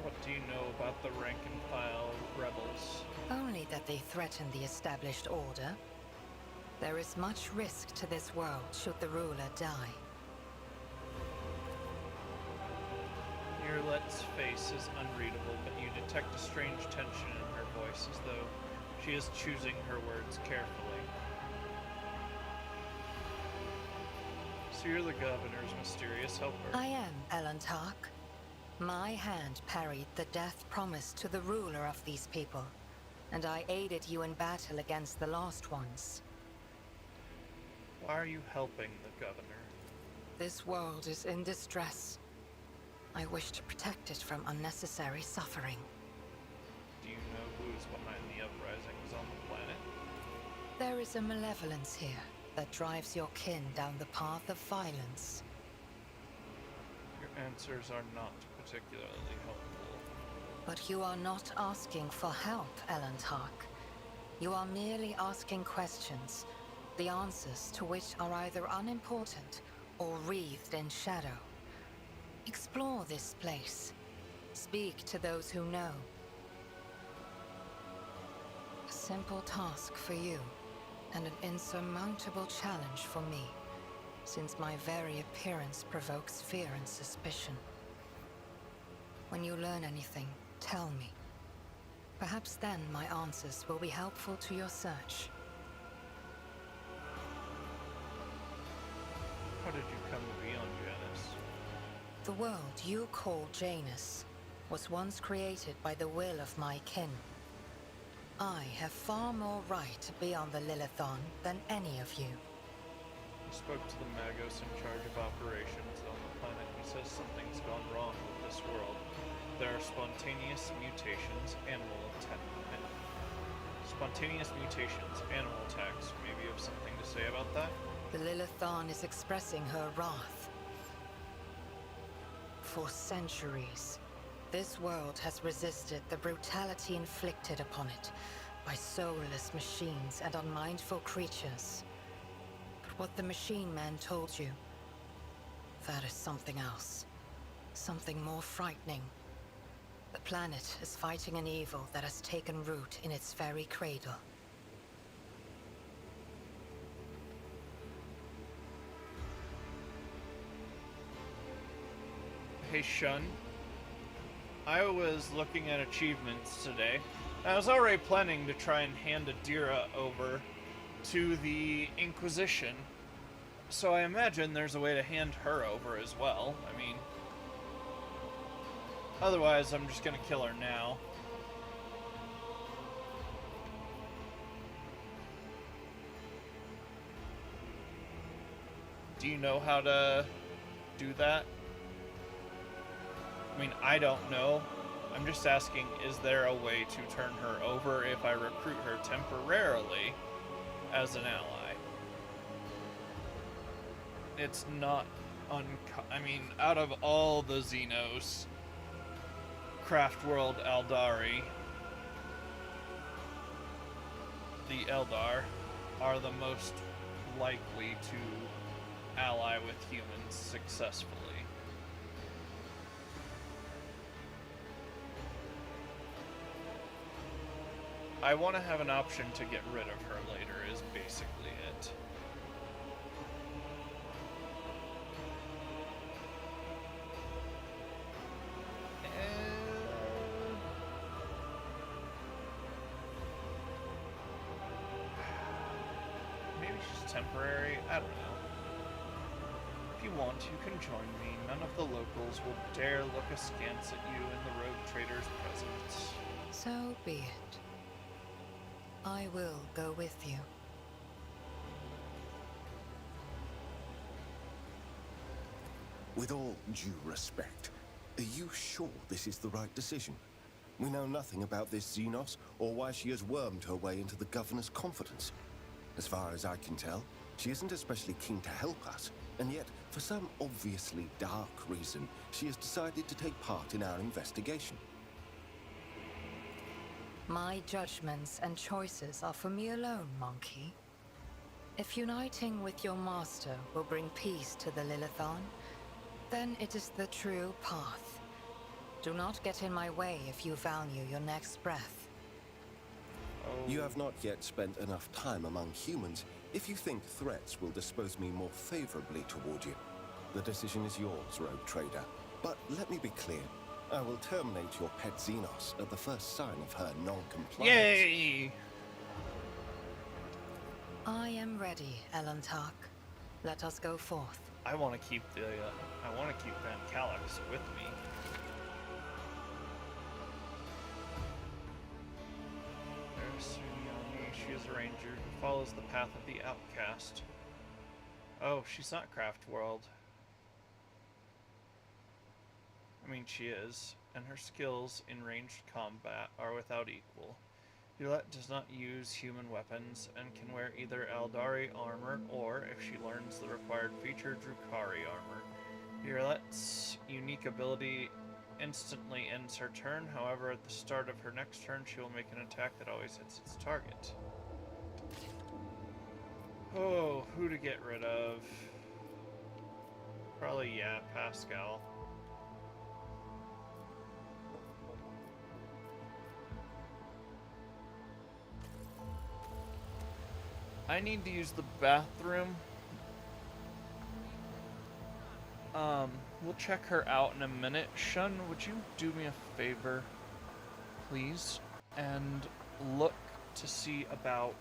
A: What do you know about the rank and file rebels?
K: Only that they threaten the established order. There is much risk to this world should the ruler die.
A: Mirlet's face is unreadable, but you detect a strange tension in her voice, as though she is choosing her words carefully. So you're the governor's mysterious helper.
K: I am, Elantark. My hand parried the death promised to the ruler of these people, and I aided you in battle against the Lost Ones.
A: Why are you helping the governor?
K: This world is in distress. I wish to protect it from unnecessary suffering.
A: Do you know who is behind the uprisings on the planet?
K: There is a malevolence here that drives your kin down the path of violence.
A: Your answers are not particularly helpful.
K: But you are not asking for help, Elantark. You are merely asking questions, the answers to which are either unimportant or wreathed in shadow. Explore this place. Speak to those who know. A simple task for you, and an insurmountable challenge for me, since my very appearance provokes fear and suspicion. When you learn anything, tell me. Perhaps then my answers will be helpful to your search.
A: How did you come to be on Janus?
K: The world you call Janus was once created by the will of my kin. I have far more right to be on the Lilithon than any of you.
A: I spoke to the Magos in charge of operations on the planet. He says something's gone wrong with this world. There are spontaneous mutations, animal attacks. Maybe you have something to say about that?
K: The Lilithon is expressing her wrath. For centuries, this world has resisted the brutality inflicted upon it by soulless machines and unmindful creatures. But what the machine man told you, that is something else. Something more frightening. The planet is fighting an evil that has taken root in its very cradle.
A: Hey Shun, I was looking at achievements today. I was already planning to try and hand Adira over to the Inquisition, so I imagine there's a way to hand her over as well. I mean, otherwise I'm just gonna kill her now. Do you know how to do that? I mean, I don't know. I'm just asking, is there a way to turn her over if I recruit her temporarily as an ally? It's not I mean, out of all the Xenos, Craftworld Aldari, the Eldar are the most likely to ally with humans successfully. I want to have an option to get rid of her later is basically it. Maybe she's temporary, I don't know. If you want, you can join me. None of the locals will dare look askance at you in the rogue trader's presence.
K: So be it. I will go with you.
I: With all due respect, are you sure this is the right decision? We know nothing about this Xenos, or why she has wormed her way into the governor's confidence. As far as I can tell, she isn't especially keen to help us, and yet, for some obviously dark reason, she has decided to take part in our investigation.
K: My judgments and choices are for me alone, Monkey. If uniting with your master will bring peace to the Lilithon, then it is the true path. Do not get in my way if you value your next breath.
A: Oh.
I: You have not yet spent enough time among humans if you think threats will dispose me more favorably toward you. The decision is yours, rogue trader. But let me be clear. I will terminate your pet Xenos at the first sign of her non-compliance.
A: Yay!
K: I am ready, Elantark. Let us go forth.
A: I want to keep Van Calyx with me. There's Sudiani. She is a ranger who follows the path of the outcast. Oh, she's not Craft World. I mean, she is, and her skills in ranged combat are without equal. Yulette does not use human weapons and can wear either Eldari armor or, if she learns the required feature, Drukhari armor. Yulette's unique ability instantly ends her turn, however, at the start of her next turn, she will make an attack that always hits its target. Oh, who to get rid of? Probably, yeah, Pascal. I need to use the bathroom. We'll check her out in a minute. Shun, would you do me a favor, please? And look to see about...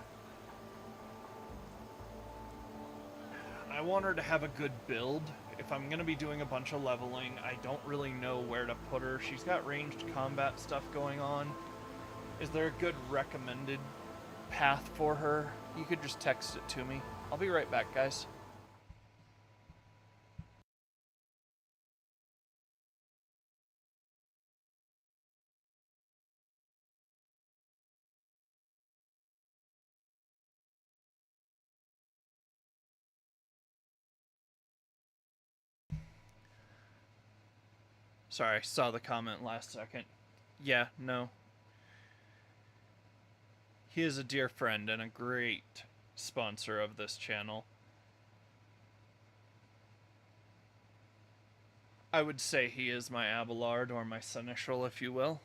A: I want her to have a good build. If I'm going to be doing a bunch of leveling, I don't really know where to put her. She's got ranged combat stuff going on. Is there a good recommended path for her? You could just text it to me. I'll be right back, guys. Sorry, saw the comment last second. Yeah, no. He is a dear friend and a great sponsor of this channel. I would say he is my Abelard, or my Seneschal, if you will.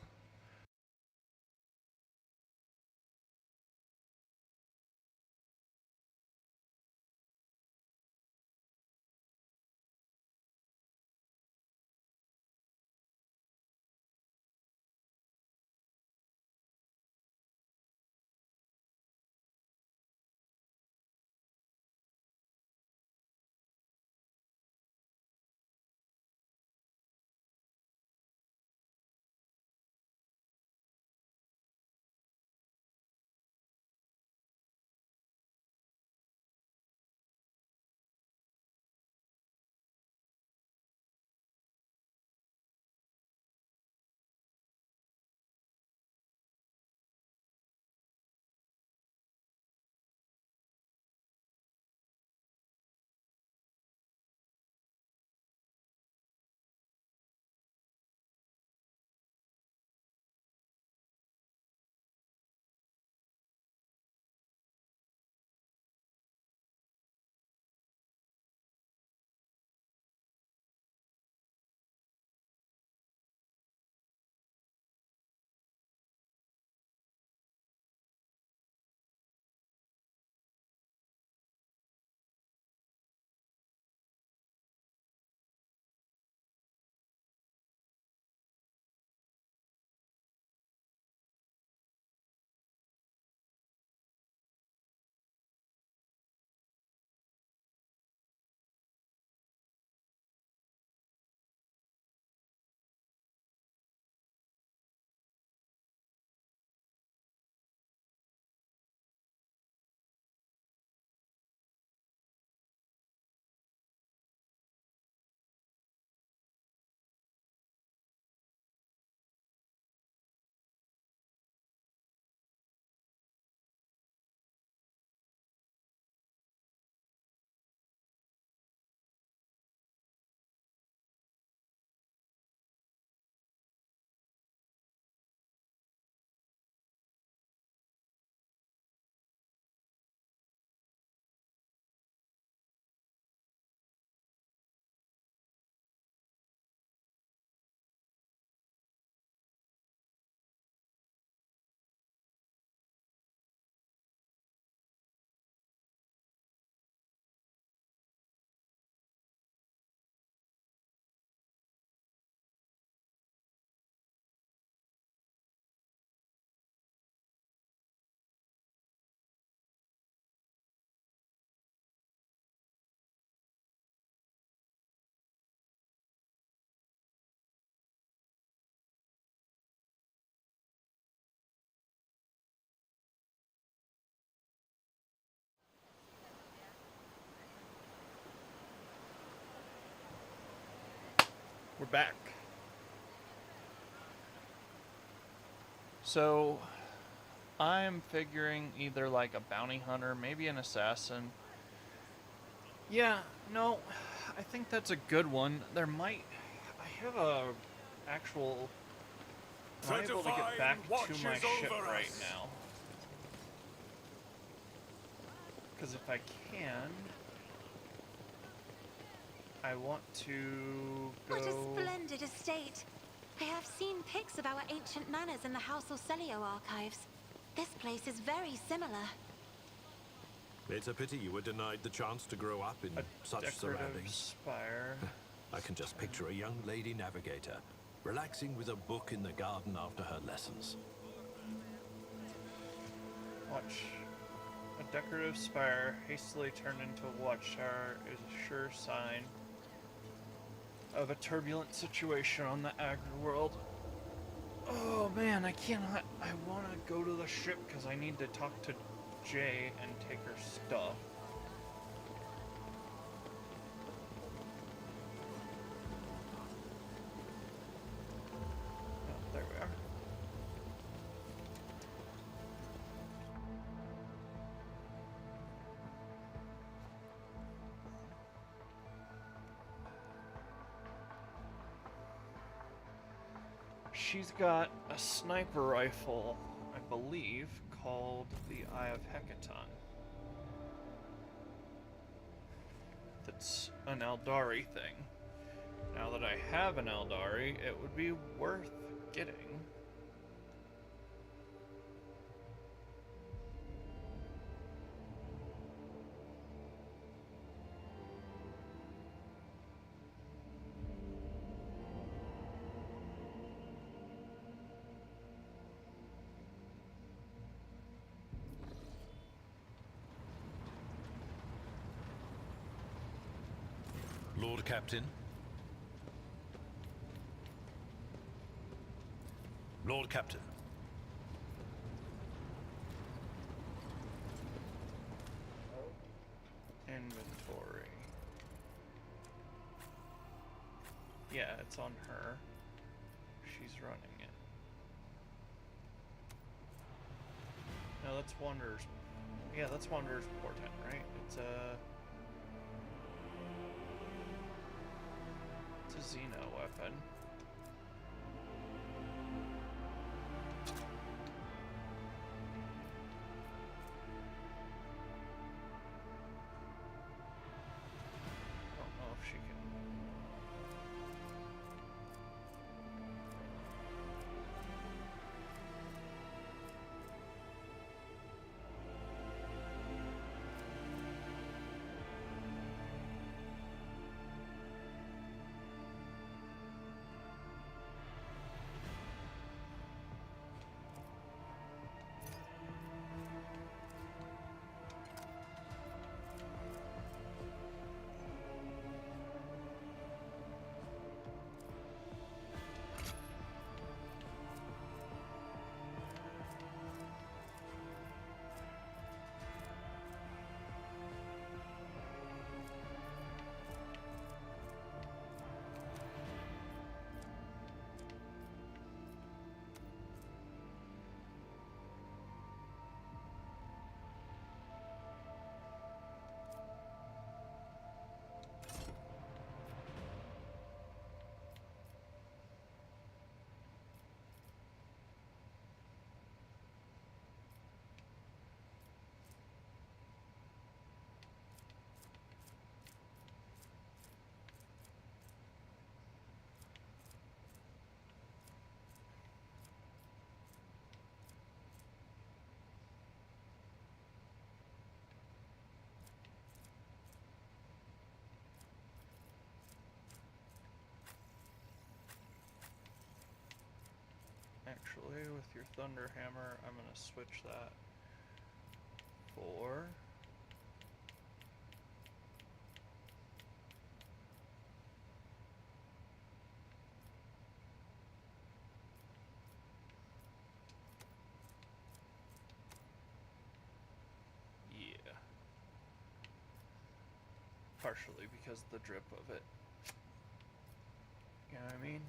A: We're back. So, I'm figuring either like a bounty hunter, maybe an assassin. Yeah, no, I think that's a good one. There might... I have a actual... Am I able to get back to my ship right now? Because if I can... I want to go...
D: What a splendid estate! I have seen pics of our ancient manors in the House Orcelio archives. This place is very similar.
L: It's a pity you were denied the chance to grow up in such surroundings.
A: Spire.
L: I can just picture a young lady navigator, relaxing with a book in the garden after her lessons.
A: Watch. A decorative spire hastily turned into a watchtower is a sure sign of a turbulent situation on the agri-world. Oh man, I cannot. I want to go to the ship because I need to talk to Jay and take her stuff. Oh, there we are. She's got a sniper rifle, I believe, called the Eye of Hecaton. That's an Eldari thing. Now that I have an Eldari, it would be worth getting.
H: Lord Captain. Lord Captain.
A: Inventory. Yeah, it's on her. She's running it. No, that's Wanderer's. Yeah, that's Wanderer's Portent, right? It's a Xeno weapon. I don't know if she can. Actually, with your Thunder Hammer, I'm gonna switch that for yeah. Partially because of the drip of it. You know what I mean?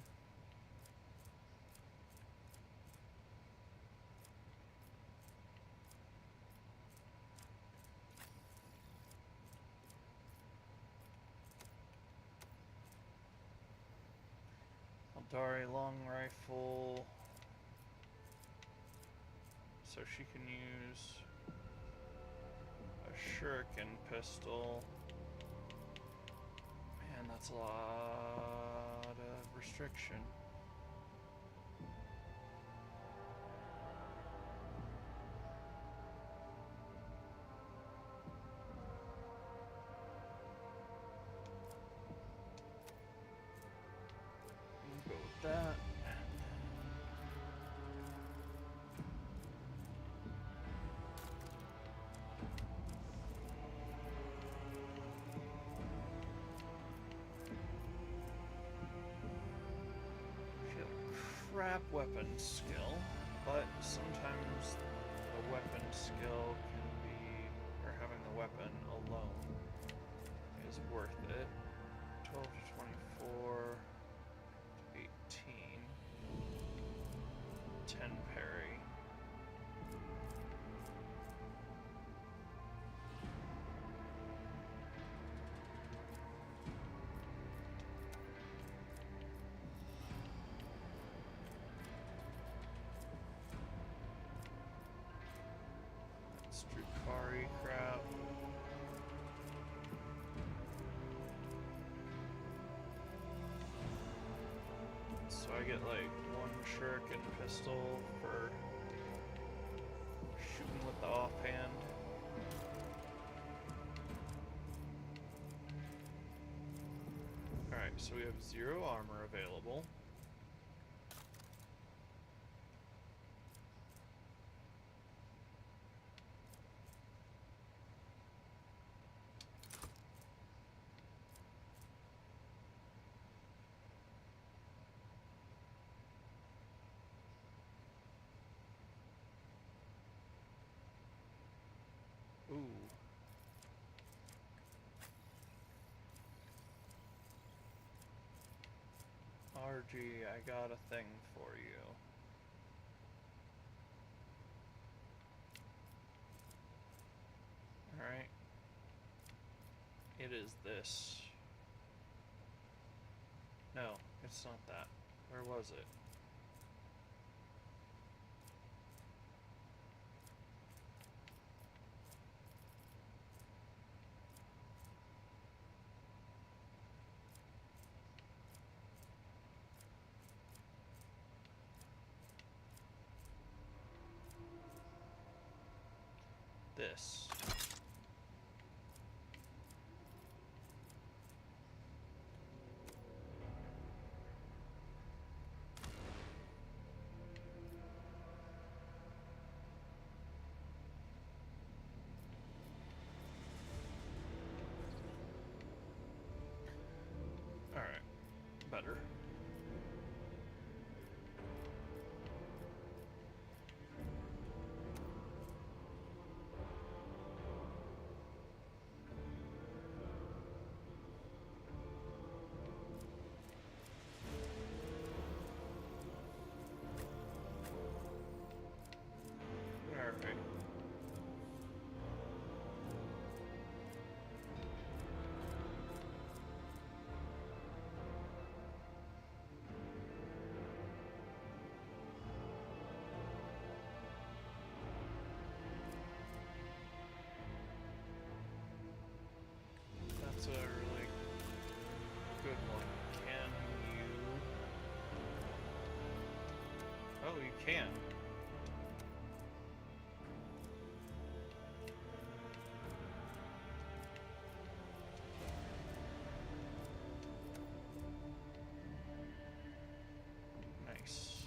A: Eldari long rifle. So she can use a shuriken pistol. Man, that's a lot of restriction. We'll go with that. She had a crap weapon skill, but sometimes the weapon skill can be, or having the weapon alone is worth it. 12 to 24, 18, 10 parry. That's Drukari crap. So I get like one shuriken pistol for shooting with the offhand. Alright, so we have 0 armor available. Ooh. RG, I got a thing for you. Alright. It is this. No, it's not that. Where was it? This. Alright. Better. Alright. That's a really good one. Can you... Oh, you can. Nice.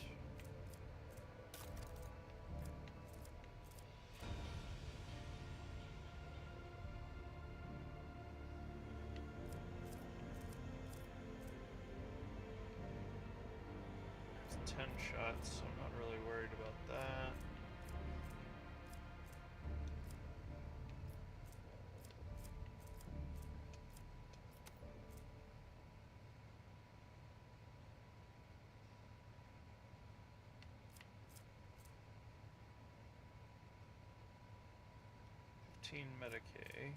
A: It's 10 shots, so I'm not really worried about that. 15 Medicaid.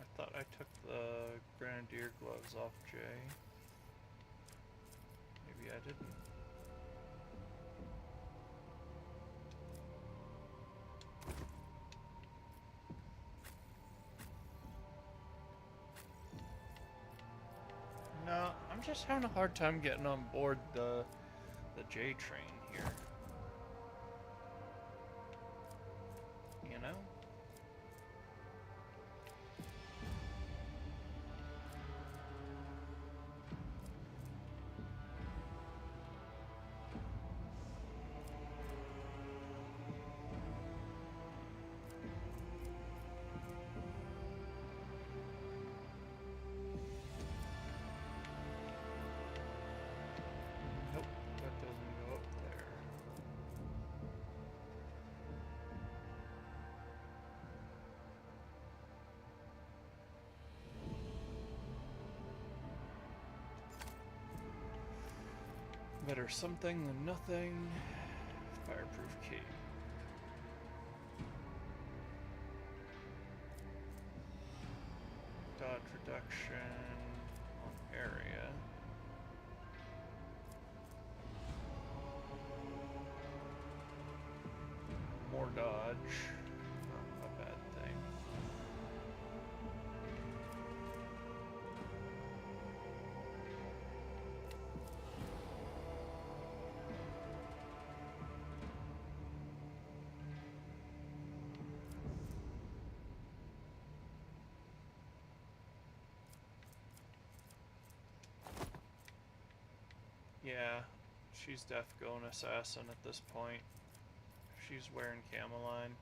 A: I thought I took the Grenadier gloves off Jay. Maybe I didn't. No, I'm just having a hard time getting on board the J train here. You know? Nope, that doesn't go up there. Better something than nothing. Fireproof key. Dodge reduction on area. More dodge. Not a bad thing. Yeah, she's Death Going Assassin at this point. She's wearing Cameline.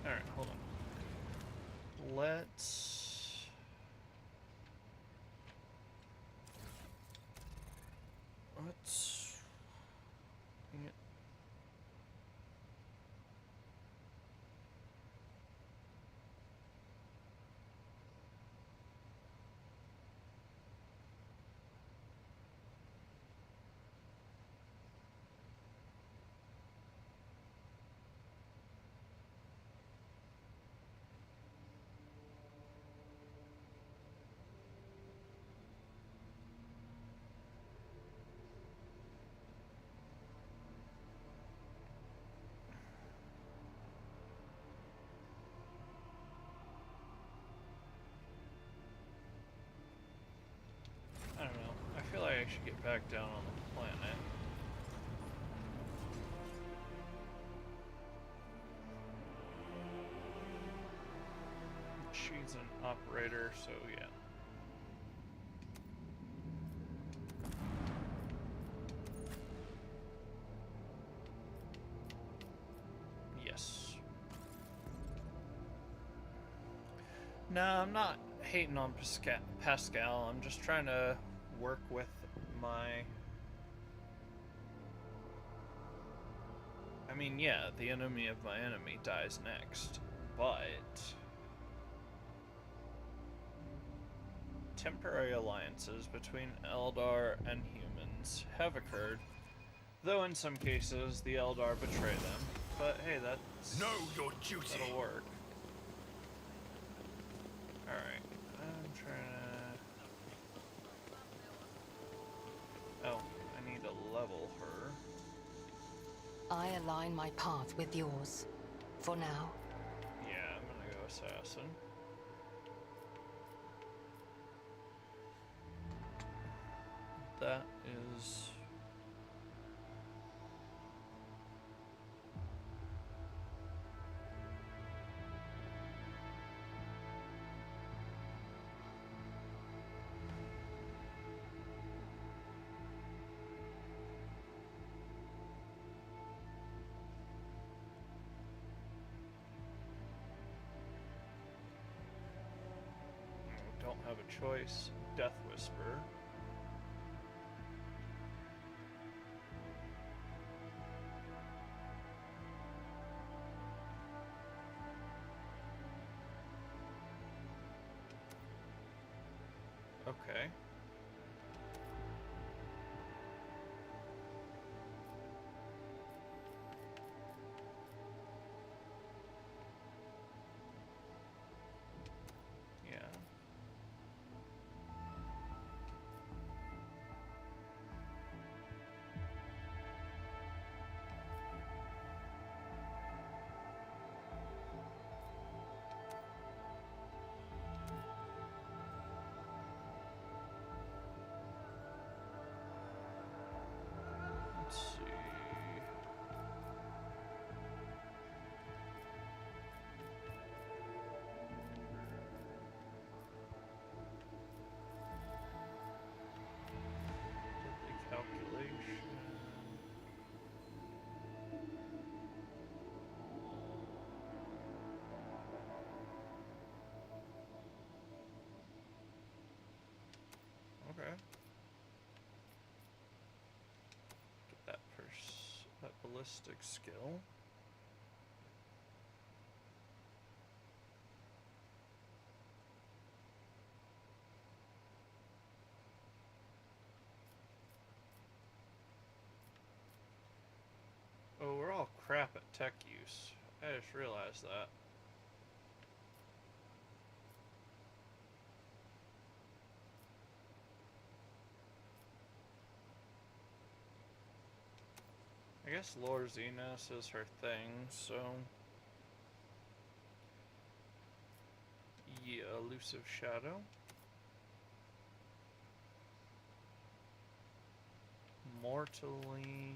A: Alright, hold on. Let's yeah. I don't know. I feel like I should get back down on the planet. She's an operator, so yeah. Yes. No, I'm not hating on Pascal. I'm just trying to work with my... I mean, yeah, the enemy of my enemy dies next, but... temporary alliances between Eldar and humans have occurred, Though in some cases, the Eldar betray them. But hey, that's...
C: Know your duty.
A: That'll work. Alright. I'm trying to... Oh, I need to level her.
K: I align my path with yours. For now.
A: Yeah, I'm gonna go assassin. That is... Don't have a choice. Death Whisper. Okay. Yeah. Let's see. Did the calculation. Okay. Get that ballistic skill. Oh, we're all crap at tech use. I just realized that. I guess Lord Xenos is her thing, so... Yeah, Elusive Shadow. Mortally...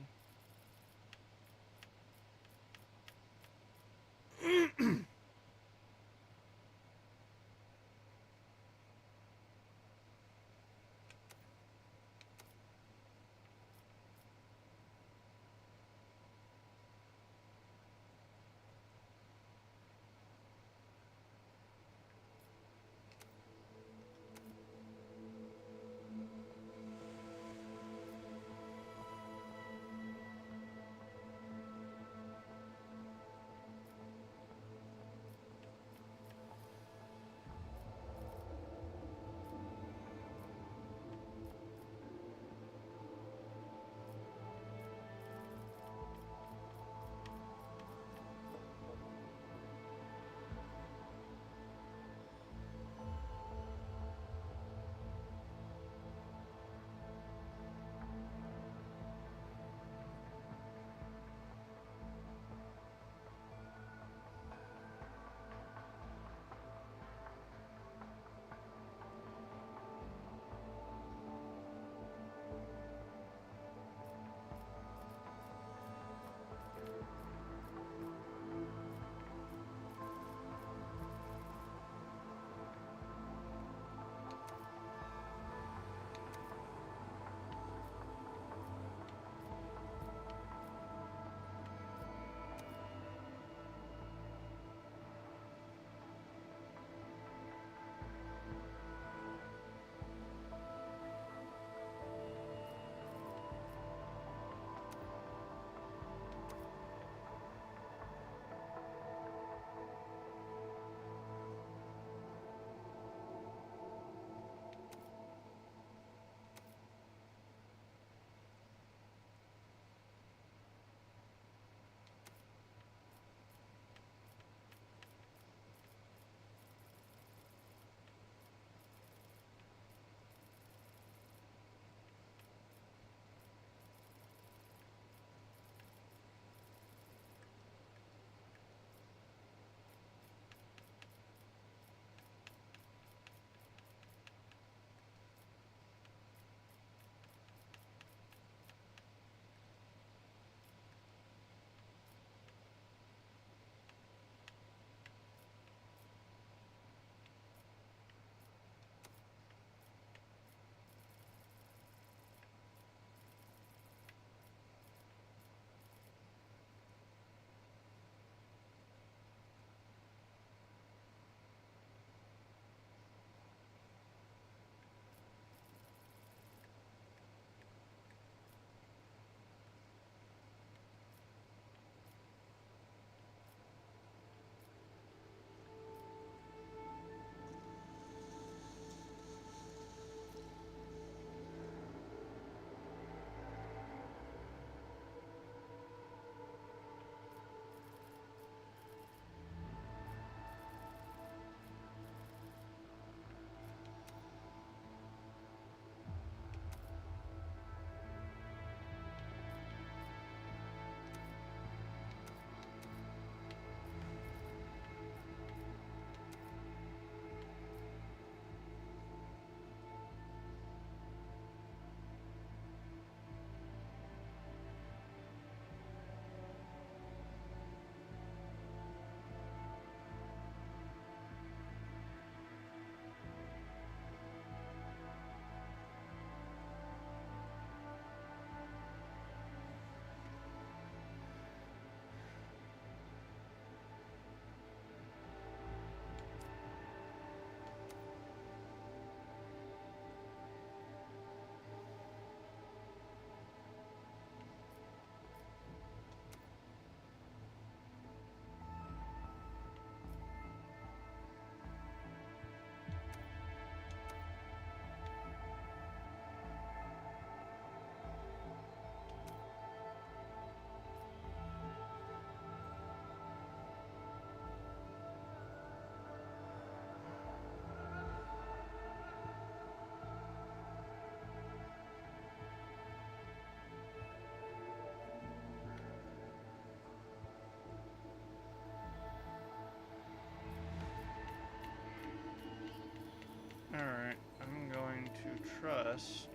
A: trust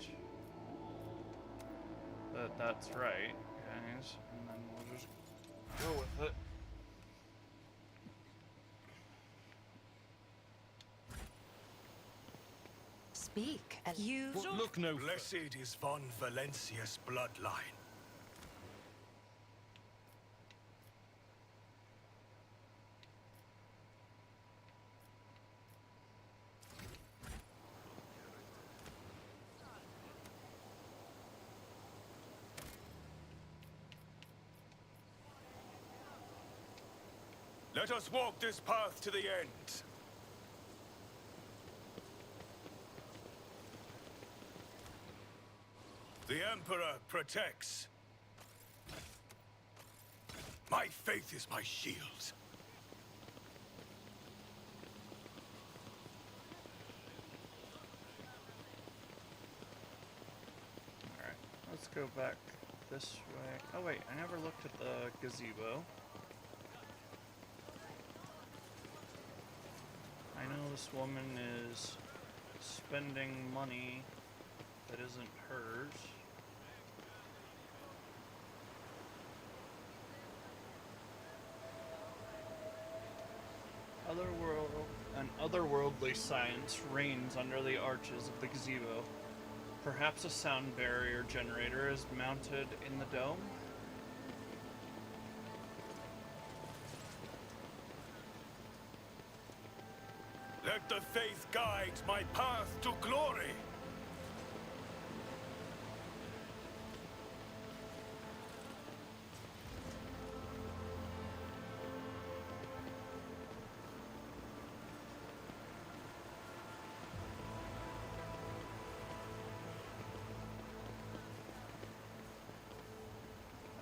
A: that that's right, guys, and then we'll just go with it.
K: Speak.
F: You
H: Look no further.
C: Blessed is von Valencia's bloodline. Let us walk this path to the end. The Emperor protects. My faith is my shield.
A: Alright, let's go back this way. Oh wait, I never looked at the gazebo. I know this woman is spending money that isn't hers. An otherworldly science reigns under the arches of the gazebo. Perhaps a sound barrier generator is mounted in the dome?
C: Let the faith guide my path to glory.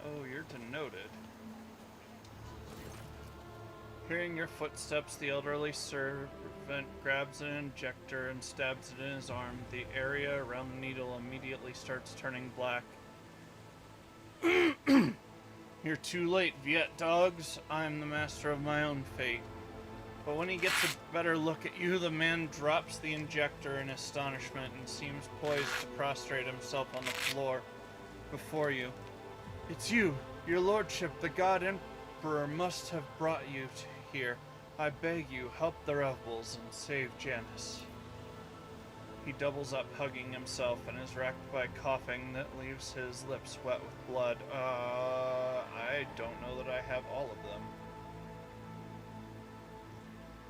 A: Oh, you're denoted. Hearing your footsteps, the elderly servant grabs an injector and stabs it in his arm. The area around the needle immediately starts turning black. You're too late, Viet dogs. I'm the master of my own fate. But when he gets a better look at you, the man drops the injector in astonishment and seems poised to prostrate himself on the floor before you. It's you, your lordship. The god emperor must have brought you here. I beg you, help the rebels and save Janice. He doubles up, hugging himself, and is racked by coughing that leaves his lips wet with blood. I don't know that I have all of them.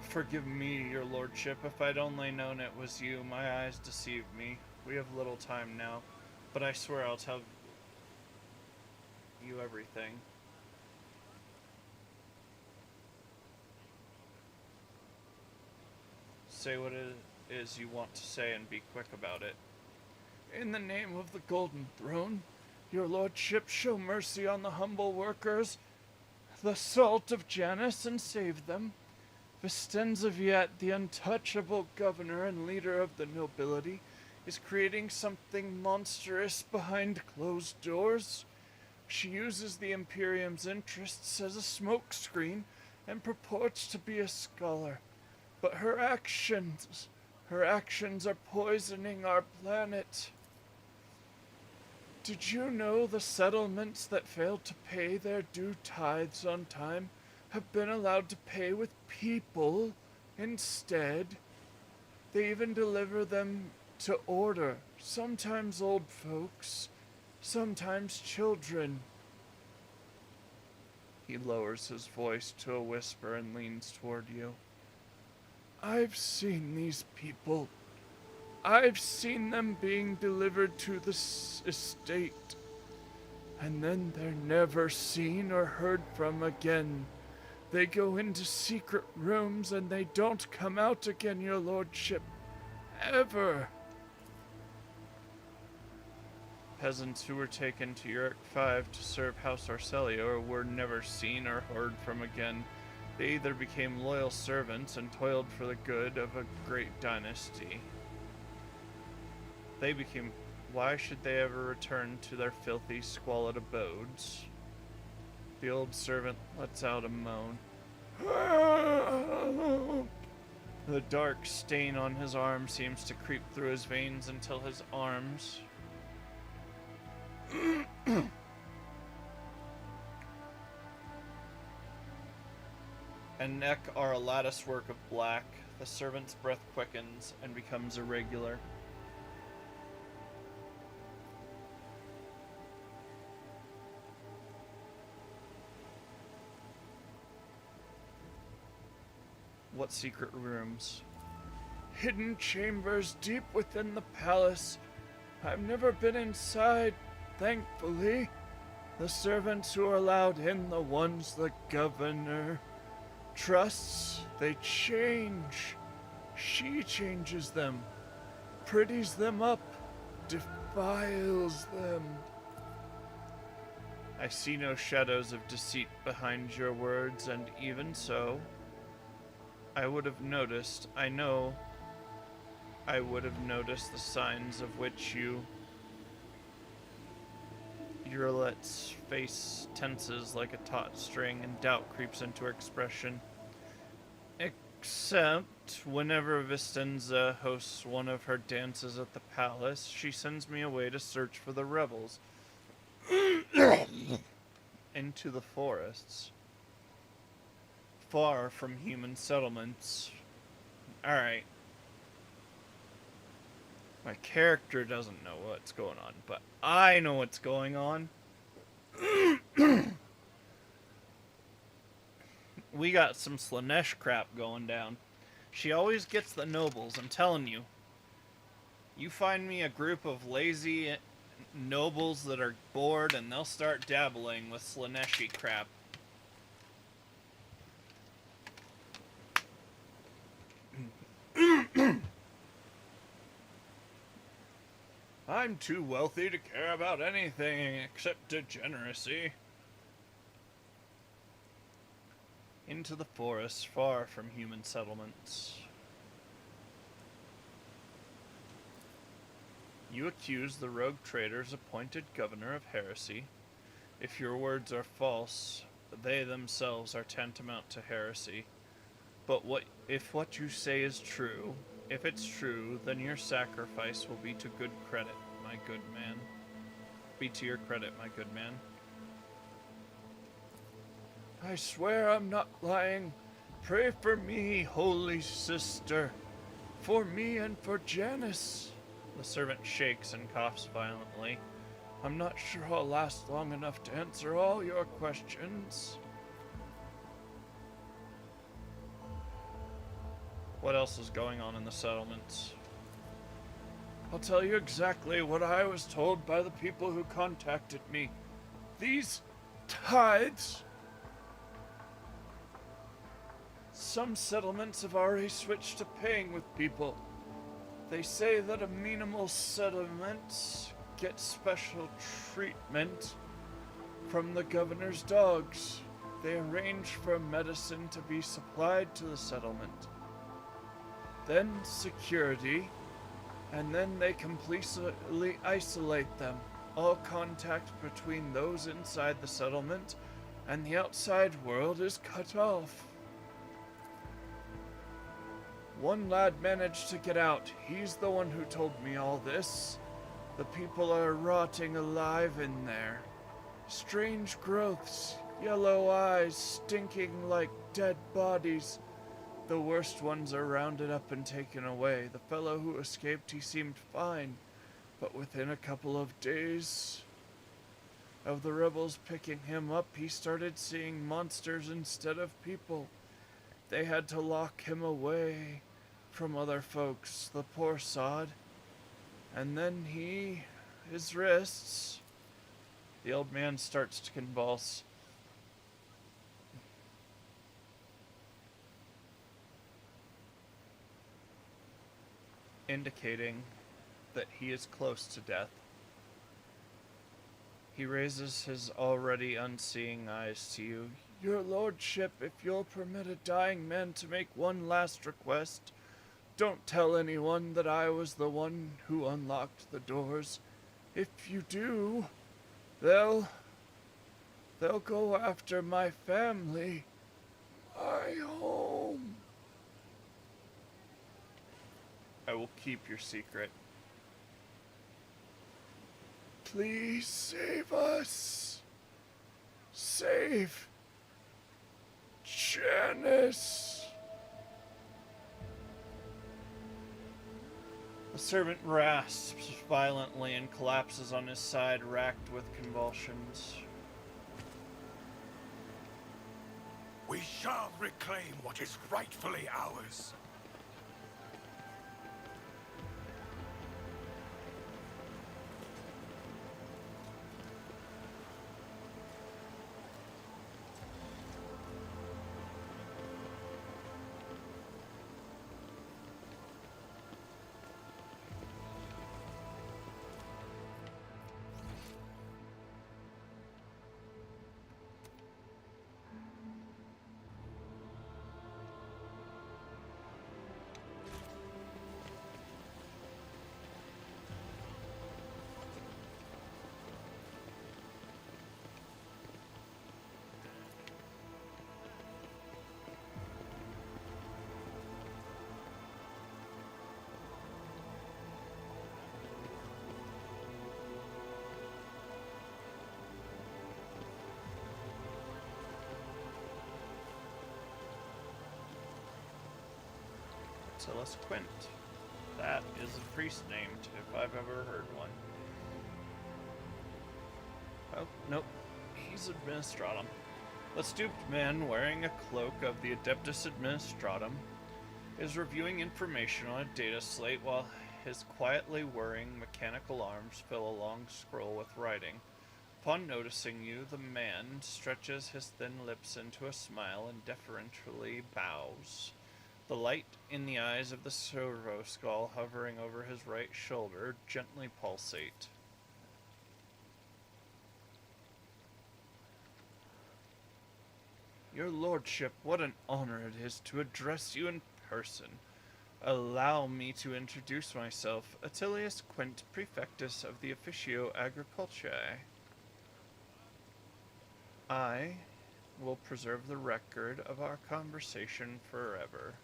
A: Forgive me, your lordship. If I'd only known it was you, my eyes deceived me. We have little time now, but I swear I'll tell you everything. Say what it is you want to say and be quick about it. In the name of the Golden Throne, your lordship, show mercy on the humble workers, the salt of Janus, and save them. Vistenza Viet, the untouchable governor and leader of the nobility, is creating something monstrous behind closed doors. She uses the Imperium's interests as a smokescreen and purports to be a scholar. But her actions are poisoning our planet. Did you know the settlements that failed to pay their due tithes on time have been allowed to pay with people instead? They even deliver them to order, sometimes old folks, sometimes children. He lowers his voice to a whisper and leans toward you. I've seen these people. I've seen them being delivered to the estate, and then they're never seen or heard from again. They go into secret rooms and they don't come out again, your lordship. Ever. Peasants who were taken to Uric 5 to serve House Arcelio were never seen or heard from again. They either became loyal servants and toiled for the good of a great dynasty. Why should they ever return to their filthy, squalid abodes? The old servant lets out a moan. The dark stain on his arm seems to creep through his veins until his arms and neck are a lattice work of black. The servant's breath quickens and becomes irregular. What secret rooms? Hidden chambers deep within the palace. I've never been inside, thankfully. The servants who are allowed in, the ones the governor trusts, they change. She changes them, pretties them up, defiles them. I see no shadows of deceit behind your words, and even so, I would have noticed, I know, I would have noticed the signs of which your let's face tenses like a taut string, and doubt creeps into her expression. Except whenever Vistenza hosts one of her dances at the palace, she sends me away to search for the rebels into the forests, far from human settlements. Alright. My character doesn't know what's going on, but I know what's going on. We got some Slanesh crap going down. She always gets the nobles, I'm telling you. You find me a group of lazy nobles that are bored and they'll start dabbling with Slaneshi crap. I'm too wealthy to care about anything except degeneracy. Into the forests, far from human settlements. You accuse the rogue traitors appointed governor of heresy. If your words are false, they themselves are tantamount to heresy. But if what you say is true? If it's true, then your sacrifice will be to good credit, my good man. Be to your credit, my good man. I swear I'm not lying. Pray for me, holy sister. For me and for Janice. The servant shakes and coughs violently. I'm not sure I'll last long enough to answer all your questions. What else is going on in the settlements? I'll tell you exactly what I was told by the people who contacted me. These tithes. Some settlements have already switched to paying with people. They say that amenable settlements get special treatment from the governor's dogs. They arrange for medicine to be supplied to the settlement. Then security, and then they completely isolate them. All contact between those inside the settlement and the outside world is cut off. One lad managed to get out. He's the one who told me all this. The people are rotting alive in there. Strange growths, yellow eyes, stinking like dead bodies. The worst ones are rounded up and taken away. The fellow who escaped, he seemed fine, but within a couple of days of the rebels picking him up, he started seeing monsters instead of people. They had to lock him away from other folks, the poor sod. And then his wrists... The old man starts to convulse. Indicating that he is close to death. He raises his already unseeing eyes to you. Your lordship, if you'll permit a dying man to make one last request, don't tell anyone that I was the one who unlocked the doors. If you do, they'll go after my family, my home. keep your secret. Please save us. Save Janice. The servant rasps violently and collapses on his side, racked with convulsions.
C: We shall reclaim what is rightfully ours.
A: Attilis Quint. That is a priest named, if I've ever heard one. Oh, nope. He's Administratum. The stooped man wearing a cloak of the Adeptus Administratum is reviewing information on a data slate while his quietly whirring mechanical arms fill a long scroll with writing. Upon noticing you, the man stretches his thin lips into a smile and deferentially bows. The light in the eyes of the servo skull hovering over his right shoulder gently pulsate. Your lordship, what an honor it is to address you in person. Allow me to introduce myself, Attilius Quint, Prefectus of the Officio Agriculturae. I will preserve the record of our conversation forever.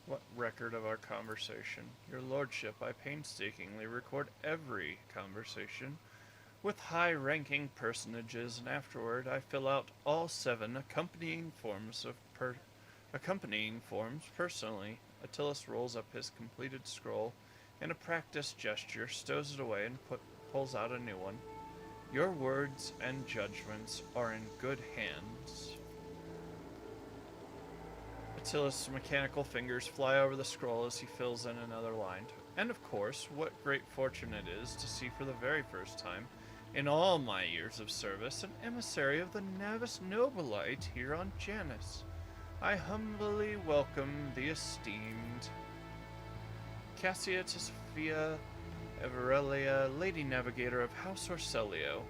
A: What record of our conversation? Your lordship, I painstakingly record every conversation with high-ranking personages, and afterward I fill out all 7 accompanying forms personally. Attilis rolls up his completed scroll in a practiced gesture, stows it away, and pulls out a new one. Your words and judgments are in good hands. Attilis' mechanical fingers fly over the scroll as he fills in another line. And of course, what great fortune it is to see for the very first time, in all my years of service, an emissary of the Navis Nobilite here on Janus. I humbly welcome the esteemed Cassia Sophia Everelia, Lady Navigator of House Orselio.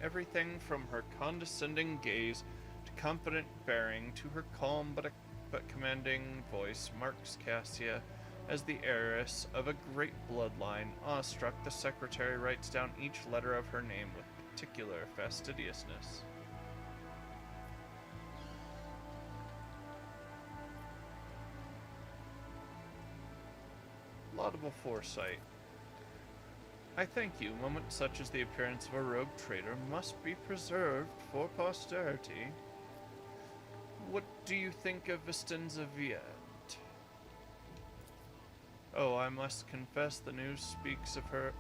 A: Everything from her condescending gaze to confident bearing to her calm but commanding voice marks Cassia as the heiress of a great bloodline. Awestruck, the secretary writes down each letter of her name with particular fastidiousness. Laudable foresight. I thank you. Moments such as the appearance of a rogue trader must be preserved for posterity. What do you think of Vistenza Viet? Oh, I must confess the news speaks of her.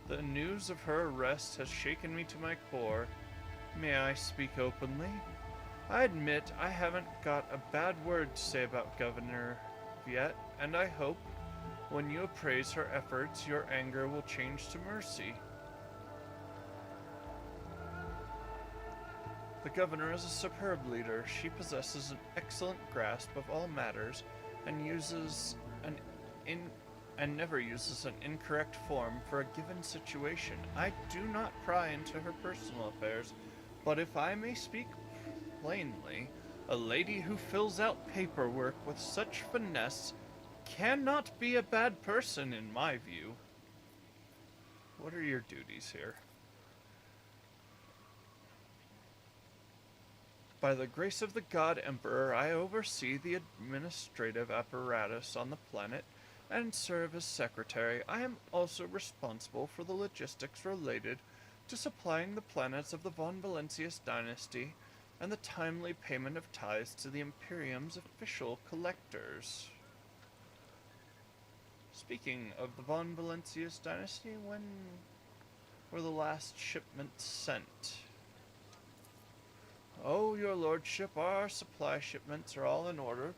A: The news of her arrest has shaken me to my core. May I speak openly? I admit I haven't got a bad word to say about Governor Viet, and I hope, when you appraise her efforts, your anger will change to mercy. The governor is a superb leader. She possesses an excellent grasp of all matters and never uses an incorrect form for a given situation. I do not pry into her personal affairs, but if I may speak plainly, A lady who fills out paperwork with such finesse cannot be a bad person in my view. What are your duties here? By the grace of the God Emperor, I oversee the administrative apparatus on the planet and serve as secretary. I am also responsible for the logistics related to supplying the planets of the Von Valentius dynasty and the timely payment of tithes to the Imperium's official collectors. Speaking of the Von Valentius dynasty, when were the last shipments sent? Oh, your lordship, our supply shipments are all in order.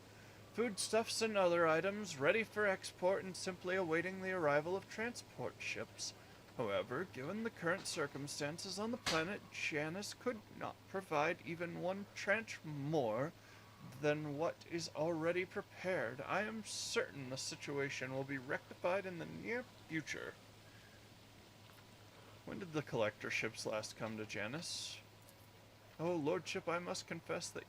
A: Foodstuffs and other items ready for export and simply awaiting the arrival of transport ships. However, given the current circumstances on the planet, Janice could not provide even one tranche more than what is already prepared. I am certain the situation will be rectified in the near future. When did the collector ships last come to Janice? Oh, lordship, I must confess that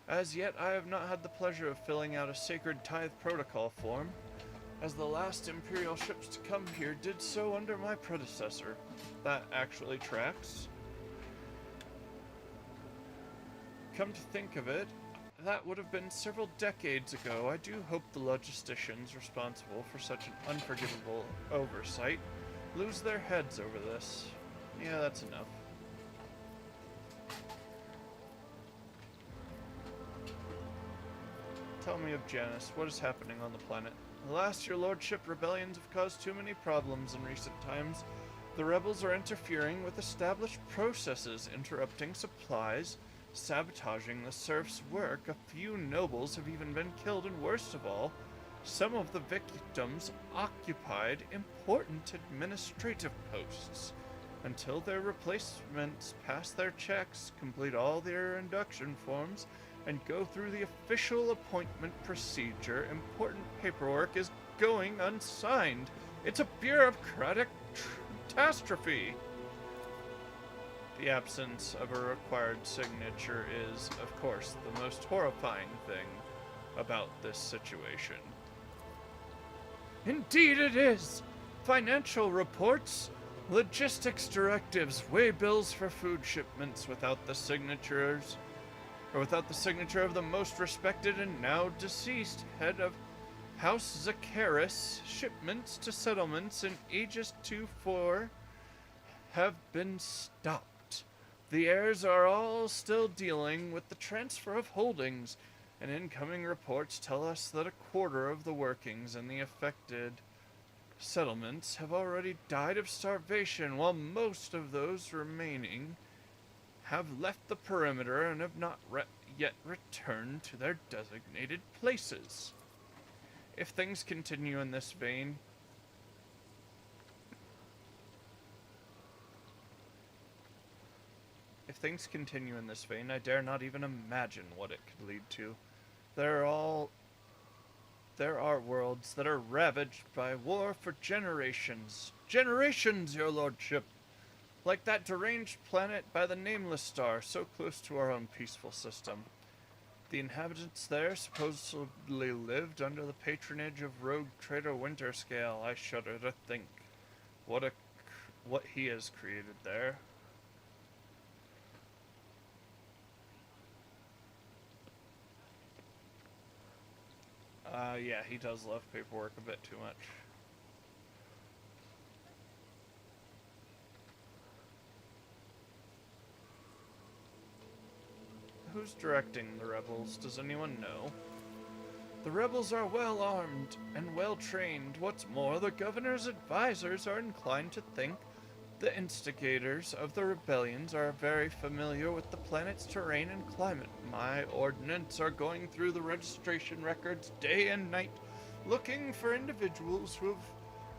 A: as yet I have not had the pleasure of filling out a sacred tithe protocol form, as the last Imperial ships to come here did so under my predecessor. That actually tracks. Come to think of it, that would have been several decades ago. I do hope the logisticians responsible for such an unforgivable oversight lose their heads over this. Yeah, that's enough. Tell me of Janice. What is happening on the planet? Alas, your lordship, rebellions have caused too many problems in recent times. The rebels are interfering with established processes, interrupting supplies, sabotaging the serfs' work. A few nobles have even been killed, and worst of all, some of the victims occupied important administrative posts. Until their replacements pass their checks, complete all their induction forms, and go through the official appointment procedure, important paperwork is going unsigned. It's a bureaucratic catastrophe. The absence of a required signature is, of course, the most horrifying thing about this situation. Indeed it is! Financial reports, logistics directives, way-bills for food shipments without the signatures of the most respected and now deceased head of House Zacharis, shipments to settlements in Aegis 2-4 have been stopped. The heirs are all still dealing with the transfer of holdings, and incoming reports tell us that a quarter of the workings in the affected settlements have already died of starvation, while most of those remaining have left the perimeter and have not yet returned to their designated places. If things continue in this vein, I dare not even imagine what it could lead to. There are worlds that are ravaged by war for generations. Generations, your lordship! Like that deranged planet by the Nameless Star, so close to our own peaceful system. The inhabitants there supposedly lived under the patronage of rogue trader Winterscale. I shudder to think what he has created there. Yeah, he does love paperwork a bit too much. Who's directing the rebels? Does anyone know? The rebels are well armed and well trained. What's more, the governor's advisors are inclined to think the instigators of the rebellions are very familiar with the planet's terrain and climate. My ordnance are going through the registration records day and night, looking for individuals who have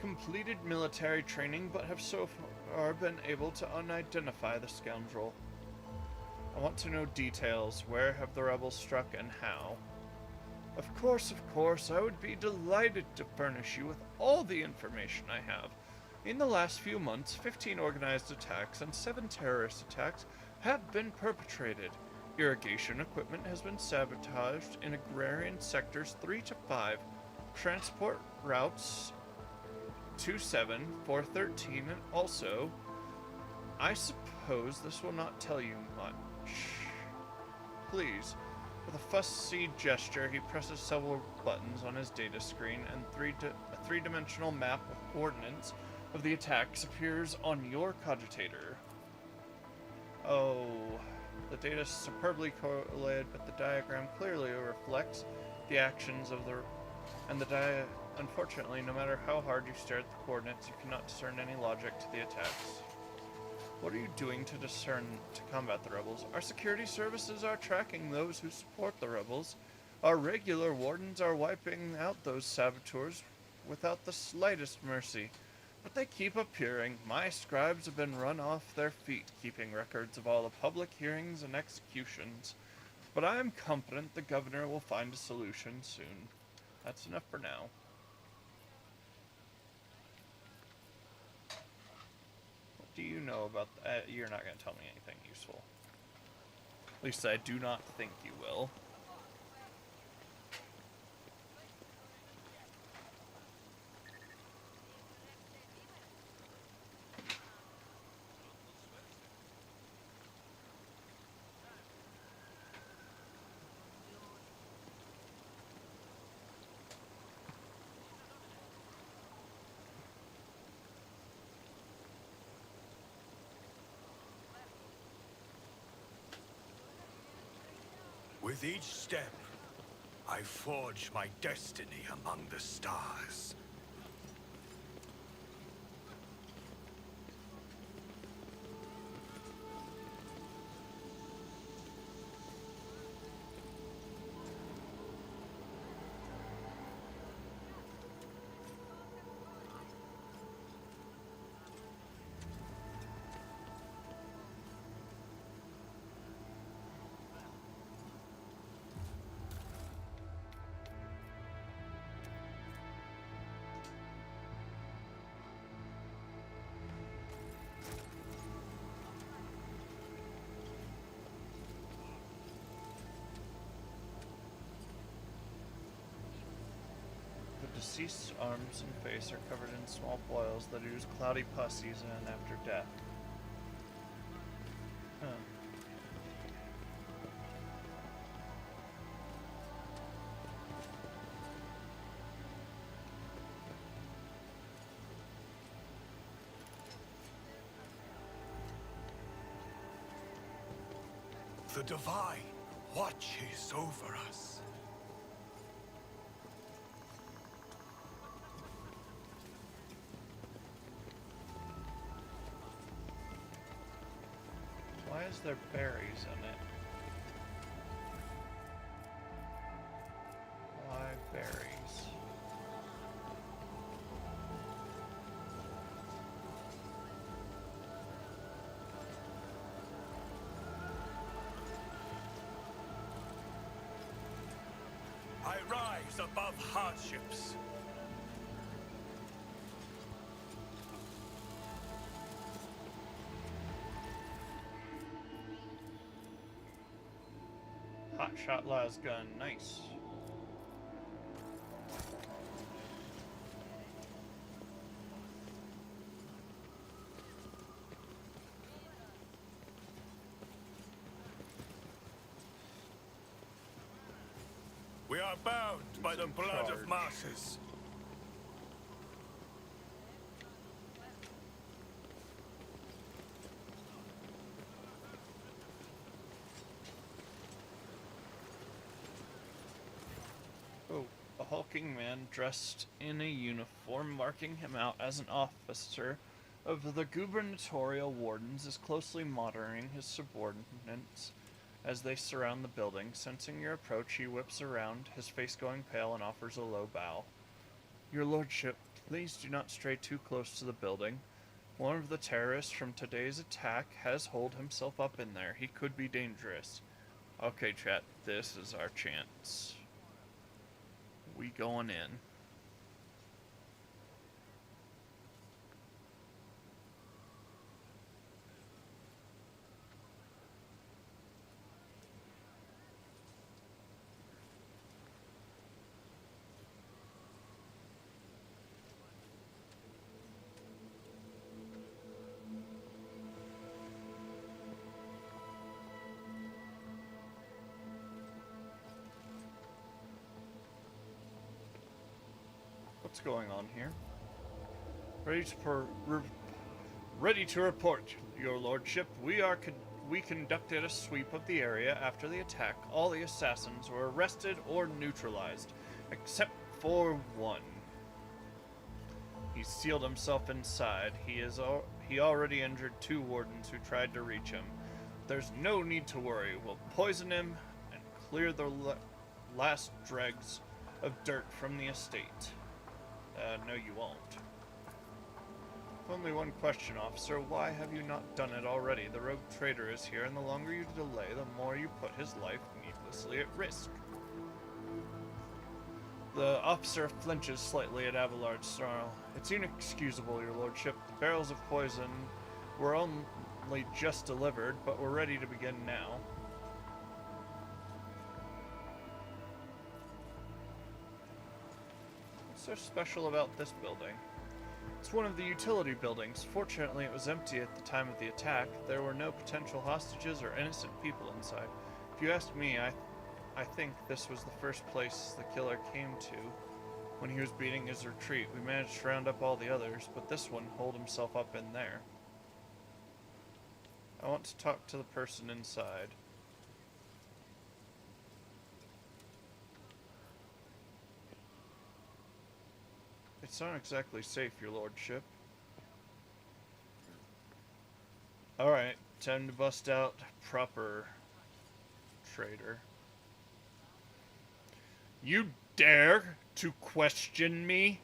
A: completed military training but have so far been able to unidentify the scoundrel. I want to know details. Where have the rebels struck and how? Of course, I would be delighted to furnish you with all the information I have. In the last few months, 15 organized attacks and 7 terrorist attacks have been perpetrated. Irrigation equipment has been sabotaged in agrarian sectors 3 to 5. Transport routes 27, 413, and also, I suppose this will not tell you much. Please. With a fussy gesture, he presses several buttons on his data screen, and a three-dimensional map of coordinates of the attacks appears on your cogitator. Oh, the data is superbly correlated, but the diagram clearly reflects the actions of the... Unfortunately, no matter how hard you stare at the coordinates, you cannot discern any logic to the attacks. What are you doing to combat the rebels? Our security services are tracking those who support the rebels. Our regular wardens are wiping out those saboteurs without the slightest mercy. But they keep appearing. My scribes have been run off their feet, keeping records of all the public hearings and executions. But I am confident the governor will find a solution soon. That's enough for now. What do you know about that? You're not going to tell me anything useful. At least I do not think you will.
C: With each step, I forge my destiny among the stars.
A: The deceased's arms and face are covered in small boils that ooze cloudy pus season after death. Huh.
C: The Divine watches over us.
A: Why is there berries in it? Why berries?
C: I rise above hardships.
A: Hotshot las gun, nice.
C: We are bound by the blood of martyrs.
A: Oh, a hulking man dressed in a uniform marking him out as an officer of the gubernatorial wardens is closely monitoring his subordinates as they surround the building. Sensing your approach, he whips around, his face going pale, and offers a low bow. Your lordship, please do not stray too close to the building. One of the terrorists from today's attack has holed himself up in there. He could be dangerous. Okay, chat, this is our chance. We going in. What's going on here? Ready to ready to report, your lordship. We conducted a sweep of the area after the attack. All the assassins were arrested or neutralized, except for one. He sealed himself inside. He already injured 2 wardens who tried to reach him. There's no need to worry. We'll poison him and clear the last dregs of dirt from the estate. No, you won't. Only one question, officer. Why have you not done it already? The rogue trader is here, and the longer you delay, the more you put his life needlessly at risk. The officer flinches slightly at Abelard's snarl. It's inexcusable, your lordship. The barrels of poison were only just delivered, but we're ready to begin now. What's so special about this building? It's one of the utility buildings. Fortunately, it was empty at the time of the attack. There were no potential hostages or innocent people inside. If you ask me, I think this was the first place the killer came to when he was beating his retreat. We managed to round up all the others, but this one holed himself up in there. I want to talk to the person inside. It's not exactly safe, your lordship. Alright, time to bust out proper trader. You dare to question me?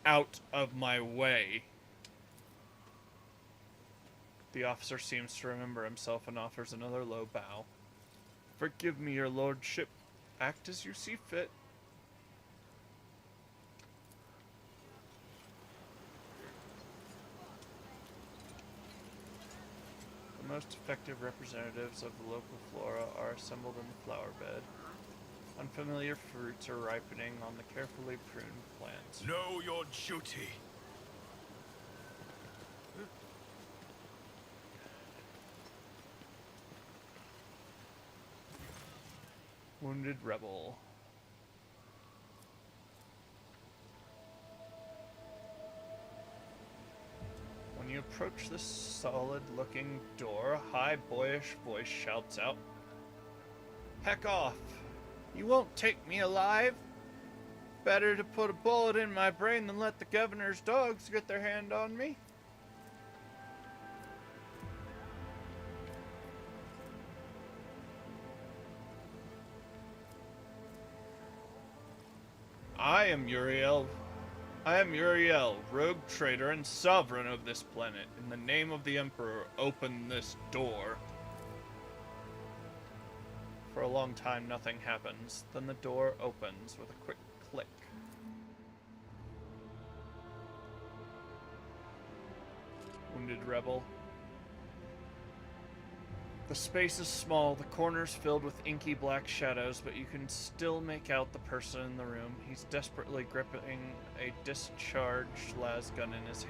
A: Out of my way. The officer seems to remember himself and offers another low bow. Forgive me, your lordship. Act as you see fit. The most effective representatives of the local flora are assembled in the flower bed. Unfamiliar fruits are ripening on the carefully pruned plants.
C: Know your duty.
A: Wounded rebel. When you approach the solid-looking door, a high, boyish voice shouts out, "Heck off! You won't take me alive! Better to put a bullet in my brain than let the governor's dogs get their hand on me." I am Uriel, rogue trader and sovereign of this planet. In the name of the Emperor, open this door. For a long time, nothing happens. Then the door opens with a quick click. Wounded rebel. The space is small, the corners filled with inky black shadows, but you can still make out the person in the room. He's desperately gripping a discharged lasgun in his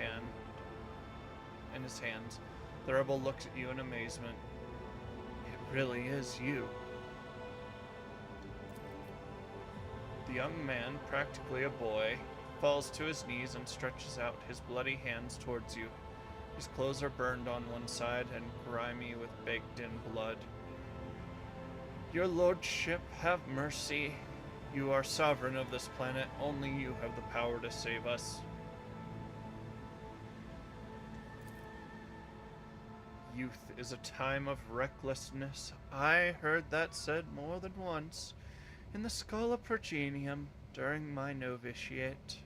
A: hands. The rebel looks at you in amazement. It really is you. The young man, practically a boy, falls to his knees and stretches out his bloody hands towards you. His clothes are burned on one side and grimy with baked-in blood. Your lordship, have mercy. You are sovereign of this planet. Only you have the power to save us. Youth is a time of recklessness. I heard that said more than once in the Schola Progenium during my novitiate.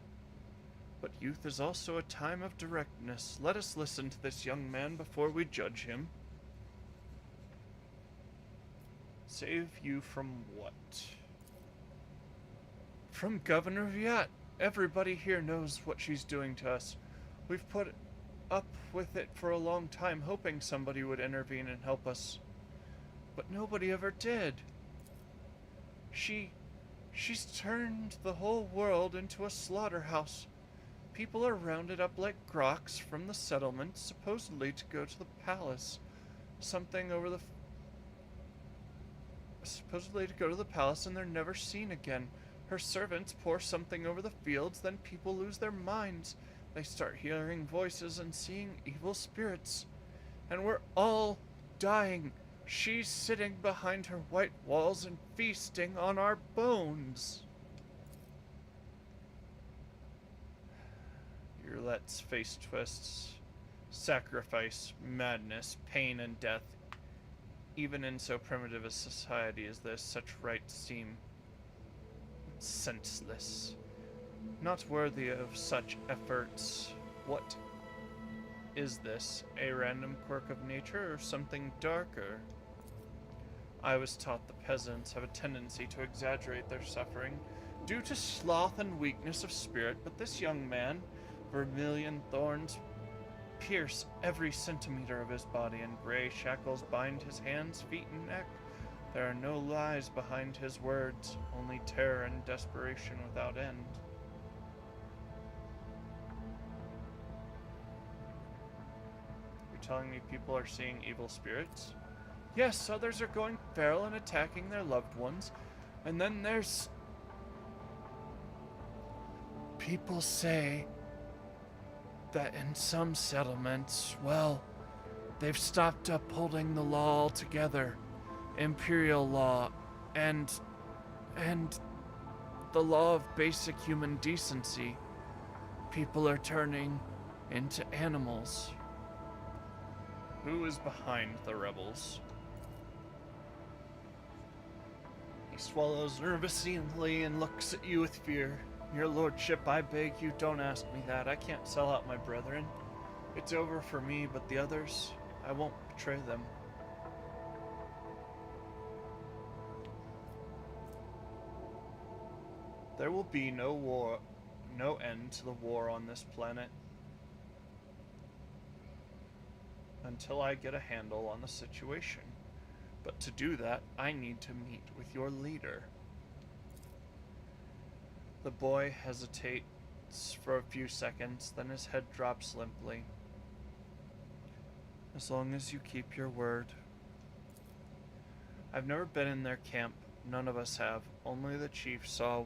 A: But youth is also a time of directness. Let us listen to this young man before we judge him. Save you from what? From Governor Viat. Everybody here knows what she's doing to us. We've put up with it for a long time, hoping somebody would intervene and help us. But nobody ever did. She's turned the whole world into a slaughterhouse. People are rounded up like groks from the settlement, supposedly to go to the palace. Supposedly to go to the palace, and they're never seen again. Her servants pour something over the fields, then people lose their minds. They start hearing voices and seeing evil spirits. And we're all dying. She's sitting behind her white walls and feasting on our bones. Yulette's face twists. Sacrifice, madness, pain, and death. Even in so primitive a society as this, such rites seem senseless. Not worthy of such efforts. What is this? A random quirk of nature or something darker? I was taught the peasants have a tendency to exaggerate their suffering due to sloth and weakness of spirit, but this young man, vermilion thorns pierce every centimeter of his body, and gray shackles bind his hands, feet, and neck. There are no lies behind his words, only terror and desperation without end. You're telling me people are seeing evil spirits? Yes, others are going feral and attacking their loved ones. And then there's... people say that in some settlements, well, they've stopped upholding the law altogether. Imperial law and the law of basic human decency. People are turning into animals. Who is behind the rebels? He swallows nervously and looks at you with fear. Your lordship, I beg you, don't ask me that. I can't sell out my brethren. It's over for me, but the others, I won't betray them. There will be no war, no end to the war on this planet until I get a handle on the situation. But to do that, I need to meet with your leader. The boy hesitates for a few seconds, then his head drops limply. As long as you keep your word. I've never been in their camp. None of us have. Only the chief saw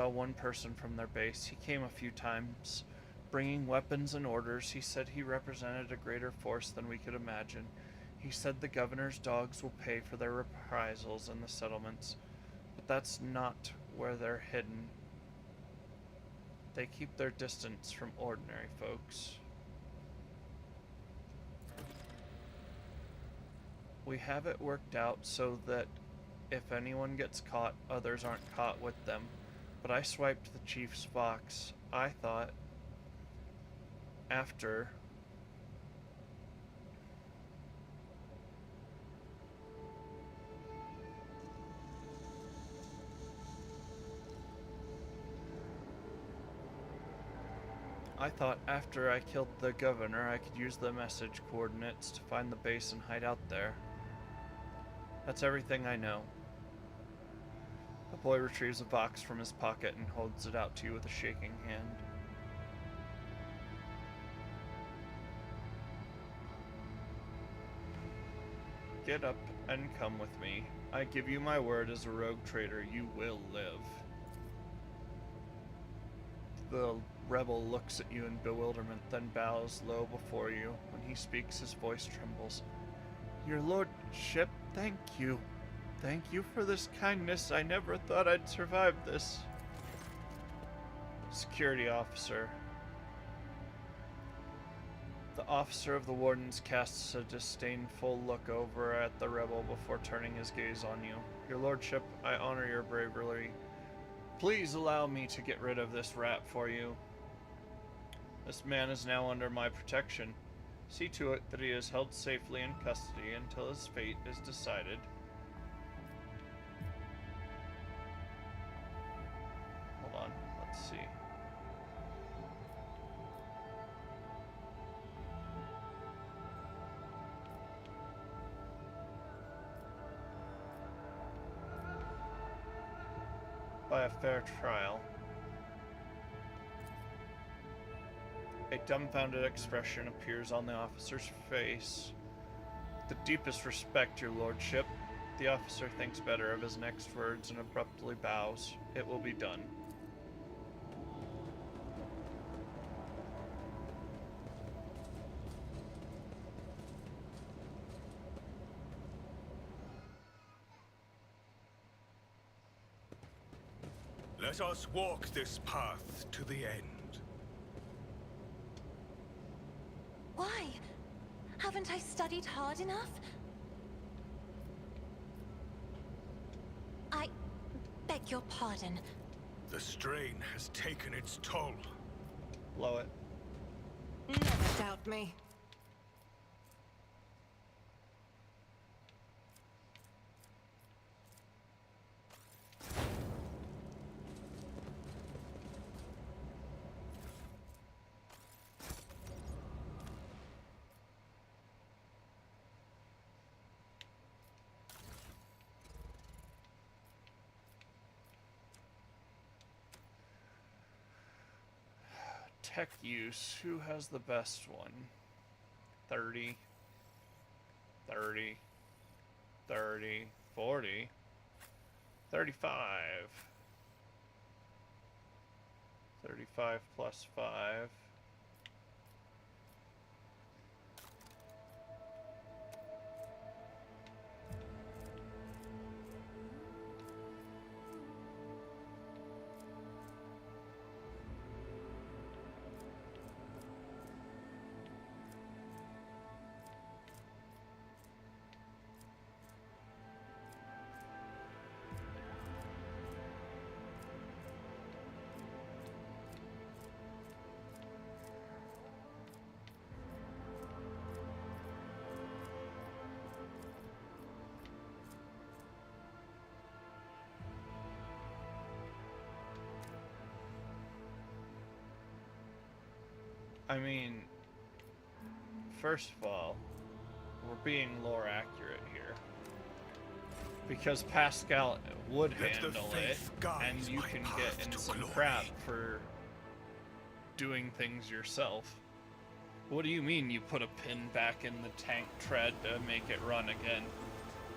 A: one person from their base. He came a few times, bringing weapons and orders. He said he represented a greater force than we could imagine. He said the governor's dogs will pay for their reprisals in the settlements. But that's not where they're hidden. They keep their distance from ordinary folks. We have it worked out so that if anyone gets caught, others aren't caught with them. But I swiped the chief's box. I thought after I killed the governor, I could use the message coordinates to find the base and hide out there. That's everything I know. The boy retrieves a box from his pocket and holds it out to you with a shaking hand. Get up and come with me. I give you my word as a rogue trader, you will live. The rebel looks at you in bewilderment, then bows low before you. When he speaks, his voice trembles. Your lordship, thank you. Thank you for this kindness. I never thought I'd survive this. Security officer. The officer of the wardens casts a disdainful look over at the rebel before turning his gaze on you. Your lordship, I honor your bravery. Please allow me to get rid of this rat for you. This man is now under my protection. See to it that he is held safely in custody until his fate is decided. Hold on, let's see. By a fair trial. A dumbfounded expression appears on the officer's face. With the deepest respect, your lordship, The officer thinks better of his next words and abruptly bows. It will be done.
C: Let us walk this path to the end.
D: Why? Haven't I studied hard enough? I beg your pardon.
C: The strain has taken its toll.
A: Blow it.
F: Never doubt me.
A: Tech use. Who has the best one? 30, 30, 30, 40, 35. 35 plus 5. I mean, first of all, we're being lore accurate here. Because Pascal would handle it, and you can get in some crap for doing things yourself. What do you mean you put a pin back in the tank tread to make it run again?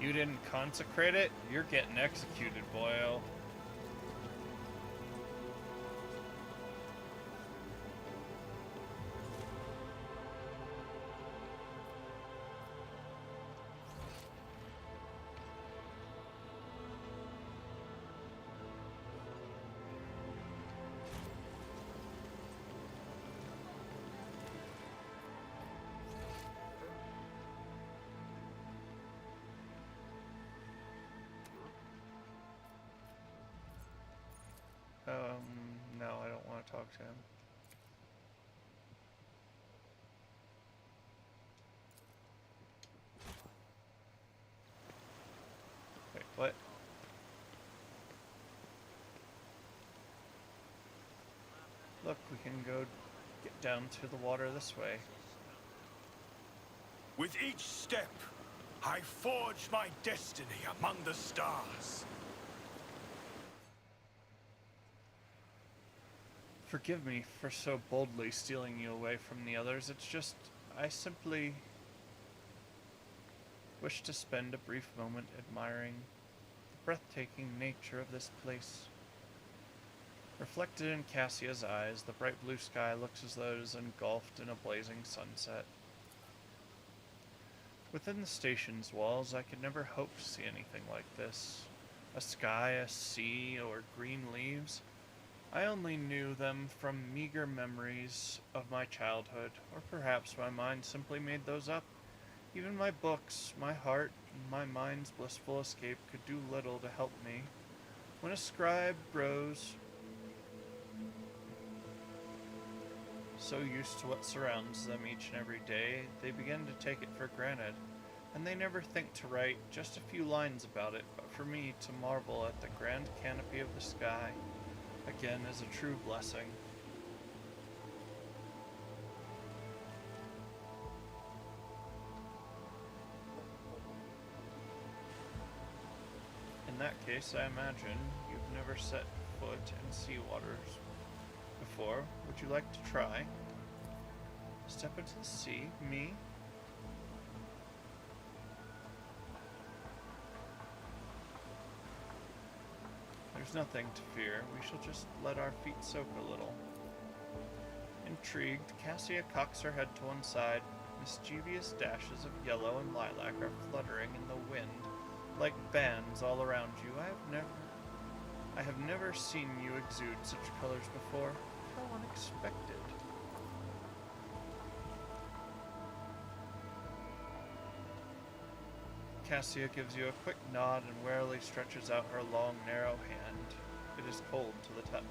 A: You didn't consecrate it? You're getting executed, boyo. No, I don't want to talk to him. Wait, what? Look, we can go get down to the water this way.
C: With each step, I forge my destiny among the stars.
A: Forgive me for so boldly stealing you away from the others. It's just, I simply wish to spend a brief moment admiring the breathtaking nature of this place. Reflected in Cassia's eyes, the bright blue sky looks as though it is engulfed in a blazing sunset. Within the station's walls, I could never hope to see anything like this. A sky, a sea, or green leaves. I only knew them from meager memories of my childhood, or perhaps my mind simply made those up. Even my books, my heart, and my mind's blissful escape could do little to help me. When a scribe grows so used to what surrounds them each and every day, they begin to take it for granted, and they never think to write just a few lines about it, but for me to marvel at the grand canopy of the sky, again, is a true blessing. In that case, I imagine you've never set foot in sea waters before. Would you like to try? Step into the sea? Me? There's nothing to fear. We shall just let our feet soak a little. Intrigued, Cassia cocks her head to one side. Mischievous dashes of yellow and lilac are fluttering in the wind like bands all around you. I have never seen you exude such colors before. How unexpected. Cassia gives you a quick nod and warily stretches out her long, narrow hand. It is cold to the touch.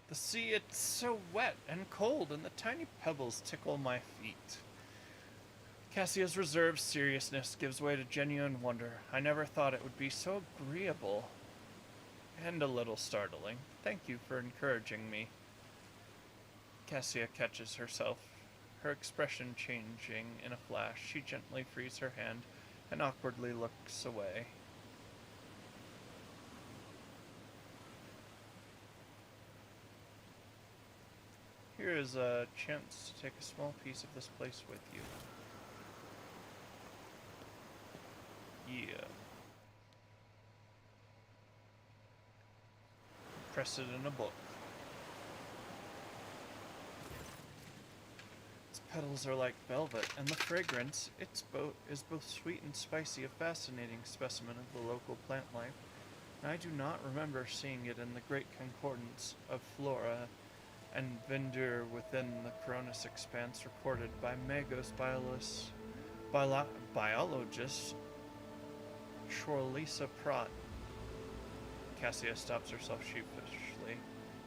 A: The sea, it's so wet and cold, and the tiny pebbles tickle my feet. Cassia's reserved seriousness gives way to genuine wonder. I never thought it would be so agreeable. And a little startling. Thank you for encouraging me. Cassia catches herself, her expression changing in a flash. She gently frees her hand and awkwardly looks away. Here is a chance to take a small piece of this place with you. Yeah. Press it in a book. Its petals are like velvet, and the fragrance, is both sweet and spicy, a fascinating specimen of the local plant life. And I do not remember seeing it in the great concordance of flora and vendor within the Coronis expanse recorded by Magos biologist Shorlisa Pratt. Cassia stops herself sheepishly.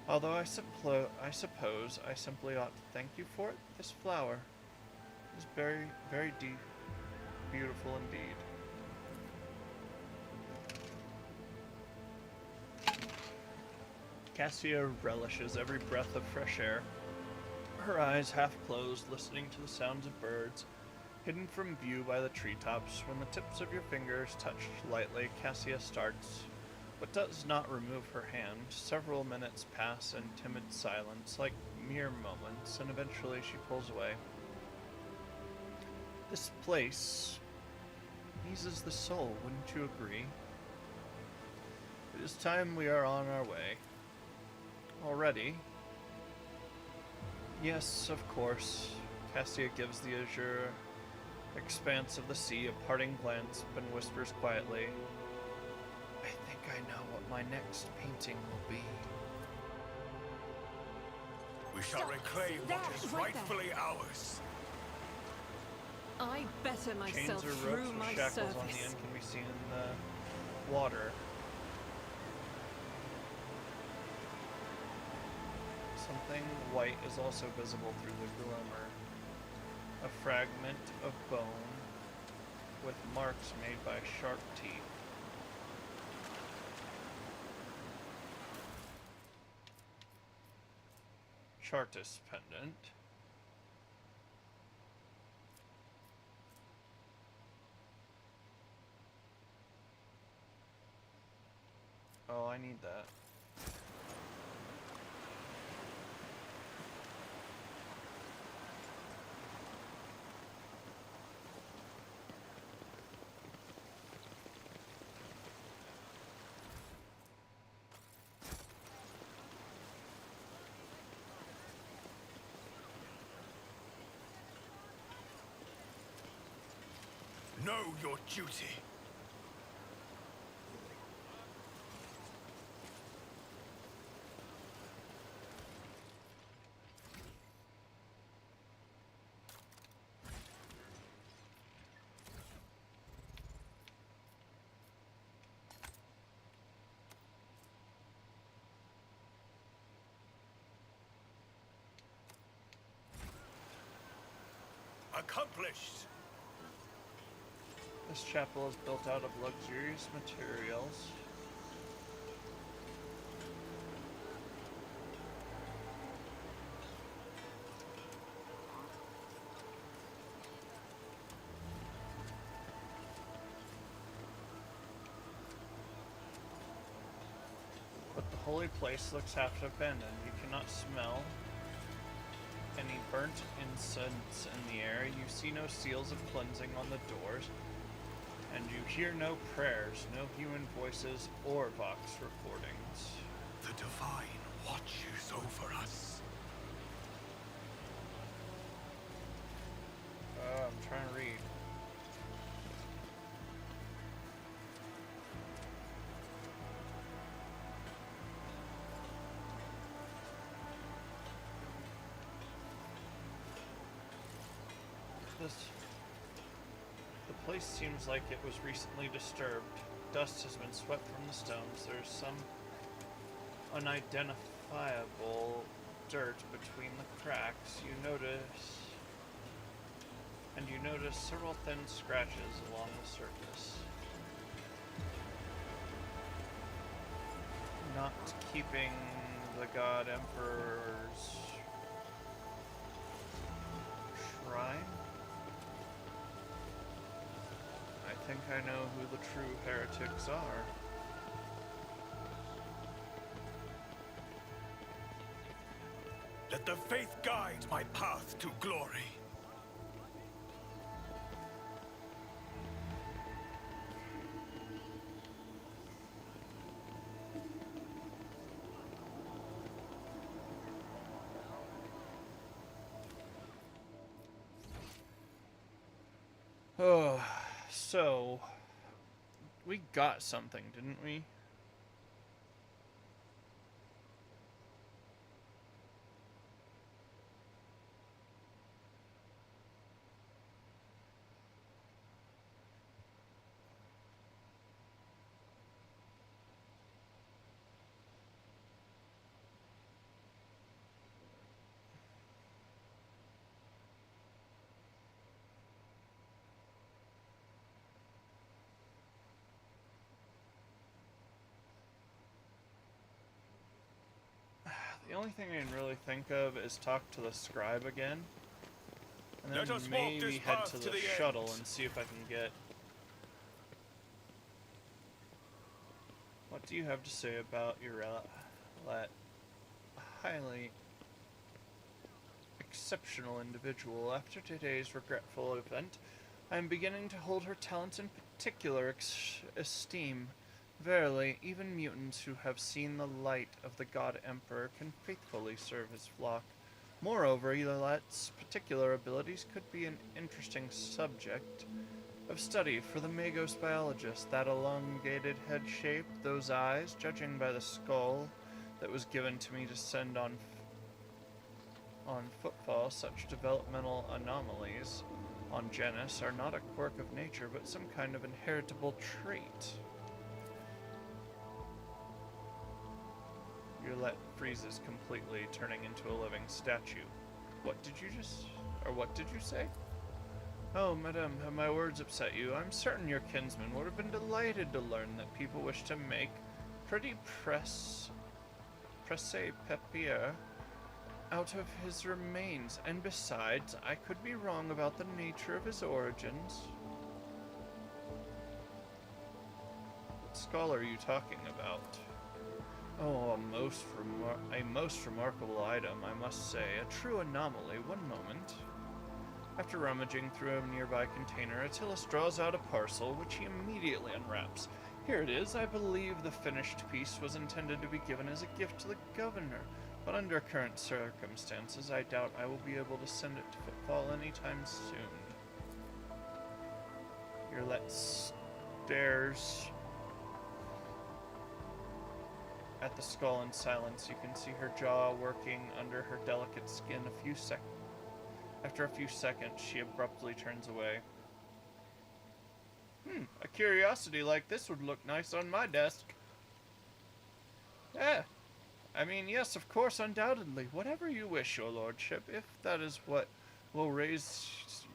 A: Although I suppose I simply ought to thank you for it. This flower is very, very beautiful indeed. Cassia relishes every breath of fresh air, her eyes half closed, listening to the sounds of birds, hidden from view by the treetops. When the tips of your fingers touch lightly, Cassia starts, but does not remove her hand. Several minutes pass in timid silence, like mere moments, and eventually she pulls away. This place eases the soul, wouldn't you agree? It is time we are on our way. Already? Yes, of course. Cassia gives the azure expanse of the sea a parting glance, then whispers quietly, I think I know what my next painting will be.
C: We shall reclaim what is rightfully ours.
F: I better myself
A: Chains or
F: through
A: ropes with
F: my
A: shackles
F: service.
A: on the end can be seen in the water. Something white is also visible through the glimmer. A fragment of bone with marks made by sharp teeth. Chartist pendant. Oh, I need that.
C: Know your duty. Accomplished.
A: This chapel is built out of luxurious materials. holy place looks half abandoned. You cannot smell any burnt incense in the air. You see no seals of cleansing on the doors. And you hear no prayers, no human voices, or vox recordings.
C: The Divine watches over us.
A: I'm trying to read. The place seems like it was recently disturbed. Dust has been swept from the stones. There's some unidentifiable dirt between the cracks. You notice several thin scratches along the surface. Not keeping the God Emperor's shrine? I think I know who the true heretics are.
C: Let the faith guide my path to glory.
A: Oh, so we got something, didn't we? The only thing I can really think of is talk to the scribe again. And
C: Let
A: then
C: us walk
A: maybe
C: this
A: head
C: path
A: to
C: to
A: the
C: the
A: shuttle
C: end.
A: and see if I can get... What do you have to say about your highly exceptional individual? After today's regretful event, I am beginning to hold her talents in particular esteem. Verily, even mutants who have seen the light of the God Emperor can faithfully serve his flock. Moreover, Elat's particular abilities could be an interesting subject of study for the Magos biologist. That elongated head shape, those eyes, judging by the skull that was given to me to send on footfall, such developmental anomalies on Genis are not a quirk of nature, but some kind of inheritable trait. Yulet freezes completely, turning into a living statue. What did you say? Oh, madame, have my words upset you? I'm certain your kinsman would have been delighted to learn that people wish to make pretty presse papier out of his remains, and besides, I could be wrong about the nature of his origins. What skull are you talking about? Oh, a most remarkable item, I must say. A true anomaly. One moment. After rummaging through a nearby container, Attilas draws out a parcel, which he immediately unwraps. Here it is. I believe the finished piece was intended to be given as a gift to the governor, but under current circumstances, I doubt I will be able to send it to Footfall anytime soon. Yulet stares at the skull in silence. You can see her jaw working under her delicate skin. After a few seconds, she abruptly turns away. A curiosity like this would look nice on my desk. I mean, yes, of course, undoubtedly. Whatever you wish, your lordship, if that is what will raise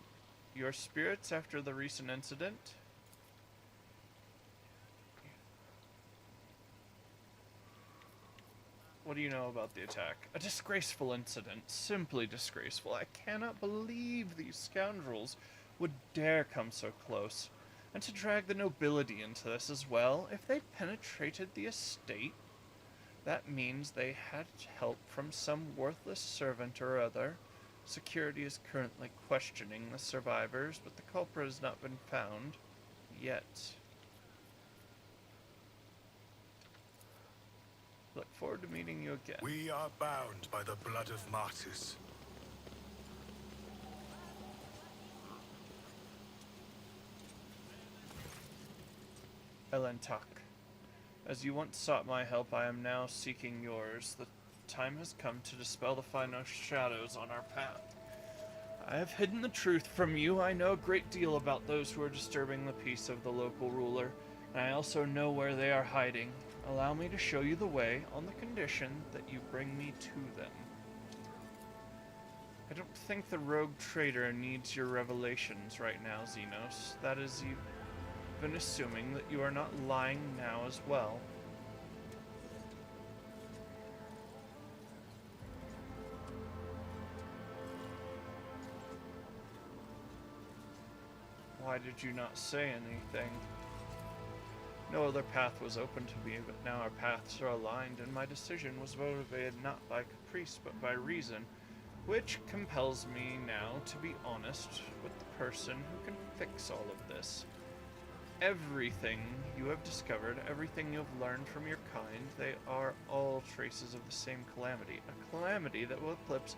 A: your spirits after the recent incident. What do you know about the attack? A disgraceful incident. Simply disgraceful. I cannot believe these scoundrels would dare come so close. And to drag the nobility into this as well. If they penetrated the estate, That means they had help from some worthless servant or other. Security is currently questioning the survivors, but the culprit has not been found yet. Look forward to meeting you again.
C: We are bound by the blood of martyrs.
A: Elentak. As you once sought my help, I am now seeking yours. The time has come to dispel the final shadows on our path. I have hidden the truth from you. I know a great deal about those who are disturbing the peace of the local ruler, and I also know where they are hiding. Allow me to show you the way, on the condition that you bring me to them. I don't think the rogue trader needs your revelations right now, Xenos. That is, you've been assuming that you are not lying now as well. Why did you not say anything? No other path was open to me, but now our paths are aligned, and my decision was motivated not by caprice, but by reason, which compels me now to be honest with the person who can fix all of this. Everything you have discovered, everything you have learned from your kind, they are all traces of the same calamity. A calamity that will eclipse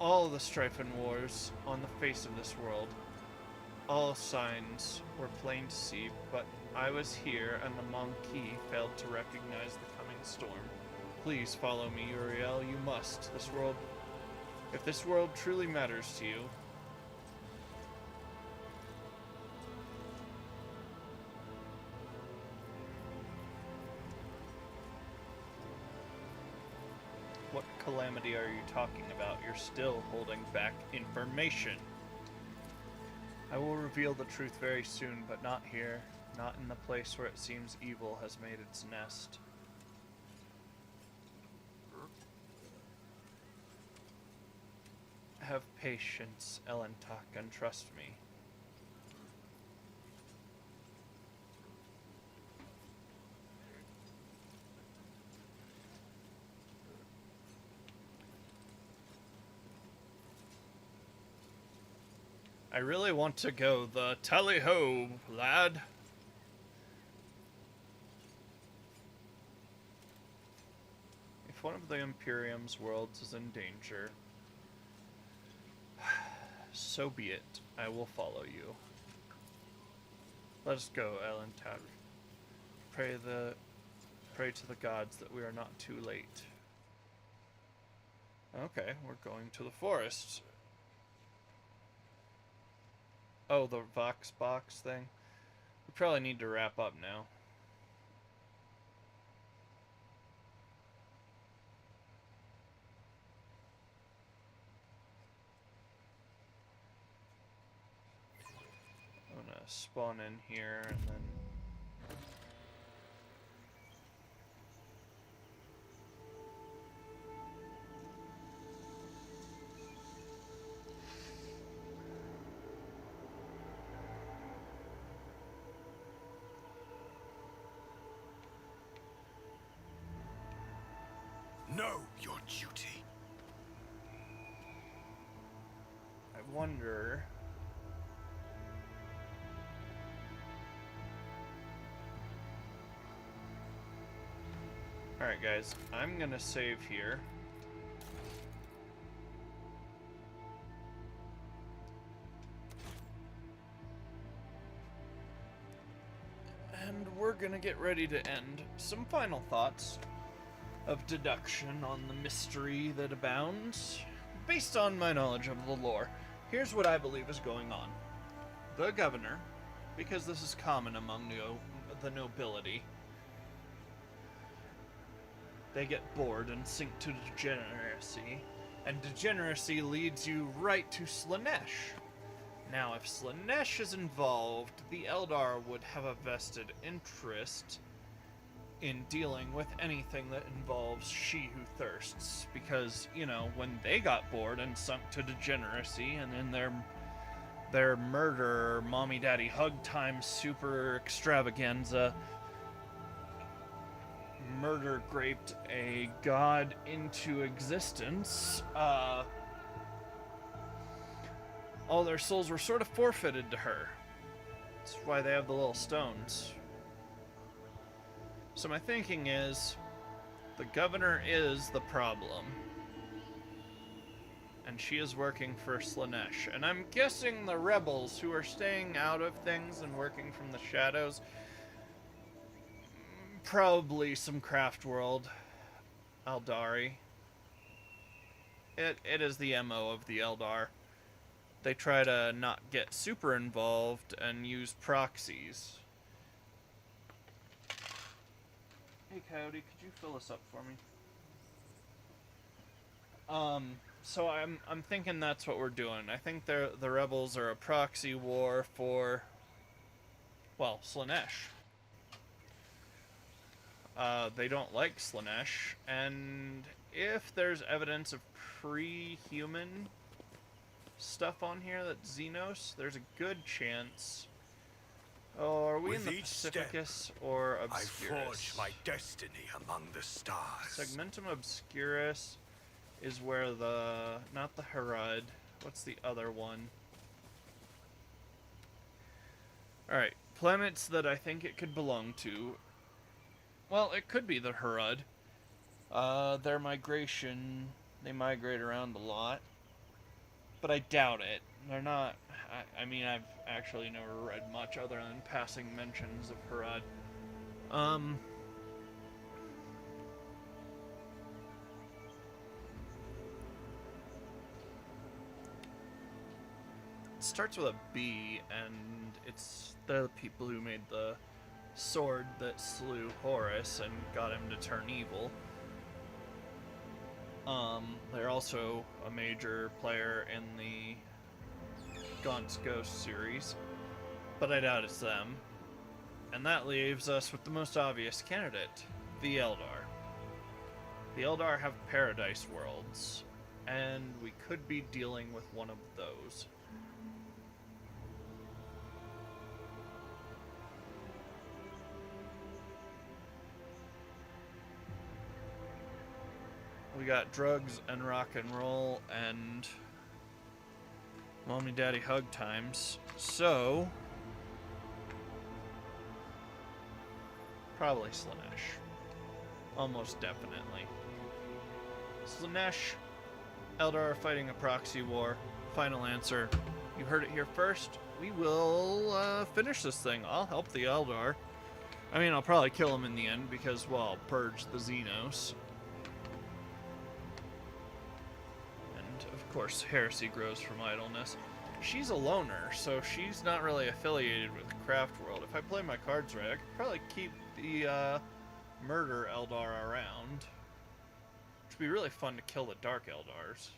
A: all the strife and wars on the face of this world. All signs were plain to see, but I was here and the Monkey failed to recognize the coming storm. Please follow me, Uriel. You must. If this world truly matters to you, what calamity are you talking about? You're still holding back information. I will reveal the truth very soon, but not here. Not in the place where it seems evil has made its nest. Have patience, Elentak, and trust me. I really want to go the tally-ho, lad. If one of the Imperium's worlds is in danger, so be it. I will follow you. Let us go, Elentak. Pray to the gods that we are not too late. Okay, we're going to the forest. Oh, the Vox box thing. We probably need to wrap up now. I'm gonna spawn in here and then...
C: Know your duty.
A: I wonder... Alright guys, I'm gonna save here. And we're gonna get ready to end. Some final thoughts of deduction on the mystery that abounds. Based on my knowledge of the lore, here's what I believe is going on. The governor, because this is common among the nobility, they get bored and sink to degeneracy, and degeneracy leads you right to Slanesh. Now, if Slanesh is involved, the Eldar would have a vested interest in dealing with anything that involves She Who Thirsts, because, you know, when they got bored and sunk to degeneracy, and in their murder, mommy daddy hug time super extravaganza, murder graped a god into existence, all their souls were sort of forfeited to her. That's why they have the little stones. So my thinking is, the governor is the problem. And she is working for Slanesh. And I'm guessing the rebels who are staying out of things and working from the shadows, probably some craft world Eldari. It is the MO of the Eldar. They try to not get super involved and use proxies. Hey Coyote, could you fill this up for me? So I'm thinking that's what we're doing. I think the rebels are a proxy war for, well, Slanesh. They don't like Slanesh, and if there's evidence of pre-human stuff on here that's Xenos, there's a good chance. Oh, are we
C: With
A: in the
C: each step,
A: Pacificus or
C: I
A: Obscurus?
C: forge my destiny among the stars.
A: Segmentum Obscurus is where not the Harad, what's the other one? Alright, planets that I think it could belong to. Well, it could be the Harad. Their migration, they migrate around a lot. But I doubt it. They're not, I mean, I've actually never read much other than passing mentions of Harad. It starts with a B, and it's the people who made the sword that slew Horus and got him to turn evil. They're also a major player in the Gaunt's Ghost series, but I doubt it's them. And that leaves us with the most obvious candidate, the Eldar. The Eldar have paradise worlds, and we could be dealing with one of those. We got drugs and rock and roll and mommy daddy hug times. So probably Slanesh. Almost definitely. Slanesh, Eldar are fighting a proxy war. Final answer. You heard it here first. We will finish this thing. I'll help the Eldar. I mean, I'll probably kill him in the end because, well, I'll purge the Xenos. Of course, heresy grows from idleness. She's a loner, so she's not really affiliated with Craft World. If I play my cards right, I could probably keep the Murder Eldar around. Which would be really fun to kill the Dark Eldars.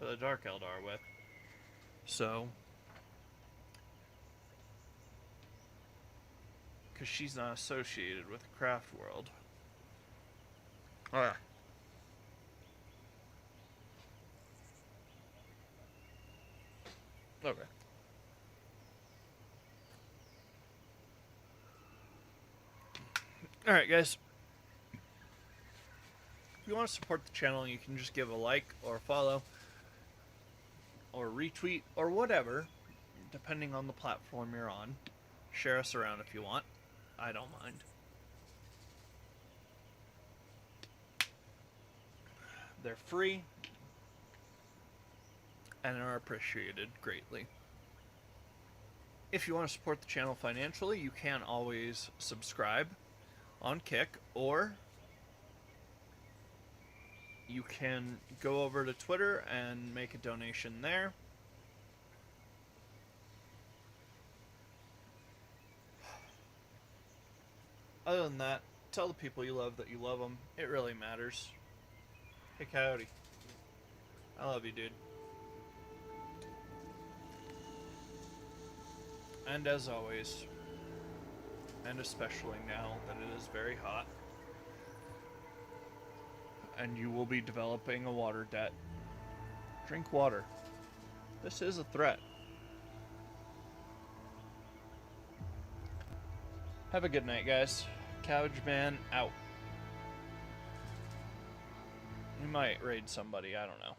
A: Or the Dark Eldar with. So. Because she's not associated with Craft World. Ah. Okay. Alright, guys. If you want to support the channel, you can just give a like or follow or retweet or whatever, depending on the platform you're on. Share us around if you want. I don't mind. They're free and are appreciated greatly. If you want to support the channel financially, you can always subscribe on Kick, or you can go over to Twitter and make a donation there. Other than that, tell the people you love that you love them. It really matters. Hey Coyote, I love you, dude. And as always, and especially now that it is very hot, and you will be developing a water debt, drink water. This is a threat. Have a good night, guys. Cabbage Man out. might raid somebody, I don't know.